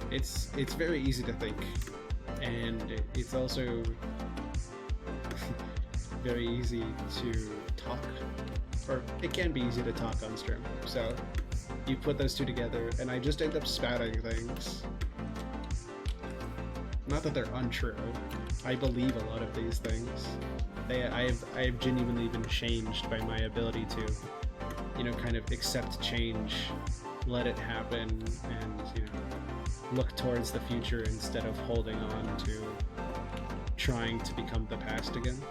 S2: It's very easy to think. And it's also very easy to talk, or it can be easy to talk on stream. So you put those two together, and I just end up spouting things. Not that they're untrue. I believe a lot of these things. I have genuinely been changed by my ability to, you know, kind of accept change, let it happen, and, you know, look towards the future instead of holding on to trying to become the past again.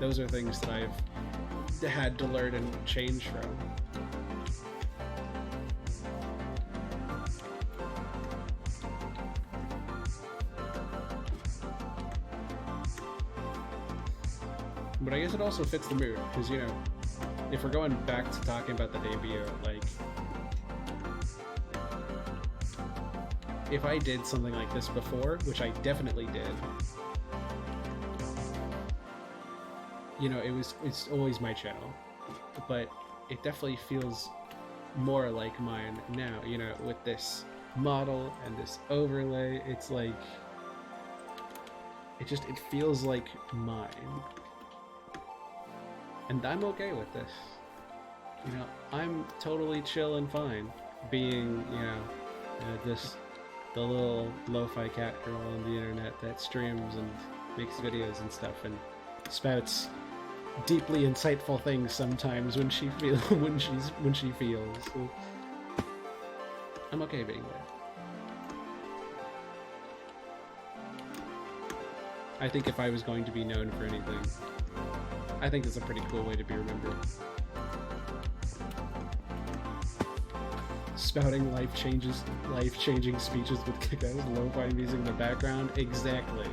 S2: Those are things that I've had to learn and change from. But I guess it also fits the mood, because, you know, if we're going back to talking about the debut, like, if I did something like this before, which I definitely did, you know, it's always my channel, but it definitely feels more like mine now, you know, with this model and this overlay. It's like, it feels like mine. And I'm okay with this. You know, I'm totally chill and fine being, you know, just the little lo-fi cat girl on the internet that streams and makes videos and stuff and spouts deeply insightful things sometimes when she feels. So I'm okay being there. I think if I was going to be known for anything, I think it's a pretty cool way to be remembered. Spouting life-changing speeches with kick-ass lo-fi music in the background. Exactly.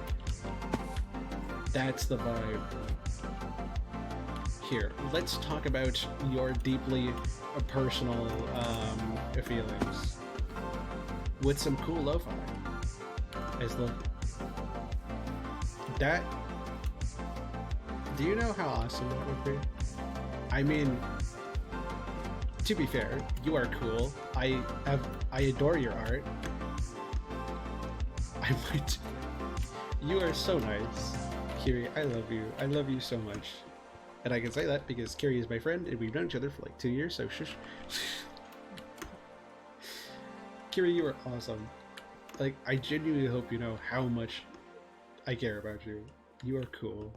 S2: That's the vibe. Here, let's talk about your deeply personal feelings with some cool lo-fi. As the that. Do you know how awesome that would be? I mean, to be fair, you are cool. I adore your art. You are so nice, Kiri. I love you. I love you so much. And I can say that because Kiri is my friend and we've known each other for like 2 years, so shush. Kiri, you are awesome. Like, I genuinely hope you know how much I care about you. You are cool.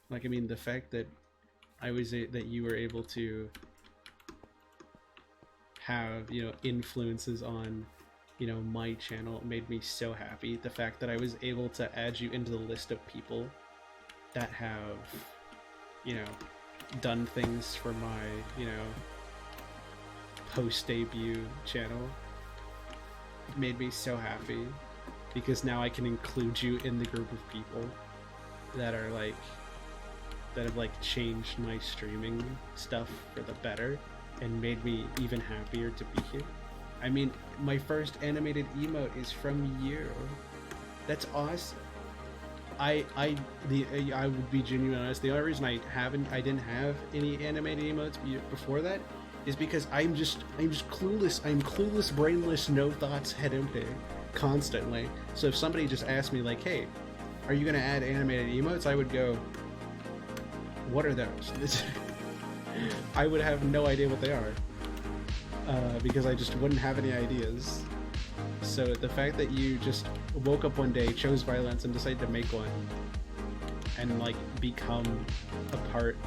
S2: Like, I mean, the fact that that you were able to have, you know, influences on, you know, my channel made me so happy. The fact that I was able to add you into the list of people that have, you know, done things for my, you know, post-debut channel made me so happy, because now I can include you in the group of people that are like, that have like changed my streaming stuff for the better and made me even happier to be here. I mean, my first animated emote is from you. That's awesome. I would be genuinely honest. The only reason I didn't have any animated emotes before that is because I'm just clueless. I'm clueless, brainless, no thoughts, head empty, constantly. So if somebody just asked me like, "Hey, are you gonna add animated emotes?" I would go, "What are those?" I would have no idea what they are, because I just wouldn't have any ideas. So the fact that you just woke up one day, chose violence, and decided to make one, and like become a part,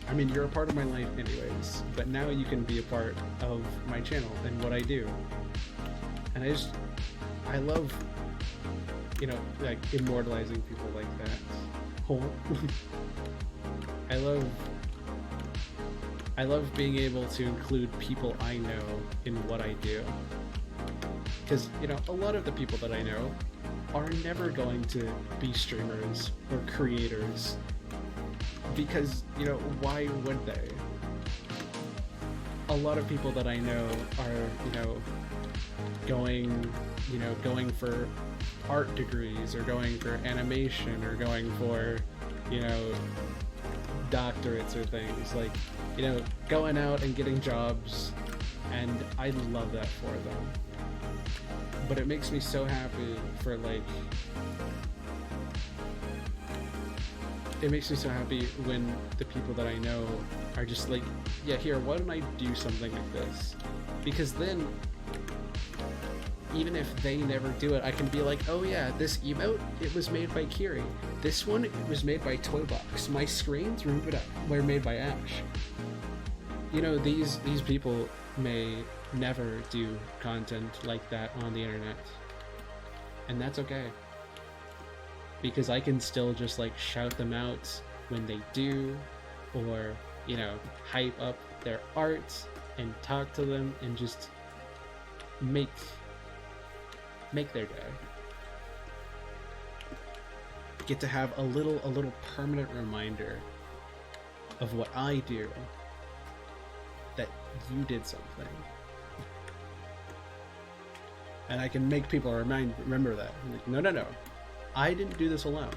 S2: I mean, you're a part of my life anyways, but now you can be a part of my channel and what I do. And I love, you know, like immortalizing people like that. I love being able to include people I know in what I do. Because, you know, a lot of the people that I know are never going to be streamers or creators. Because, you know, why would they? A lot of people that I know are, you know, going for art degrees, or going for animation, or going for, you know, doctorates or things, like, you know, going out and getting jobs, and I love that for them. But it makes me so happy for, like, it makes me so happy when the people that I know are just like, yeah, here, why don't I do something like this? Because then, even if they never do it, I can be like, oh yeah, this emote, it was made by Kiri. This one, it was made by Toybox. My screens were made by Ash. You know, these people may never do content like that on the internet. And that's okay. Because I can still just like shout them out when they do, or, you know, hype up their art and talk to them and just make their day. Get to have a little permanent reminder of what I do, that you did something. And I can make people remember that. I'm like, no, no, no. I didn't do this alone.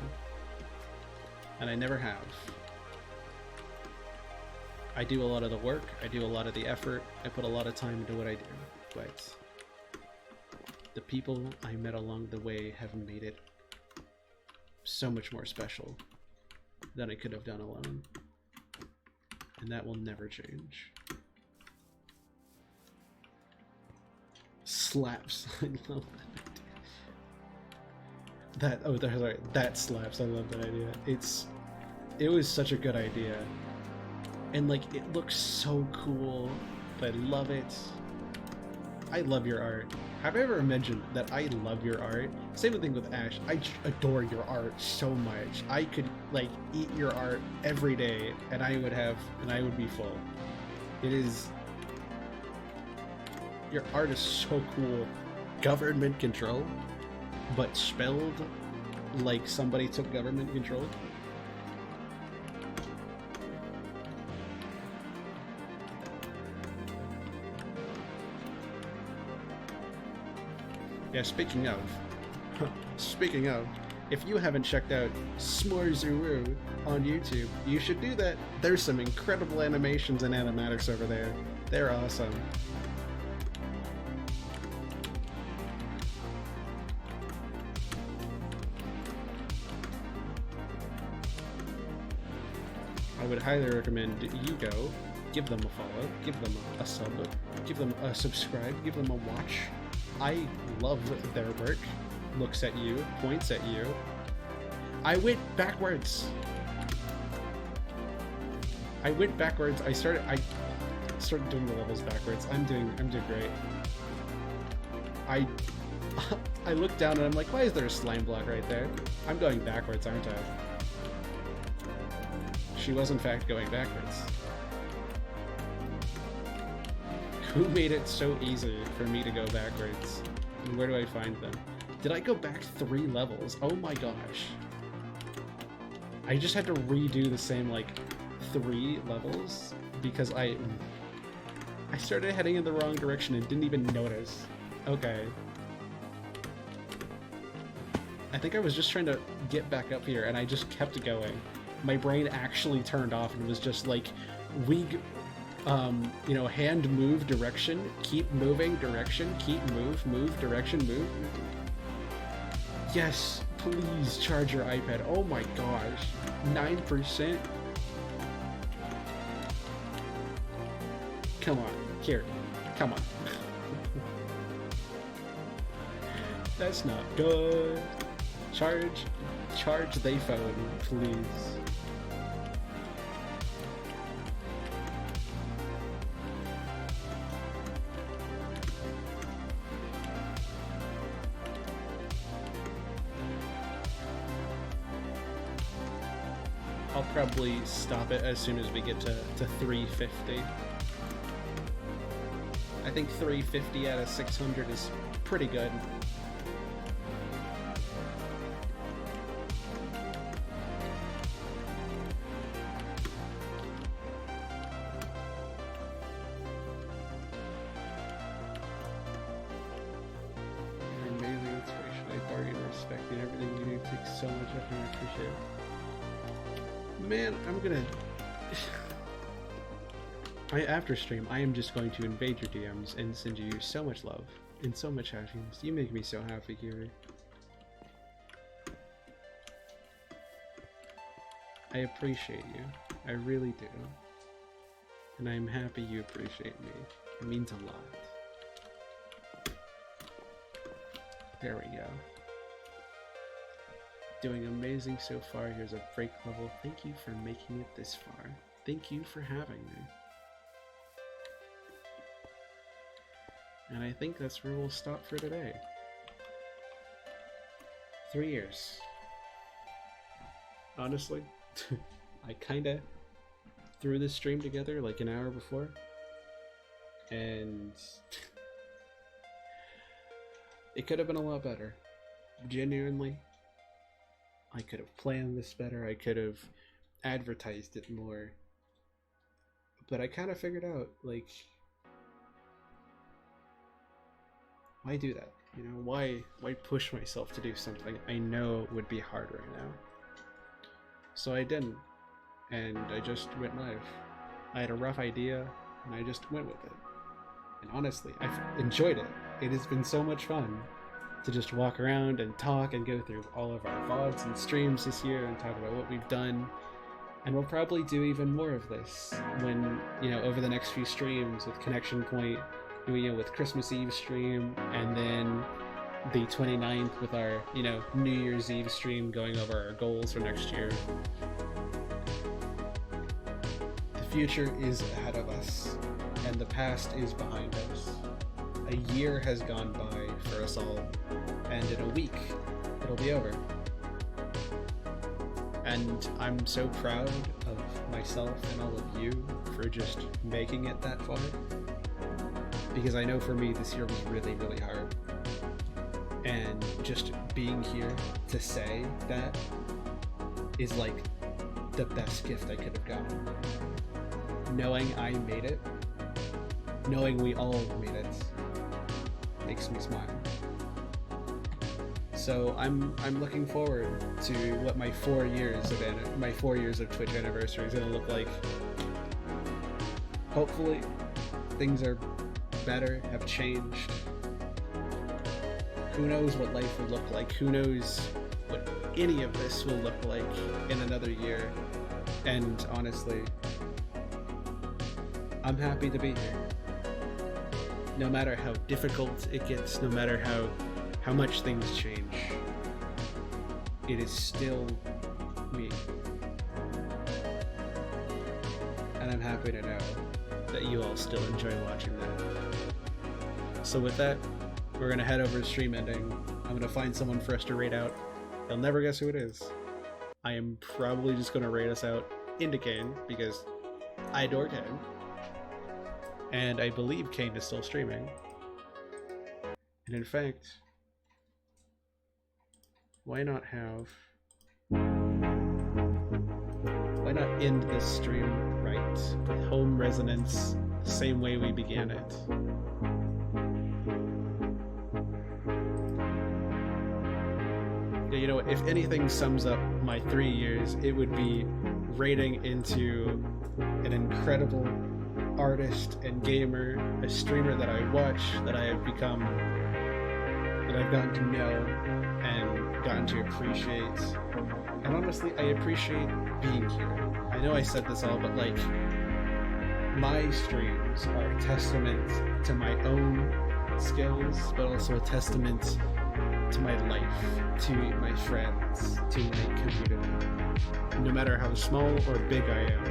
S2: And I never have. I do a lot of the work, I do a lot of the effort, I put a lot of time into what I do, but the people I met along the way have made it so much more special than I could have done alone. And that will never change. Slaps. I love that. Sorry, that slaps. I love that idea. It was such a good idea. And like, it looks so cool. I love it. I love your art. Have I ever mentioned that I love your art? Same thing with Ash. I adore your art so much. I could like eat your art every day and I would be full. It is, your art is so cool. Government control, but spelled like somebody took government control. Yeah, speaking of, if you haven't checked out S'moresuru on YouTube, you should do that. There's some incredible animations and animatics over there. They're awesome. I would highly recommend you go, give them a follow, give them a sub, give them a subscribe, give them a watch. I love their work. Looks at you, points at you. I went backwards. I started doing the levels backwards. I'm doing great. I looked down and I'm like, why is there a slime block right there? I'm going backwards, aren't I? She was in fact going backwards. Who made it so easy for me to go backwards? And where do I find them? Did I go back 3 levels? Oh my gosh. I just had to redo the same, like, 3 levels because I started heading in the wrong direction and didn't even notice. Okay. I think I was just trying to get back up here and I just kept going. My brain actually turned off and was just like, you know, hand move direction, keep moving direction, keep move direction, move. Yes, please charge your iPad. Oh my gosh, 9%. Come on, here, come on. That's not good. Charge they phone, please. I'll probably stop it as soon as we get to 350. I think 350 out of 600 is pretty good. You're amazing inspiration. I adore you and respect you. Everything you do takes so much effort and I appreciate it. Man, I'm gonna... after stream, I am just going to invade your DMs and send you so much love and so much happiness. You make me so happy, Kiri. I appreciate you. I really do. And I'm happy you appreciate me. It means a lot. There we go. Doing amazing so far. Here's a break level. Thank you for making it this far. Thank you for having me. And I think that's where we'll stop for today. 3 years. Honestly, I kinda threw this stream together like an hour before. And it could have been a lot better. Genuinely. I could have planned this better, I could have advertised it more. But I kind of figured out, like, why do that? You know, why push myself to do something I know would be hard right now? So I didn't, and I just went live. I had a rough idea, and I just went with it. And honestly, I've enjoyed it. It has been so much fun to just walk around and talk and go through all of our VODs and streams this year and talk about what we've done. And we'll probably do even more of this when, you know, over the next few streams with Connection Point, you know, with Christmas Eve stream, and then the 29th with our, you know, New Year's Eve stream going over our goals for next year. The future is ahead of us, and the past is behind us. A year has gone by for us all, and in a week, it'll be over. And I'm so proud of myself and all of you for just making it that far. Because I know for me, this year was really, really hard. And just being here to say that is like the best gift I could have gotten. Knowing I made it, knowing we all made it, makes me smile. So I'm looking forward to what my 4 years of Twitch anniversary is gonna look like. Hopefully, things are better, have changed. Who knows what life will look like? Who knows what any of this will look like in another year? And honestly, I'm happy to be here. No matter how difficult it gets, no matter how much things change, it is still me. And I'm happy to know that you all still enjoy watching that. So with that, we're gonna head over to stream ending. I'm gonna find someone for us to raid out. You'll never guess who it is. I am probably just gonna raid us out into Kane, because I adore Kane. And I believe Kane is still streaming. And in fact, why not end this stream right, with home resonance, the same way we began it? You know, if anything sums up my 3 years, it would be raiding into an incredible artist and gamer, a streamer that I watch, that I have become, that I've gotten to know and gotten to appreciate. And honestly, I appreciate being here. I know I said this all, but like, my streams are a testament to my own skills, but also a testament to my life, to my friends, to my community. No matter how small or big I am,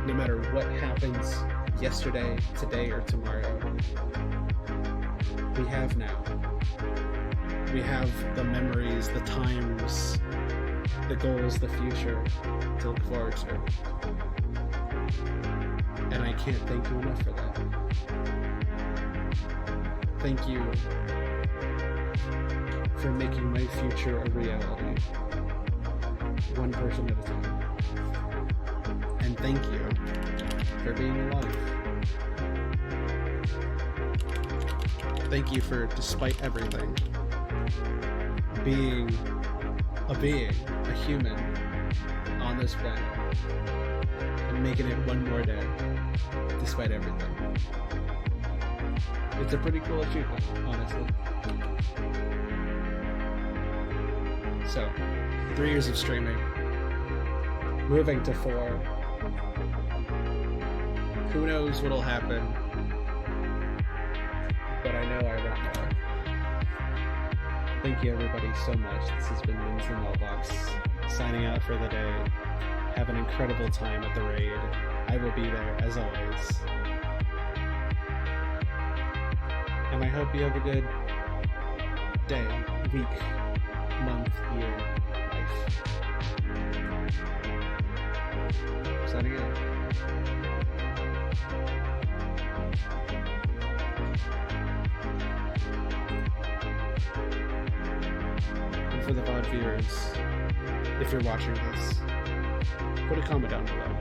S2: no matter what happens yesterday, today, or tomorrow, we have now. We have the memories, the times, the goals, the future to look forward to. And I can't thank you enough for that. Thank you for making my future a reality, one person at a time. And thank you for being alive. Thank you for, despite everything, being a human on this planet, and making it one more day, despite everything. It's a pretty cool achievement, honestly. So, 3 years of streaming, moving to 4. Who knows what'll happen, but I know I won't know. Thank you everybody so much. This has been Wins the Mailbox, signing out for the day. Have an incredible time at the raid. I will be there, as always. And I hope you have a good day, week, month, year, life. Signing out. And for the VOD viewers, if you're watching this, put a comment down below.